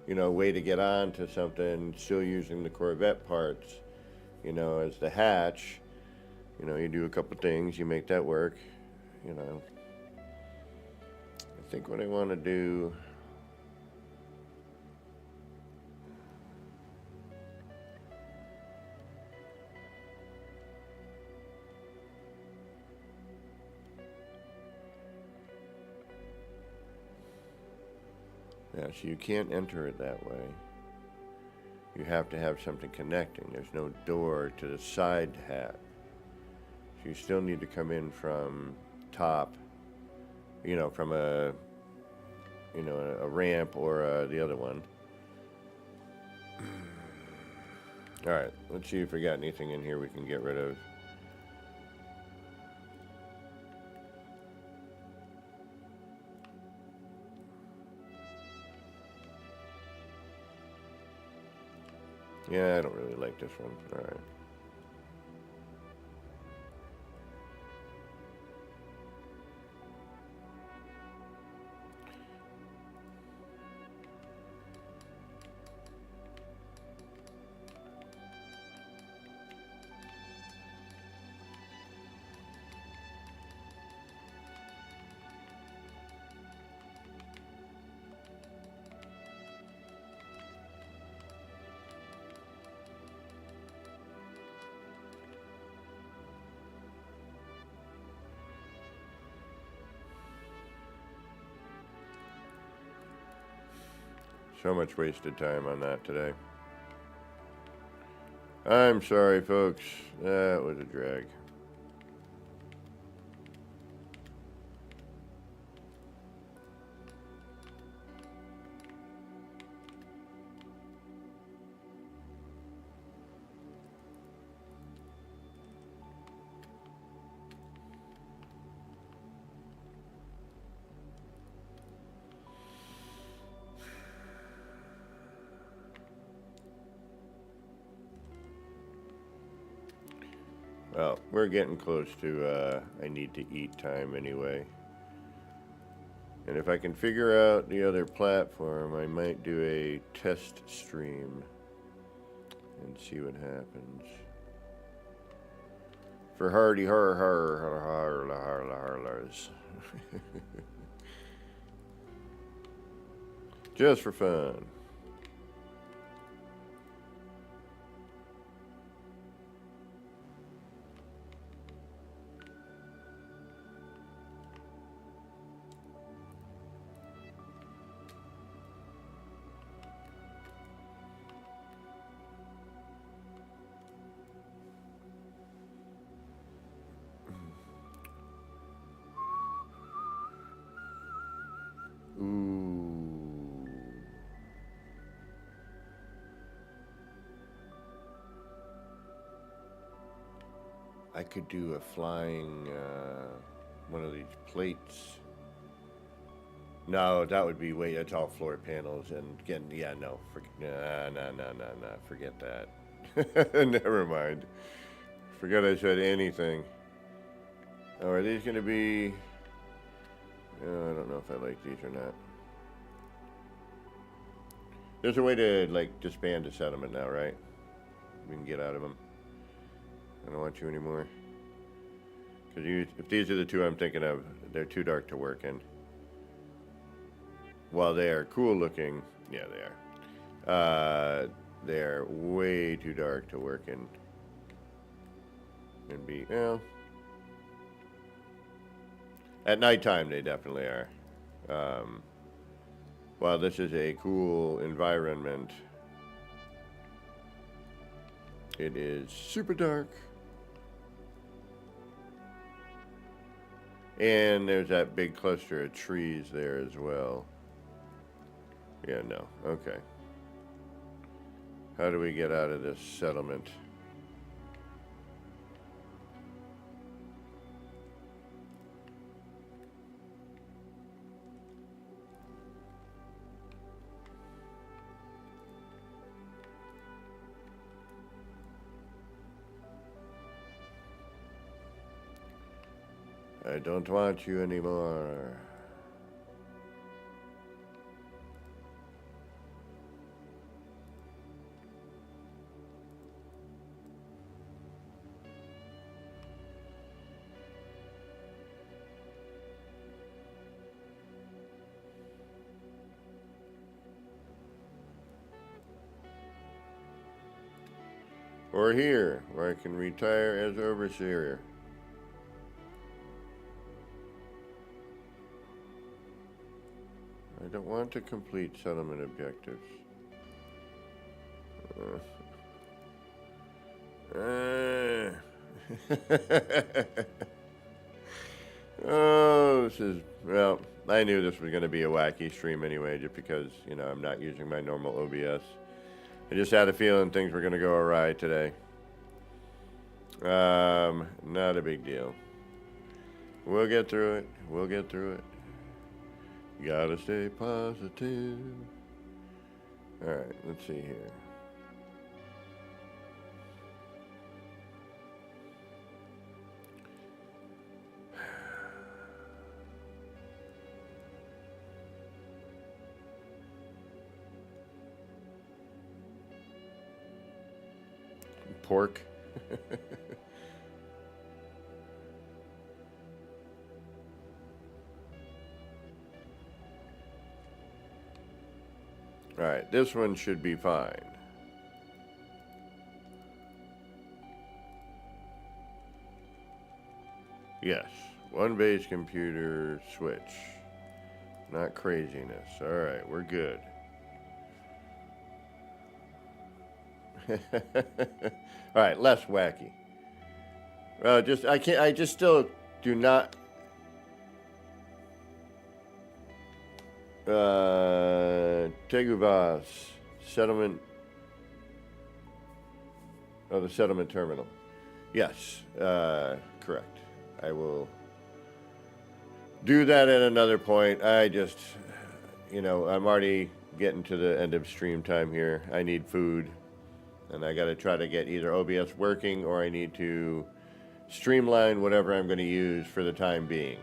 you know, a way to get onto something, still using the Corvette parts, you know, as the hatch, you know, you do a couple things, you make that work, you know. I think what I want to do, yeah, so you can't enter it that way. You have to have something connecting. There's no door to the side hat. So you still need to come in from top, you know, from a, you know, a ramp or the other one. All right, let's see if we got anything in here we can get rid of. Yeah, I don't really like this one. All right. So much wasted time on that today. I'm sorry, folks. That was a drag. Well, we're getting close to I need to eat time anyway. And if I can figure out the other platform, I might do a test stream and see what happens. For hardy harlars. Just for fun. Ooh. I could do a flying, one of these plates. No, that would be, wait, that's all floor panels and again, yeah, no, forget that. Never mind. Forget I said anything. Oh, are these gonna be, I don't know if I like these or not. There's a way to, like, disband a settlement now, right? We can get out of them. I don't want you anymore. Because if these are the two I'm thinking of, they're too dark to work in. While they are cool looking, yeah, they are. They're way too dark to work in. And be, well, at nighttime they definitely are. While this is a cool environment, it is super dark. And there's that big cluster of trees there as well. Yeah, no. Okay. How do we get out of this settlement? I don't want you anymore. Or here, where I can retire as overseer. I don't want to complete settlement objectives. Oh, this is, well, I knew this was going to be a wacky stream anyway, just because, you know, I'm not using my normal OBS. I just had a feeling things were going to go awry today. Not a big deal. We'll get through it. We'll get through it. Gotta stay positive. Alright, let's see here. Pork. Alright, this one should be fine. Yes, one base computer switch. Not craziness. Alright, we're good. Alright, less wacky. I just still do not Teguvas settlement. Oh, the settlement terminal. Yes, correct. I will do that at another point. I just, you know, I'm already getting to the end of stream time here. I need food, and I got to try to get either OBS working, or I need to streamline whatever I'm going to use for the time being.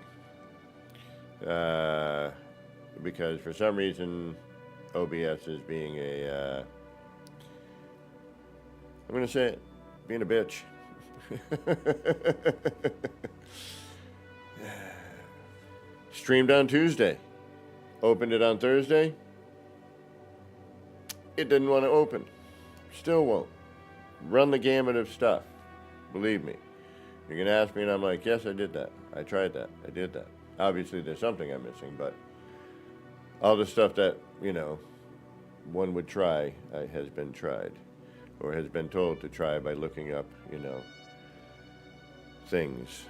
Because for some reason, OBS is being a, I'm going to say it, being a bitch. Streamed on Tuesday. Opened it on Thursday. It didn't want to open. Still won't. Run the gamut of stuff. Believe me. You're going to ask me, and I'm like, yes, I did that. I tried that. I did that. Obviously, there's something I'm missing, but all the stuff that, you know, one would try has been tried, or has been told to try by looking up, you know, things.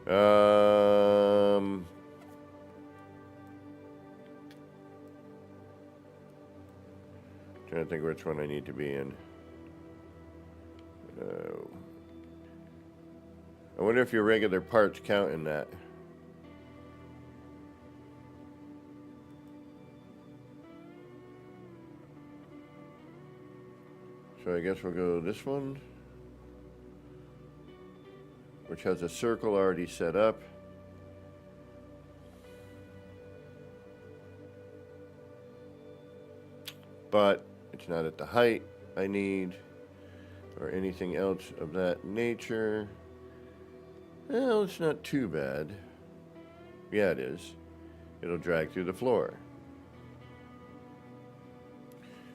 Trying to think which one I need to be in. I wonder if your regular parts count in that. So I guess we'll go this one, which has a circle already set up. But it's not at the height I need, or anything else of that nature. Well, it's not too bad. Yeah, it is. It'll drag through the floor.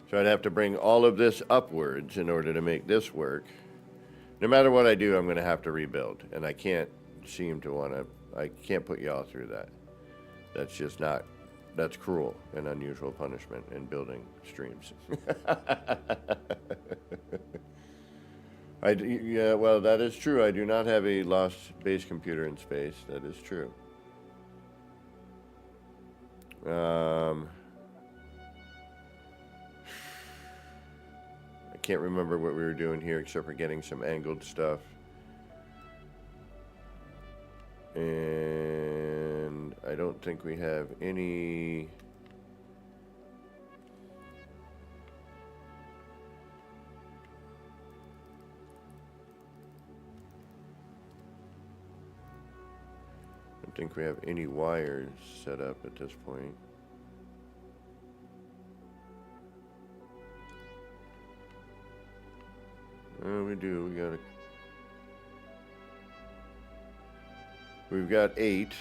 So I'd have to bring all of this upwards in order to make this work. No matter what I do, I'm going to have to rebuild. And I can't seem to want to, I can't put y'all through that. That's just not, that's cruel and unusual punishment in building streams. Yeah, well, that is true. I do not have a lost base computer in space. That is true. can't remember what we were doing here except for getting some angled stuff. And I don't think we have any... I don't think we have any wires set up at this point. Oh, we do. We got a... We've got 8.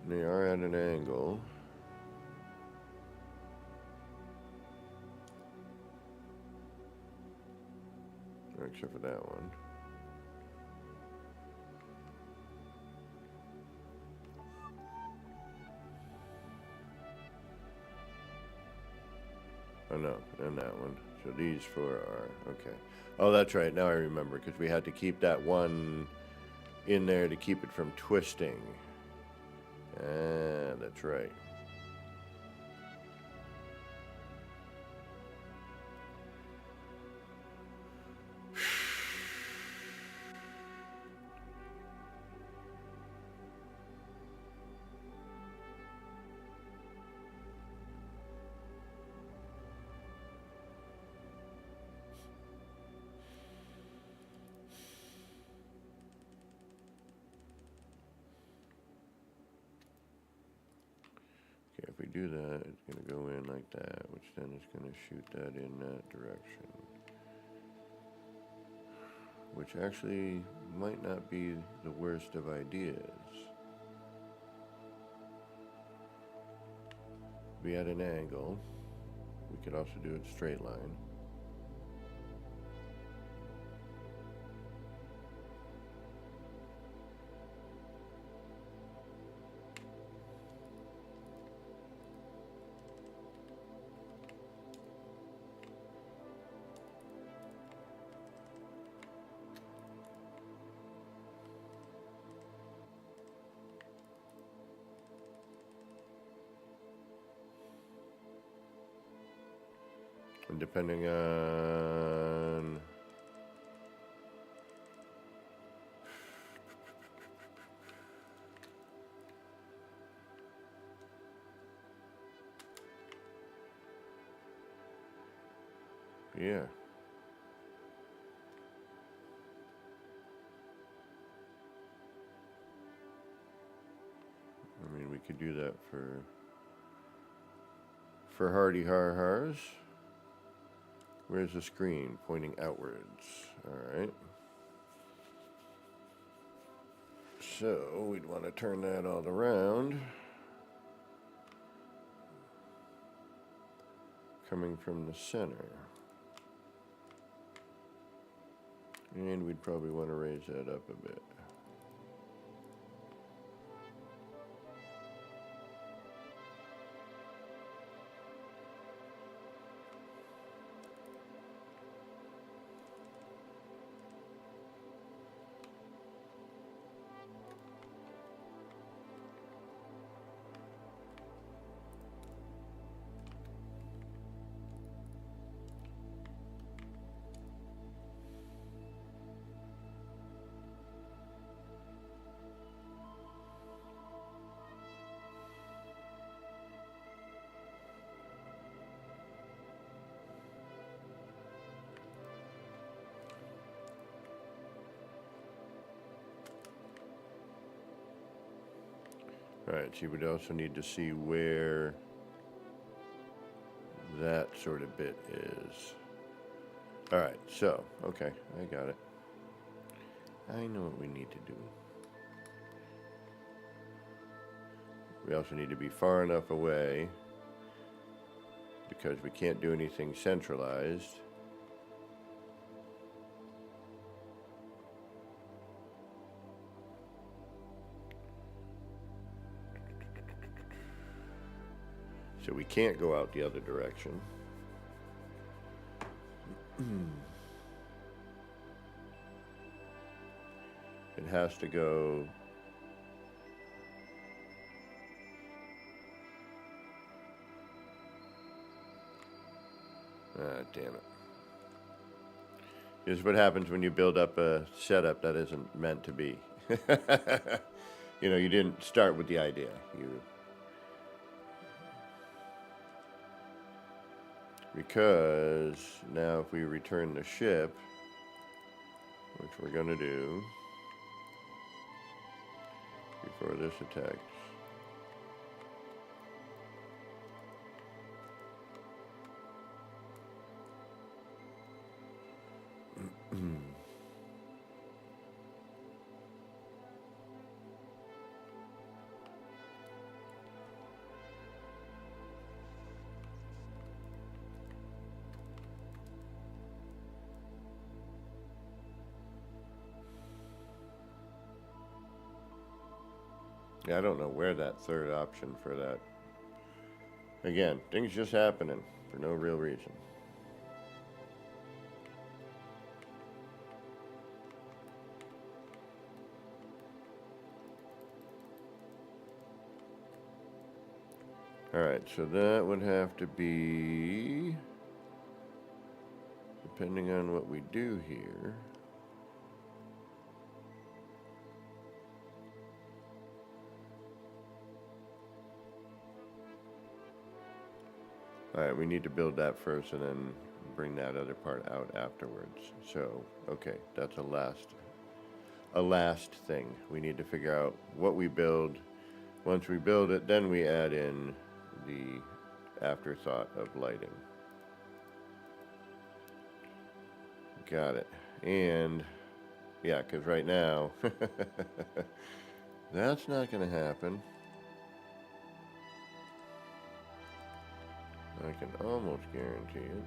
They are at an angle. Except for that one. Oh no, and that one. So these 4 are, okay. Oh, that's right, now I remember, because we had to keep that one in there to keep it from twisting. Ah, that's right. Okay, if we do that, it's going to go in like that, which then is going to shoot that in that direction. Which actually might not be the worst of ideas. Be at an angle. We could also do it straight line. And depending on... Yeah. I mean, we could do that for hardy har-hars. Where's the screen? Pointing outwards. Alright. So, we'd want to turn that all around. Coming from the center. And we'd probably want to raise that up a bit. Alright, so you would also need to see where that sort of bit is. Alright, so, okay, I got it. I know what we need to do. We also need to be far enough away because we can't do anything centralized. So we can't go out the other direction. has to go. Ah, damn it. Here's what happens when you build up a setup that isn't meant to be. You know, you didn't start with the idea. Because now if we return the ship, which we're going to do before this attacks. Yeah, I don't know where that third option for that. Again, things just happening for no real reason. Alright, so that would have to be, depending on what we do here. Alright, we need to build that first and then bring that other part out afterwards. So, okay, that's a last thing. We need to figure out what we build. Once we build it, then we add in the afterthought of lighting. Got it. And, yeah, because right now, that's not going to happen. I can almost guarantee it.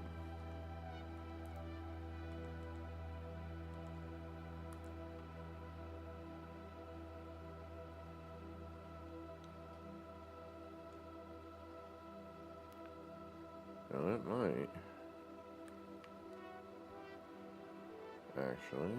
Well, it might. Actually.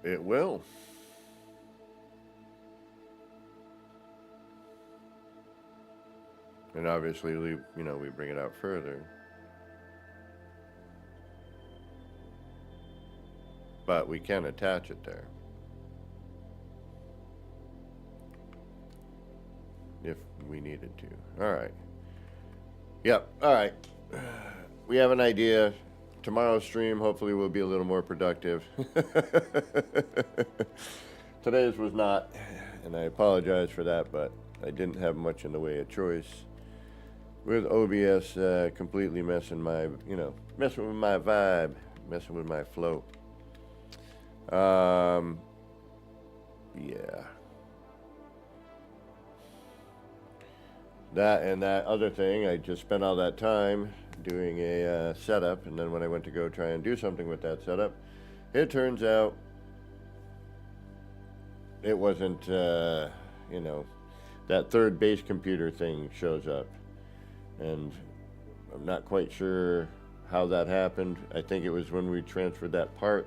It will. And obviously, we bring it out further. But we can attach it there. If we needed to. All right. Yep. All right. We have an idea. Tomorrow's stream hopefully will be a little more productive. Today's was not, and I apologize for that, but I didn't have much in the way of choice. With OBS completely messing with my vibe, messing with my flow. Yeah. That and that other thing, I just spent all that time doing a setup, and then when I went to go try and do something with that setup, it turns out it wasn't, that third base computer thing shows up. And I'm not quite sure how that happened. I think it was when we transferred that part.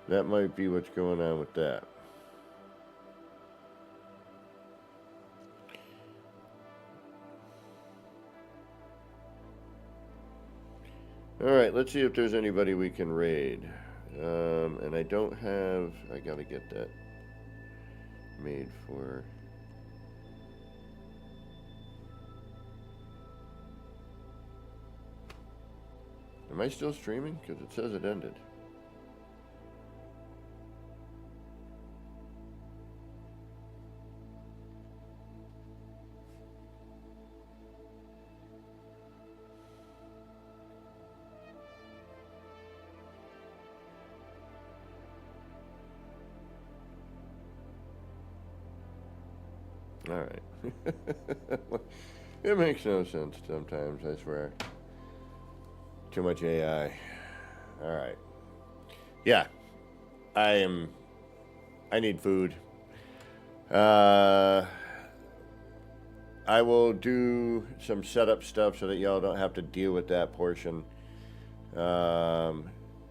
That might be what's going on with that. All right, let's see if there's anybody we can raid. And I gotta get that made for. Am I still streaming? Because it says it ended. All right. It makes no sense sometimes, I swear. Too much AI. All right. Yeah, I need food. Uh, I will do some setup stuff so that y'all don't have to deal with that portion.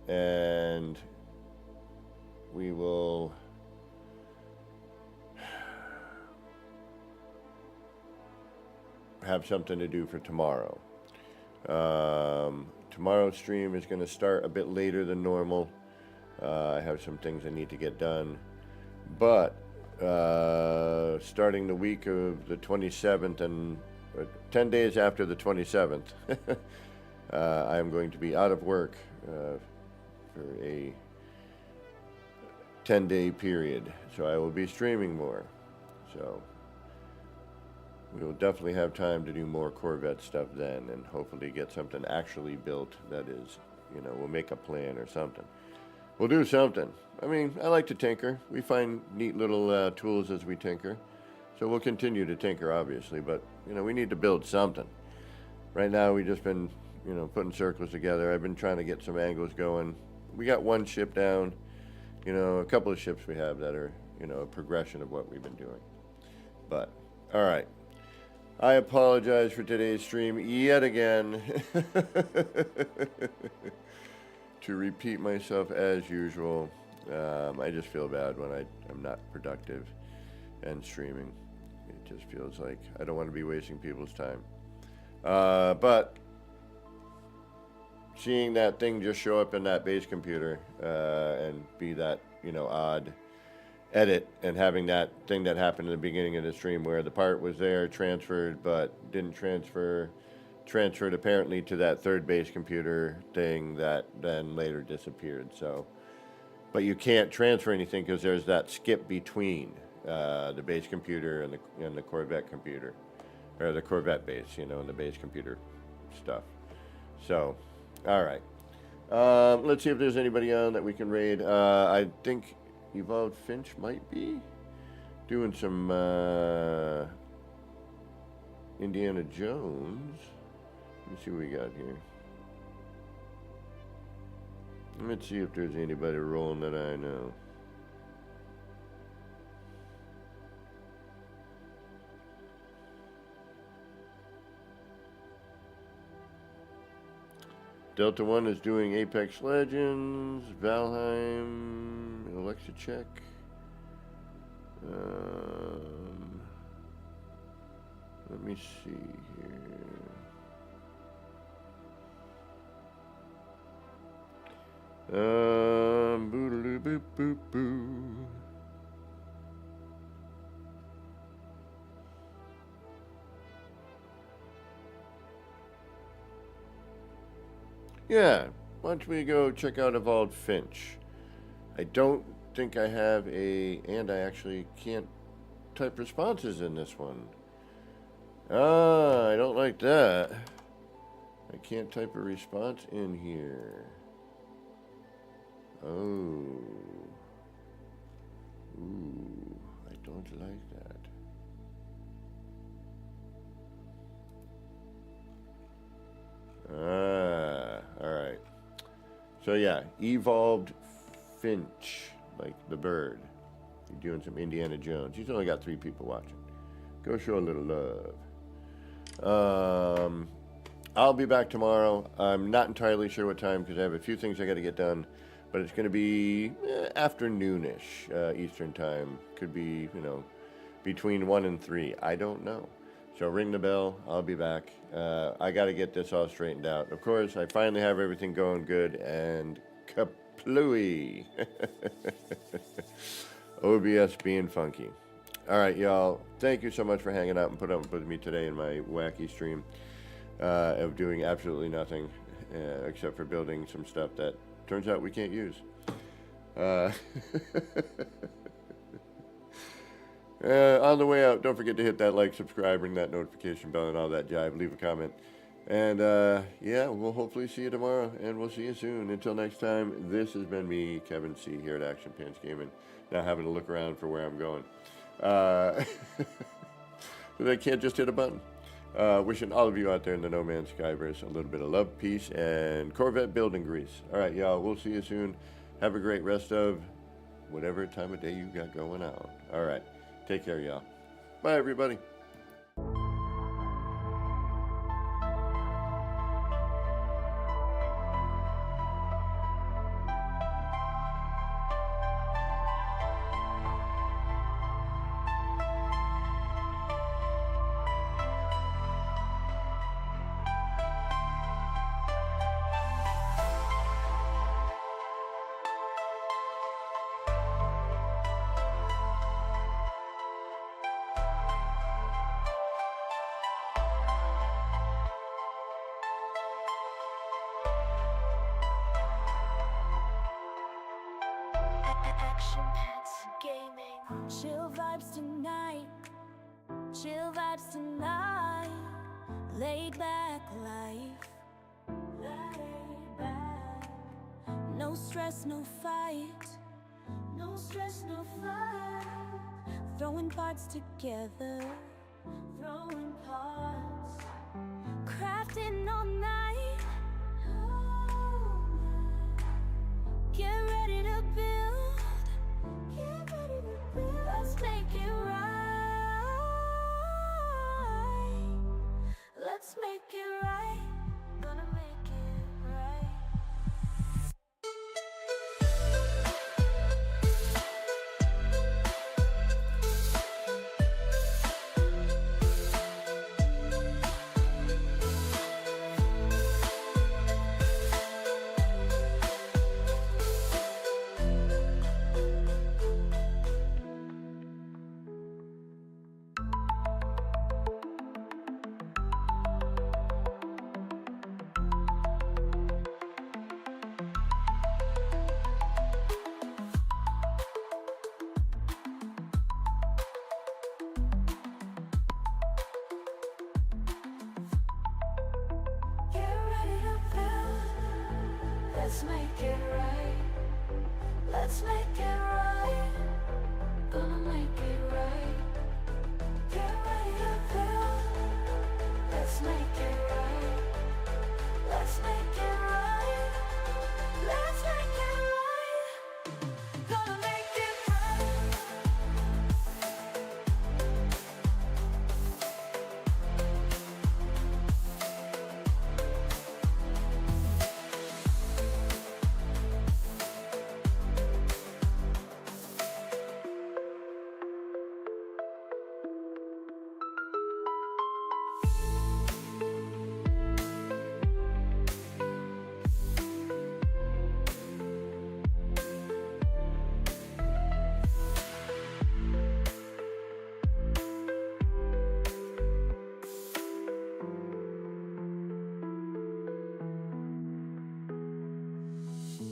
And we will have something to do for tomorrow. Tomorrow's stream is going to start a bit later than normal. I have some things I need to get done. But starting the week of the 27th and 10 days after the 27th, I am going to be out of work for a 10-day period. So I will be streaming more. So we will definitely have time to do more Corvette stuff then, and hopefully get something actually built that is, we'll make a plan or something. We'll do something. I mean, I like to tinker. We find neat little tools as we tinker. So we'll continue to tinker, obviously, but, we need to build something. Right now, we've just been, putting circles together. I've been trying to get some angles going. We got one ship down, a couple of ships we have that are, a progression of what we've been doing. But, all right. I apologize for today's stream yet again. To repeat myself as usual. I just feel bad when I'm not productive and streaming. It just feels like I don't want to be wasting people's time. But seeing that thing just show up in that base computer and be that, odd edit, and having that thing that happened in the beginning of the stream where the part was there, transferred, but didn't transfer, transferred apparently to that third base computer thing that then later disappeared. So, but you can't transfer anything because there's that skip between the base computer and the Corvette computer, or the Corvette base, and the base computer stuff. So, all right. Let's see if there's anybody on that we can raid. I think Evolved Finch might be doing some Indiana Jones. Let me see what we got here. Let's see if there's anybody rolling that I know. Delta One is doing Apex Legends, Valheim, Alexa check. Let me see here. Boodaloo boop boop boo. Yeah, why don't we go check out Evolved Finch? I don't think I have and I actually can't type responses in this one. I don't like that. I can't type a response in here. Oh. Ooh, I don't like that. Alright. So yeah, Evolved Finch, like the bird. You're doing some Indiana Jones. He's only got 3 people watching. Go show a little love. I'll be back tomorrow. I'm not entirely sure what time because I have a few things I got to get done. But it's going to be afternoonish Eastern time. Could be, between 1 and 3. I don't know. So ring the bell. I'll be back. I got to get this all straightened out. Of course, I finally have everything going good. And kaplooey. OBS being funky. All right, y'all. Thank you so much for hanging out and putting up with me today in my wacky stream of doing absolutely nothing except for building some stuff that turns out we can't use. On the way out, don't forget to hit that like, subscribe, ring that notification bell, and all that jive. Leave a comment. And yeah, we'll hopefully see you tomorrow, and we'll see you soon. Until next time, this has been me, Kevin C, here at Action Pants Gaming. Now having to look around for where I'm going. So they can't just hit a button. Wishing all of you out there in the No Man's Skyverse a little bit of love, peace, and Corvette building grease. All right, y'all. We'll see you soon. Have a great rest of whatever time of day you got going on. All right. Take care, y'all. Bye, everybody. Action Pets Gaming. Chill vibes tonight. Chill vibes tonight. Laid back life. Laid back. No stress, no fight. No stress, no fight. Throwing parts together. Throwing parts. Crafting all night. Get ready to build. Get ready to build. Let's make it right. Let's make it right. Gonna make it right. Let's make it right. Let's make it right. Gonna make it right. Get ready to build. Let's make it right. Let's make it right. Let's make it right. Gonna make it right.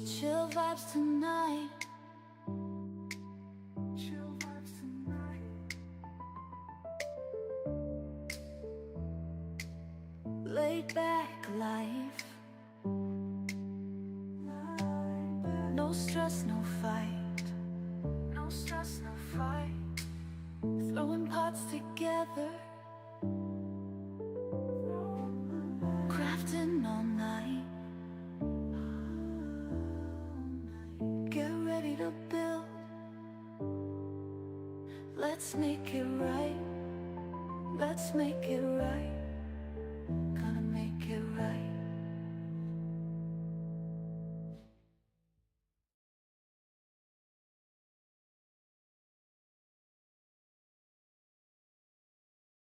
Chill vibes tonight. Chill vibes tonight. Laid back life. No stress, no fight. No stress, no fight. Throwing parts together. Crafting all night. Get ready to build. Let's make it right. Let's make it right.